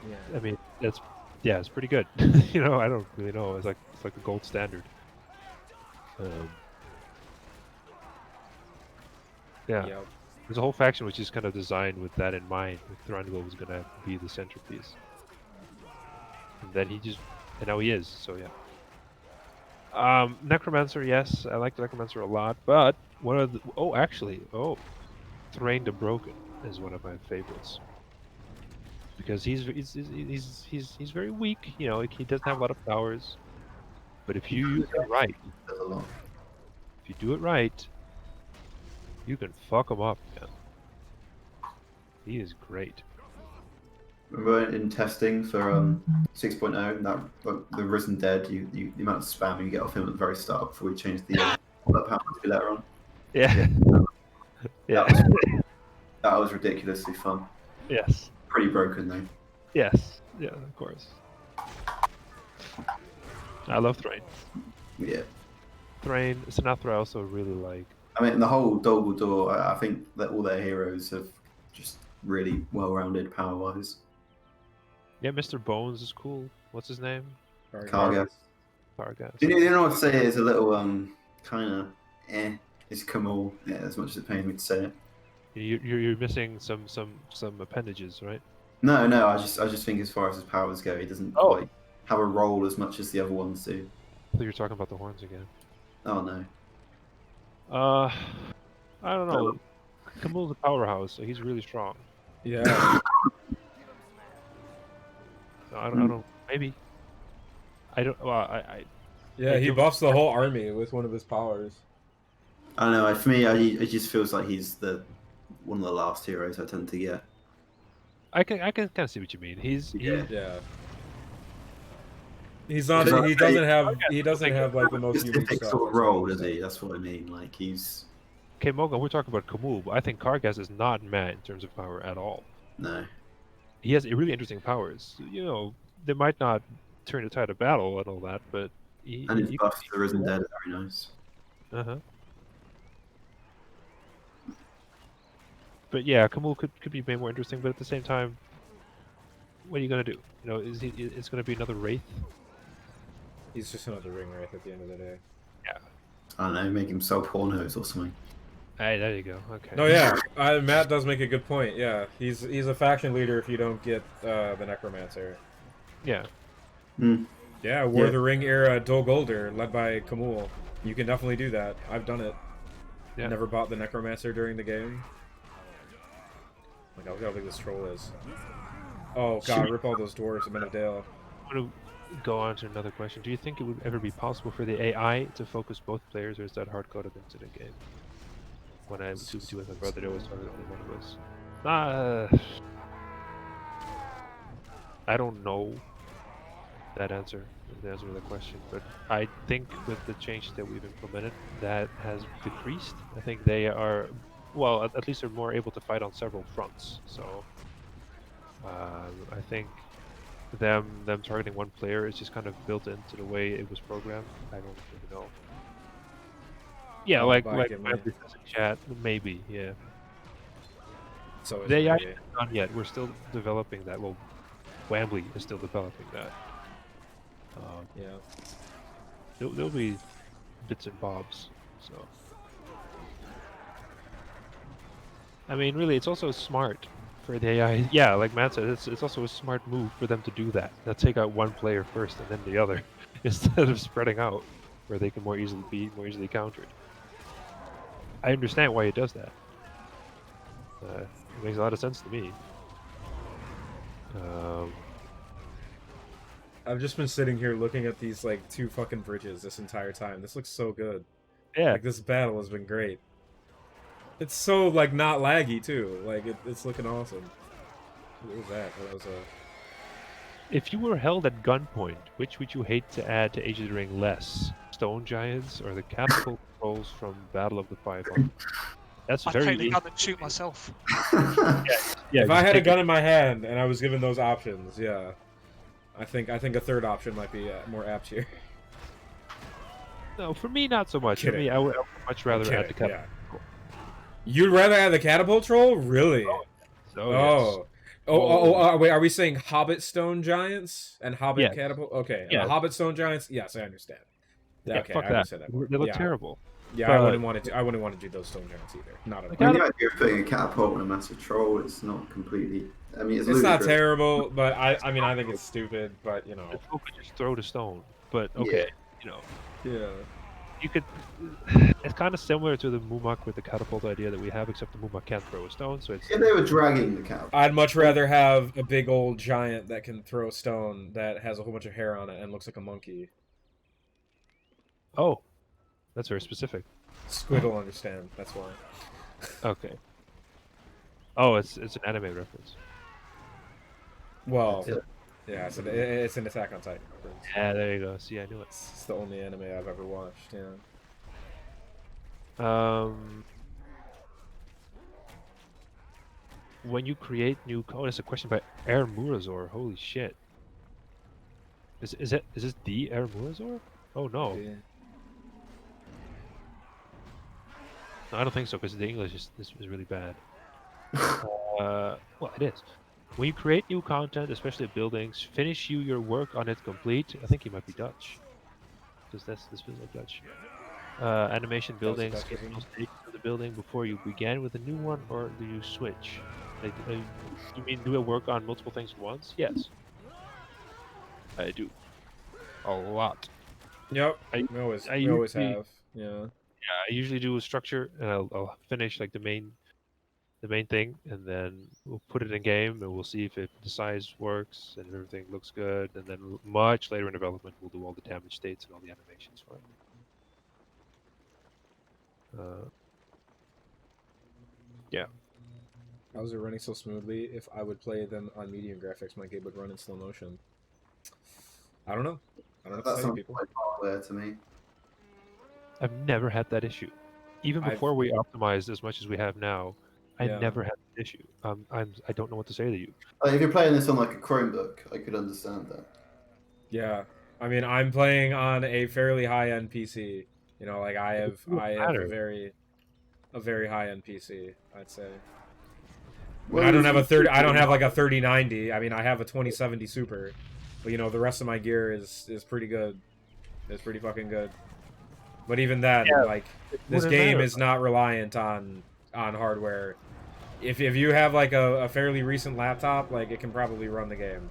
Yeah. I mean it's pretty good. You know, I don't really know. It's like a gold standard. Yeah. Yep. There's a whole faction which is kind of designed with that in mind. Thranduil was gonna be the centerpiece, and then and now he is. So yeah. Necromancer, yes, I like Necromancer a lot, but one of the Thrain the Broken is one of my favorites because he's very weak. You know, like, he doesn't have a lot of powers, but if you use it right, Does a lot. if you do it right, you can fuck him up, man. He is great. Remember in testing for 6.0, that like, the Risen Dead, the amount of spam you get off him at the very start before we changed the that power to later on. Yeah. Yeah. That was ridiculously fun. Yes. Pretty broken though. Yes. Yeah, of course. I love Thrain. Yeah. Thrain, Sinatra I also really like. I mean, the whole Dol Guldur, I think that all their heroes have just really well-rounded power-wise. Yeah, Mr. Bones is cool. What's his name? Kargas. Kargas. You know what I'd say is a little kind of it's Kamal. Yeah, as much as it pains me to say it. You're missing some appendages, right? No, I just think as far as his powers go, he doesn't like have a role as much as the other ones do. I thought you were talking about the horns again. Oh no. I don't know. Kamul's a powerhouse, so he's really strong. Yeah. So I don't. Maybe. I don't. Well, Yeah, he buffs the whole army with one of his powers. I don't know. For me, it just feels like he's one of the last heroes I tend to get. I can kind of see what you mean. Yeah. He's not. He doesn't have. He doesn't have like the most unique Specific stuff. sort of role, does he? That's what I mean. Like he's Okay, Mogan, we're talking about Kamul, but I think Kargas is not mad in terms of power at all. no. He has really interesting powers. You know, they might not turn the tide of battle and all that, but And his buff to the Risen Dead is very nice. Uh-huh. But yeah, Kamul could be made more interesting, but at the same time, what are you gonna do? You know, it's gonna be another Wraith? He's just another ring wraith at the end of the day. Yeah. I don't know, make him sell pornos or something. Hey, there you go. Okay. No, yeah, Matt does make a good point. Yeah, he's a faction leader if you don't get the Necromancer. Yeah. Hmm. Yeah, War of Yeah. the Ring era Dol Guldur, led by Kamul. You can definitely do that. I've done it. Yeah. Never bought the Necromancer during the game. Like, look how big this troll is. Oh god, rip all those dwarves, Men of Dale. I'm gonna go on to another question. Do you think it would ever be possible for the AI to focus both players, or is that hard-coded into the game? When I was doing with my brother, there was only one of us. I don't know that answer, the answer to the question, but I think with the changes that we've implemented, that has decreased. I think they are, well, at least they're more able to fight on several fronts. So I think them targeting one player is just kind of built into the way it was programmed. I don't really know. Yeah, Oh, like back in Wembley says in chat, maybe, yeah. So The AI isn't done yet. We're still developing that. Well, Wembley is still developing that. yeah. There'll be bits and bobs. So, I mean, really, it's also smart for the AI. Yeah, like Matt said, it's also a smart move for them to do that. They'll take out one player first and then the other, instead of spreading out, where they can more easily countered. I understand why it does that. It makes a lot of sense to me. I've just been sitting here looking at these like two fucking bridges this entire time. This looks so good. Yeah. Like this battle has been great. It's so like not laggy too. Like it's looking awesome. What was that? That was a. If you were held at gunpoint, which would you hate to add to Age of the Ring less? Stone Giants or the catapult trolls from Battle of the 500? That's I'd very take the easy. gun and shoot myself. Yeah, If I had a gun in my hand and I was given those options, yeah, I think a third option might be more apt here. No, for me, not so much. For Kidding. me, I would much rather add the Kidding, catapult. yeah. You'd rather have the catapult troll? Really? So, Wait, are we saying Hobbit stone giants and Hobbit Yes. catapult? Okay, Yeah. Hobbit stone giants. Yes, I understand. Yeah, Okay, fuck I that. understand that. They look Yeah. terrible. Yeah, But- I wouldn't want to. I wouldn't want to do those stone giants either. Not at all. I mean, the idea of putting a catapult on a massive troll, it's not completely. I mean, it's It's not ludicrous. terrible, but I mean, I think it's stupid. But you The know, troll could just throw the stone. But okay, you know, yeah. you could. It's kind of similar to the Mumak with the catapult idea that we have, except the Mumak can't throw a stone, so it's. If they were dragging the catapult, I'd much rather have a big old giant that can throw stone that has a whole bunch of hair on it and looks like a monkey. Oh, that's very specific. Squid will understand. That's why. Okay. Oh, it's an anime reference. Well, Yeah. yeah, it's an Attack on Titan reference. Yeah, there you go. See, I knew it. It's the only anime I've ever watched. Yeah. When you create new code, it's a question by Air Murazor. Holy shit. Is this the Air Murazor? Oh no. Yeah. No, I don't think so, because the English is really bad. Well, it is. When you create new content, especially buildings, finish your work on it complete. I think he might be Dutch, because this feels like Dutch. Animation That was a buildings, Dutch get version. most stages of the building before you begin with a new one, or do you switch? Like, you mean do it work on multiple things at once? Yes, I do. A lot. Yep. I We always usually- have. Yeah. Yeah, I usually do a structure, and I'll finish like the main thing, and then we'll put it in game, and we'll see if the size works and everything looks good, and then much later in development, we'll do all the damage states and all the animations for it. Yeah. How is it running so smoothly? If I would play them on medium graphics, my game would run in slow motion. I don't know. I don't know what to that tell you, sounds people. like hardware to me. I've never had that issue. Even I've- before we optimized as much as we have now, I Yeah. never had that issue. I don't know what to say to you. Like, if you're playing this on like a Chromebook, I could understand that. Yeah. I mean, I'm playing on a fairly high-end PC. You know, like I have matter. a very high-end PC, I'd say. Well, I don't it's- have a 30. I don't have like a 3090. I mean, I have a 2070 Super, but you know, the rest of my gear is pretty good. It's pretty fucking good. But even then, Yeah, like this wouldn't game matter. is not reliant on hardware. If you have like a fairly recent laptop, like it can probably run the game.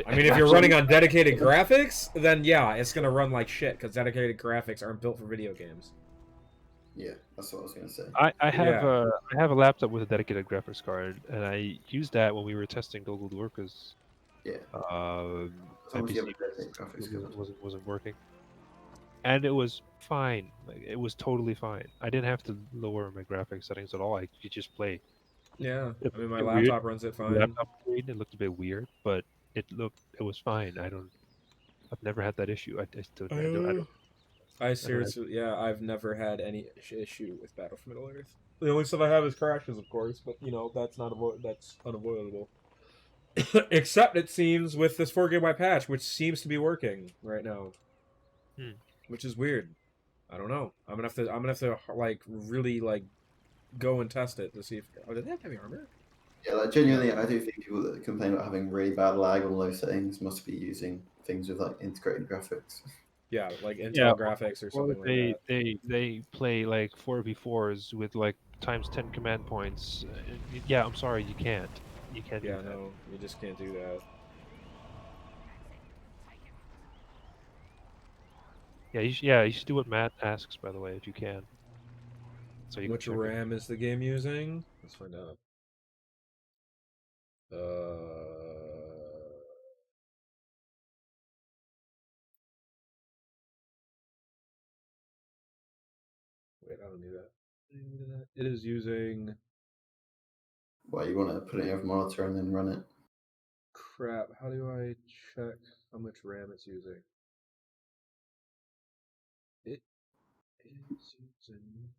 I mean, if you're running on dedicated graphics, then yeah, it's gonna run like shit because dedicated graphics aren't built for video games. Yeah, that's what I was gonna say. I have Yeah. I have a laptop with a dedicated graphics card, and I used that when we were testing Google Door because Yeah, my as long as you have PC a dedicated graphics card. wasn't working, and it was fine. Like, it was totally fine. I didn't have to lower my graphics settings at all. I could just play. Yeah, It I mean, my looked weird. laptop runs it The fine. laptop screen, it looked a bit weird, but it was fine. I've never had that issue. I don't. I seriously, yeah, I've never had any issue with Battle for Middle Earth. The only stuff I have is crashes, of course, but you know that's that's unavoidable. Except it seems with this 4 GB patch, which seems to be working right now, which is weird. I don't know. I'm gonna have to like really like go and test it to see if. Oh, did they have heavy armor? Yeah, like genuinely, I do think people that complain about having really bad lag on low settings must be using things with like integrated graphics. Yeah, like Intel Yeah, graphics or Or something like that. they play like 4v4s with like times 10 command points. Yeah, I'm sorry, you can't. You can't Yeah, do that. no, you just can't do that. Yeah, you should do what Matt asks, by the way, if you can. So you Which can check it. RAM is the game using? Let's find out. Wait, I don't need that. It is using. Why you want to put it in your monitor and then run it? Crap, how do I check how much RAM it's using? It is using.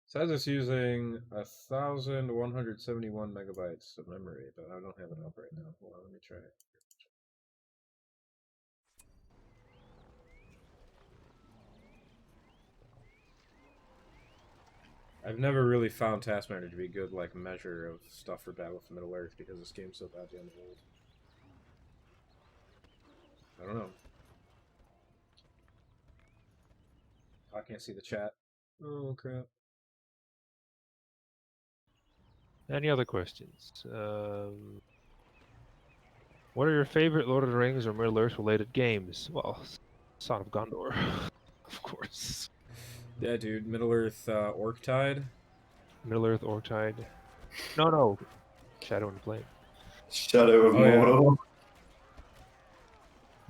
Says it's using 1,171 megabytes of memory, but I don't have it up right now. Hold on, let me try it. I've never really found Task Manager to be a good like measure of stuff for Battle for Middle Earth because this game's so badly old. I don't know. I can't see the chat. Oh crap. Any other questions? What are your favorite Lord of the Rings or Middle Earth related games? Well, Son of Gondor, of course. Yeah, dude. Middle Earth Orktide. Middle Earth, Orktide. No. Shadow and Flame. Shadow of Oh, yeah. Mordor.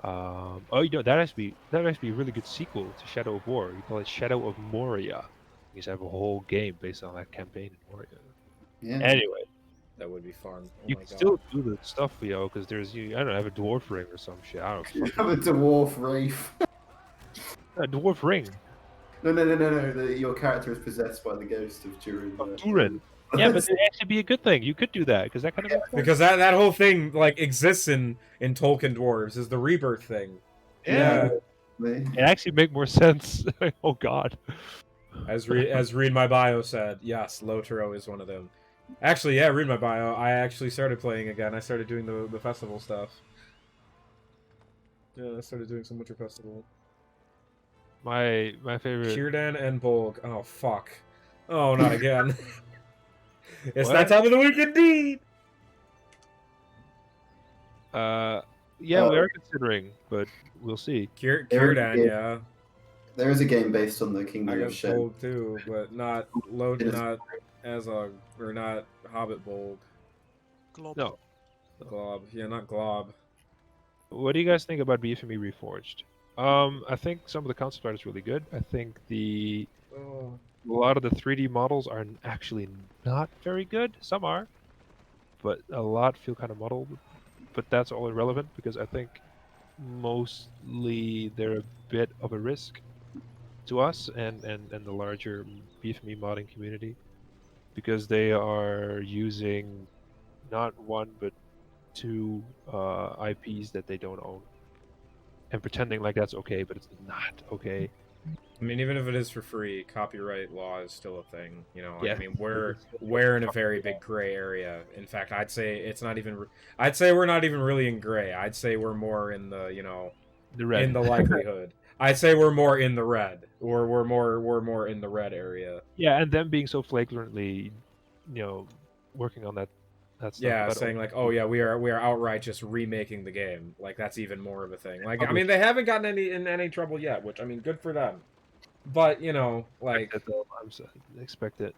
Oh, that has to be a really good sequel to Shadow of War. You call it Shadow of Moria. You just have a whole game based on that campaign in Moria. Yeah. Anyway, That would be fun. Oh you my can god. still do the stuff, because there's I don't know, have a dwarf ring or some shit. I don't You know. have a dwarf wraith. A dwarf ring. No. Your character is possessed by the ghost of Durin. Durin. Yeah, but it'd actually be a good thing. You could do that because that kind of makes sense. Because that whole thing like exists in Tolkien dwarves is the rebirth thing. Yeah. They- It actually make more sense. Oh God. As read my bio said, yes, Lotaro is one of them. Actually, yeah, read my bio. I actually started playing again. I started doing the festival stuff. Yeah, I started doing some Winter Festival. My favorite. Círdan and Bolg. Oh fuck. Oh, not again. It's What? that time of the week indeed. Yeah, we are considering, but we'll see. Círdan, Yeah. yeah. There is a game based on the I Kingdom of guess Shen. Bolg too, but not not Azog or not Hobbit Bolg. Glob. No. Glob. Yeah, not Glob. What do you guys think about BFME Reforged? I think some of the concept art is really good. I think Oh. a lot of the 3D models are actually not very good. Some are, but a lot feel kind of muddled. But that's all irrelevant because I think mostly they're a bit of a risk to us and the larger BFME modding community because they are using not one but two IPs that they don't own and pretending like that's okay, but it's not okay. I mean, even if it is for free, copyright law is still a thing. You know, Yeah. I mean, we're in a very big gray area. In fact, I'd say it's not even. I'd say we're not even really in gray. I'd say we're more in the The red. in the likelihood. I'd say we're more in the red, or we're more in the red area. Yeah, and them being so flagrantly, working on that stuff. Yeah, but saying like, oh yeah, we are outright just remaking the game. Like that's even more of a thing. Like I mean, they haven't gotten any trouble yet, which I mean, good for them. But like expect it,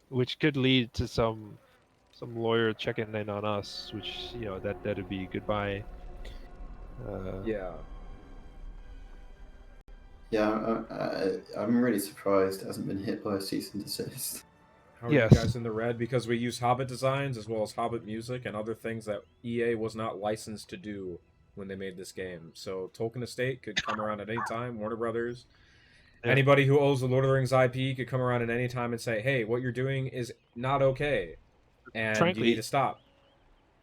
which could lead to some lawyer checking in on us, which that'd be goodbye. yeah. Yeah, I'm really surprised it hasn't been hit by a cease and desist. How are Yes. you guys in the red? Because we use Hobbit designs as well as Hobbit music and other things that EA was not licensed to do when they made this game. So Tolkien Estate could come around at any time. Warner Brothers. Yeah. Anybody who owes the Lord of the Rings IP could come around at any time and say, "Hey, what you're doing is not okay, and Frankly- you need to stop."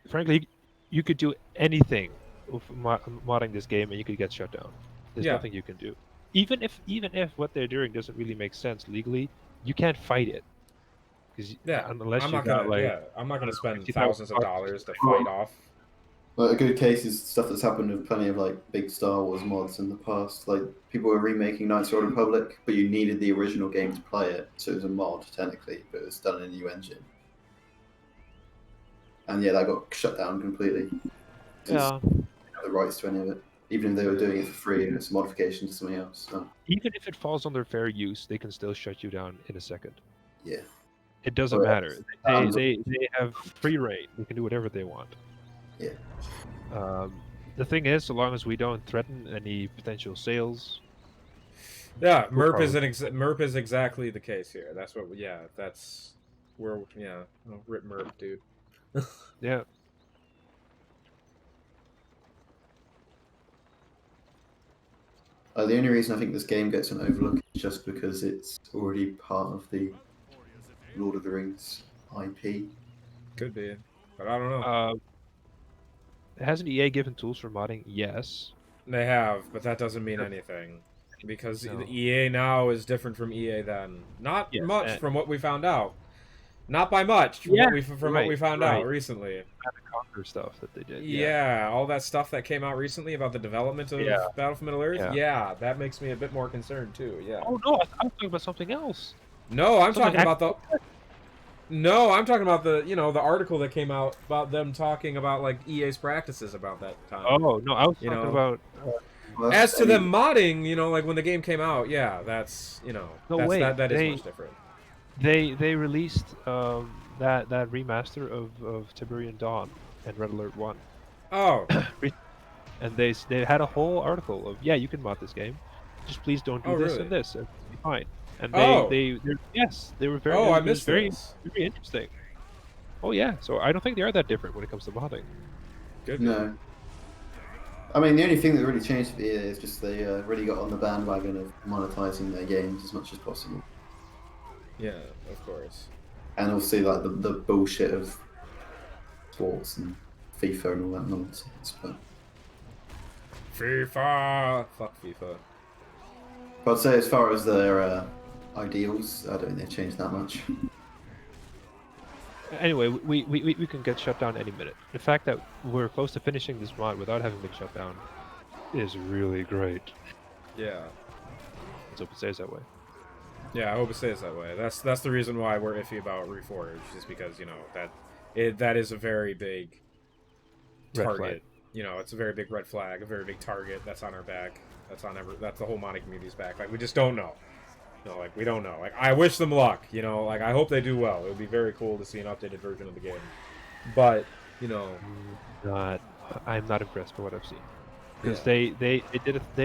Frankly, you could do anything with modding this game, and you could get shut down. There's Yeah. nothing you can do. Even if what they're doing doesn't really make sense legally, you can't fight it. Yeah, unless I'm you not got gonna. like Yeah, I'm not gonna spend 50,000 thousands of bucks. dollars to fight off. Like a good case is stuff that's happened with plenty of like big Star Wars mods in the past. Like people were remaking Knights of the Old Republic, but you needed the original game to play it, so it was a mod technically, but it was done in a new engine. And yeah, that got shut down completely. 'Cause Yeah. they didn't have the rights to any of it, even if they were doing it for free and it's a modification to something else. So, Even if it falls under fair use, they can still shut you down in a second. yeah. It doesn't Oh, yeah. matter. They have free reign. They can do whatever they want. Yeah. The thing is, so long as we don't threaten any potential sales, Yeah, No Merp is problem. Merp is exactly the case here. That's what. Yeah, that's where. Yeah, oh, rip Merp, dude. yeah. The only reason I think this game gets an overlook is just because it's already part of the Lord of the Rings IP. Could be, but I don't know. Hasn't EA given tools for modding? Yes. They have, but that doesn't mean anything. because No. the EA now is different from EA then. Not Yes, much and- from what we found out. Not by much from Yeah, what we found right. out recently. Conquer stuff that they did. Yeah, all that stuff that came out recently about the development of Yeah. Battle for Middle Earth. Yeah. Yeah, that makes me a bit more concerned too. Yeah. Oh no, I'm talking about something else. No, I'm Something talking about the. No, I'm talking about the the article that came out about them talking about like EA's practices about that time. Oh no, I was You talking know. about. Well, As to I them mean, modding, like when the game came out, yeah, that's No, that's wait, that is they- much different. They released that remaster of Tiberian Dawn and Red Alert 1, Oh, and they had a whole article of, yeah, you can mod this game, just please don't do Oh, this really? and this, and it'll be fine. And Oh. yes, they were very. oh, I it was missed very this. very interesting. Oh yeah, so I don't think they are that different when it comes to modding. Good. no. I mean, the only thing that really changed for EA is just they really got on the bandwagon of monetizing their games as much as possible. Yeah, of course. And obviously, like, the bullshit of sports and FIFA and all that nonsense. But FIFA. Fuck FIFA. I'd say as far as their ideals, I don't think they've changed that much. Anyway, we can get shut down any minute. The fact that we're close to finishing this mod without having been shut down is really great. Yeah. Let's hope it stays that way. Yeah, I hope it stays that way. That's the reason why we're iffy about Reforged, is because that is a very big Red target. flag. It's a very big red flag, a very big target that's on our back. That's the whole modding community's back. Like, we just don't know. We don't know. Like, I wish them luck. Like, I hope they do well. It would be very cool to see an updated version of the game. But I'm not impressed by what I've seen, because Yeah.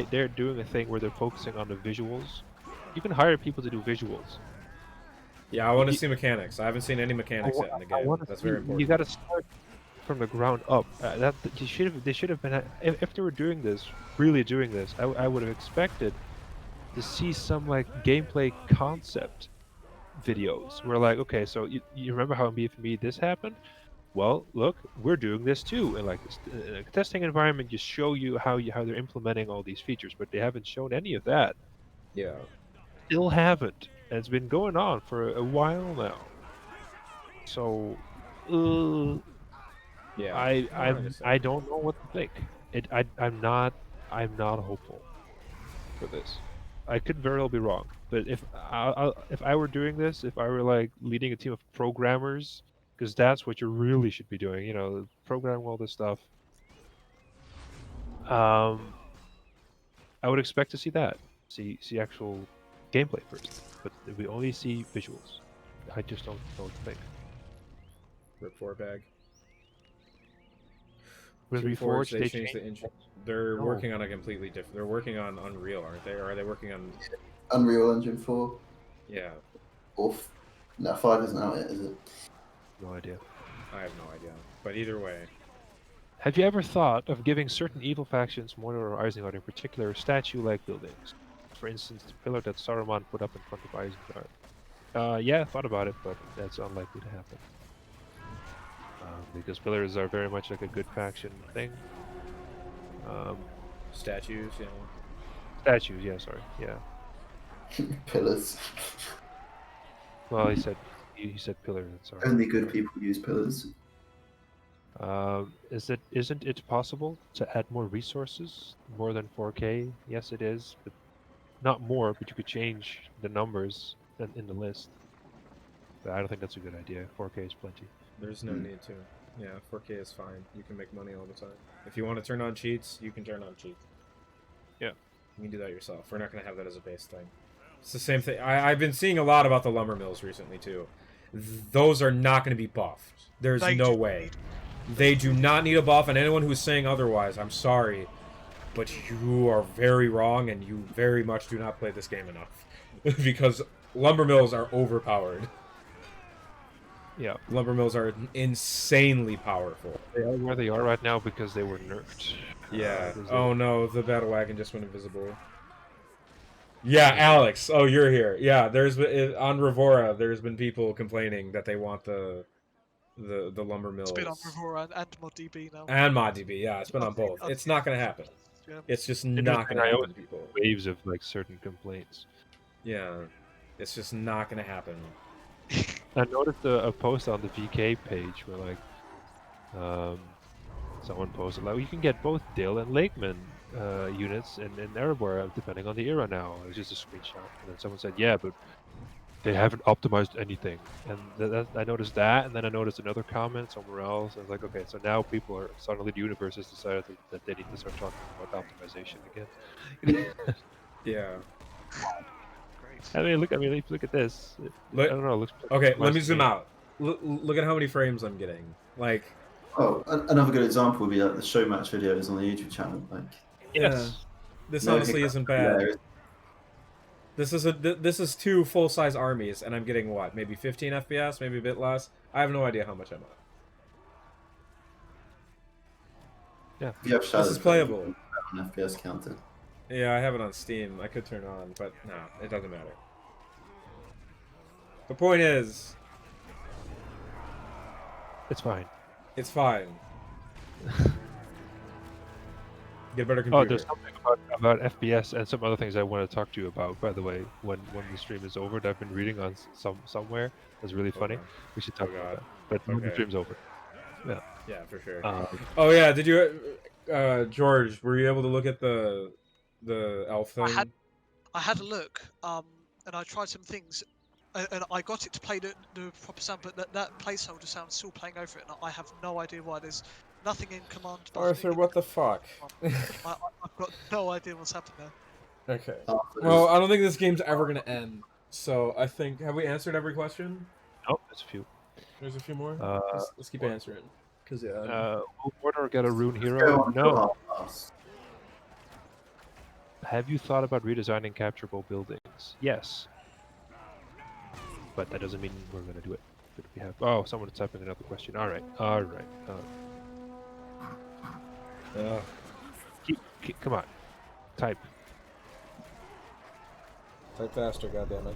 they're doing a thing where they're focusing on the visuals. You can hire people to do visuals. yeah, I want to You- see mechanics. I haven't seen any mechanics yet in the I game. wanna That's see- very important. You got to start from the ground up. They should have been. If they were doing this, really doing this, I would have expected to see some like gameplay concept videos. Where like, okay, so you remember how in BFME this happened? Well, look, we're doing this too. And like in a testing environment, just show you how they're implementing all these features, but they haven't shown any of that. Yeah. Still haven't, and it's been going on for a while now. So, Yeah. I don't know what to think. I'm not hopeful for this. I could very well be wrong, but if I were doing this, if I were like leading a team of programmers, because that's what you really should be doing, programming all this stuff. I would expect to see that, see actual gameplay first, but if we only see visuals, I just don't know what to think. Rip 4 bag. With Team Reforged, they changed the engine. They're No. working on a completely different. They're working on Unreal, aren't they? Or are they working on? Unreal Engine 4, Yeah, or no, 5 isn't out yet, is it? No idea. I have no idea. But either way, Have you ever thought of giving certain evil factions, Mordor or Isengard in particular, statue-like buildings? For instance, the pillar that Saruman put up in front of Isengard. Yeah, I thought about it, but that's unlikely to happen. Because pillars are very much like a good faction thing. statues, Statues, yeah, sorry, yeah. Pillars. Well, he said pillars. Sorry. Only good people use pillars. Isn't it possible to add more resources, more than 4K? Yes, it is, but not more. But you could change the numbers in the list. But I don't think that's a good idea. 4K is plenty. There's no need to. Yeah, 4K is fine. You can make money all the time. If you want to turn on cheats, you can turn on cheats. Yeah. You can do that yourself. We're not going to have that as a base thing. It's the same thing. I've been seeing a lot about the lumber mills recently, too. Those are not going to be buffed. There's They no do way. need- They do not need a buff, and anyone who's saying otherwise, I'm sorry. But you are very wrong, and you very much do not play this game enough. Because lumber mills are overpowered. Yeah, Lumber mills are insanely powerful. they are where they are right now because they were nerfed. Yeah. There's Oh no, the battle wagon just went invisible. Yeah, Alex. Oh, you're here. Yeah, there's been on Revora. There's been people complaining that they want the lumber mills It's been on Revora and ModDB now. and ModDB. Yeah, it's been on both. It's not gonna happen. Yeah. It's just Interesting, not gonna I happen, always- people. Waves of like certain complaints. Yeah, it's just not gonna happen. I noticed a post on the VK page where like someone posted like you can get both Dill and Lakeman units in Erebor depending on the era now. It was just a screenshot, and then someone said, "Yeah, but they haven't optimized anything." And I noticed that, and then I noticed another comment somewhere else. I was like, okay, so now people are suddenly the universe has decided that they need to start talking about optimization again. Yeah. Great. I mean, look at this. I Look- don't know. It looks Okay, optimized let me to zoom out. Look at how many frames I'm getting. Like, Oh, another good example would be like the show match videos on the YouTube channel. Like, Yes. this no honestly hiccups isn't there. bad. This is 2 full-size armies, and I'm getting what? Maybe 15 FPS, maybe a bit less. I have no idea how much I'm at. If you have shadows, is playable. you can have an FPS counter. Yeah, I have it on Steam. I could turn on, but no, it doesn't matter. The point is, It's fine. it's fine. Get a better computer. Oh, there's something about FPS and some other things I want to talk to you about. By the way, when the stream is over, that I've been reading on somewhere that's really funny. Okay. We should talk Oh, about God. that. But when the Okay. stream's over. Yeah, for sure. Um, Oh yeah, did you, George? Were you able to look at the elf thing? I had a look, and I tried some things, and I got it to play the proper sound, but that placeholder sound's still playing over it, and I have no idea why. There's nothing in command. Arthur, what the fuck? I've got no idea what's happened there. Okay. Well, I don't think this game's ever gonna end. So I think, have we answered every question? oh, there's a few. There's a few more. Uh, Let's keep answering. Cause yeah. Will Mordor get a rune Go hero? on, No. go on. Have you thought about redesigning capturable buildings? Yes. But that doesn't mean we're going to do it. But we have. Oh, someone's typing another question. All right. All right. Come on. Type. Type faster, goddammit.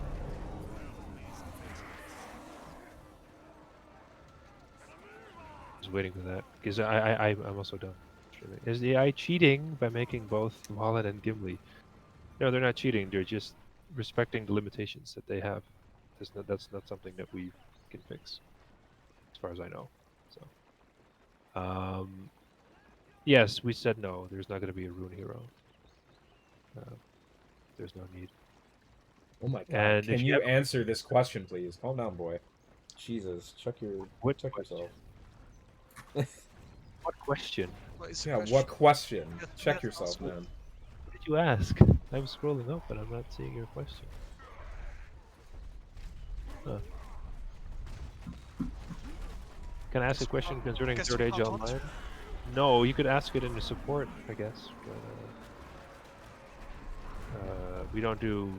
Just waiting for that because I'm also done. Is the AI cheating by making both Wallen and Gimli? No, they're not cheating. They're just respecting the limitations that they have. That's not something that we can fix, as far as I know. So, yes, we said no. There's not going to be a rune hero. There's no need. Oh my god! And Can if you you have- answer this question, please? Calm down, boy. Jesus, check What check question? yourself. What question? What is the Yeah, question? what question? Yeah, Check yeah, yourself, ask man. What did you ask? I'm scrolling up, but I'm not seeing your question. Huh. Can I ask a question concerning Guess Third you Age can't Online? answer. No, you could ask it in the support, I guess. But, we don't do.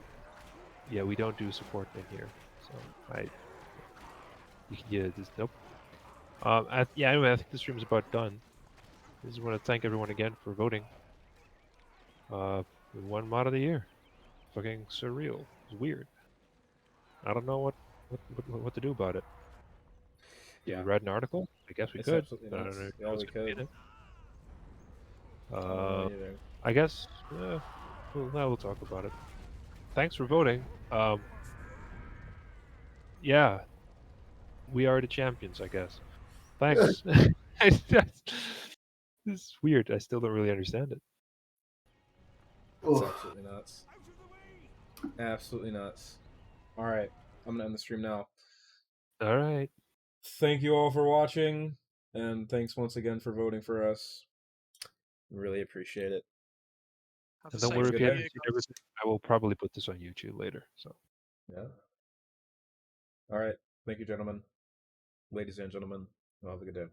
Yeah, we don't do support in here. So nope. Yeah. Anyway, I think the stream's about done. I just want to thank everyone again for voting. We won mod of the year. Fucking surreal. It's weird. I don't know what to do about it. Did Yeah. we write an article? I guess we It's could. absolutely But I nuts. don't know Yeah, what's we gonna be in could. it. I don't know either. I guess. We'll talk about it. Thanks for voting. Yeah, we are the champions, I guess. Thanks. It's weird. I still don't really understand it. It's Oh. absolutely nuts. Absolutely nuts. Alright, I'm gonna end the stream now. All right. Thank you all for watching, and thanks once again for voting for us. Really appreciate it. Have And a don't worry safe if good you New haven't Year, seen guys. everything. I will probably put this on YouTube later. So. Yeah. Alright, thank you, gentlemen. Ladies and gentlemen, have a good day.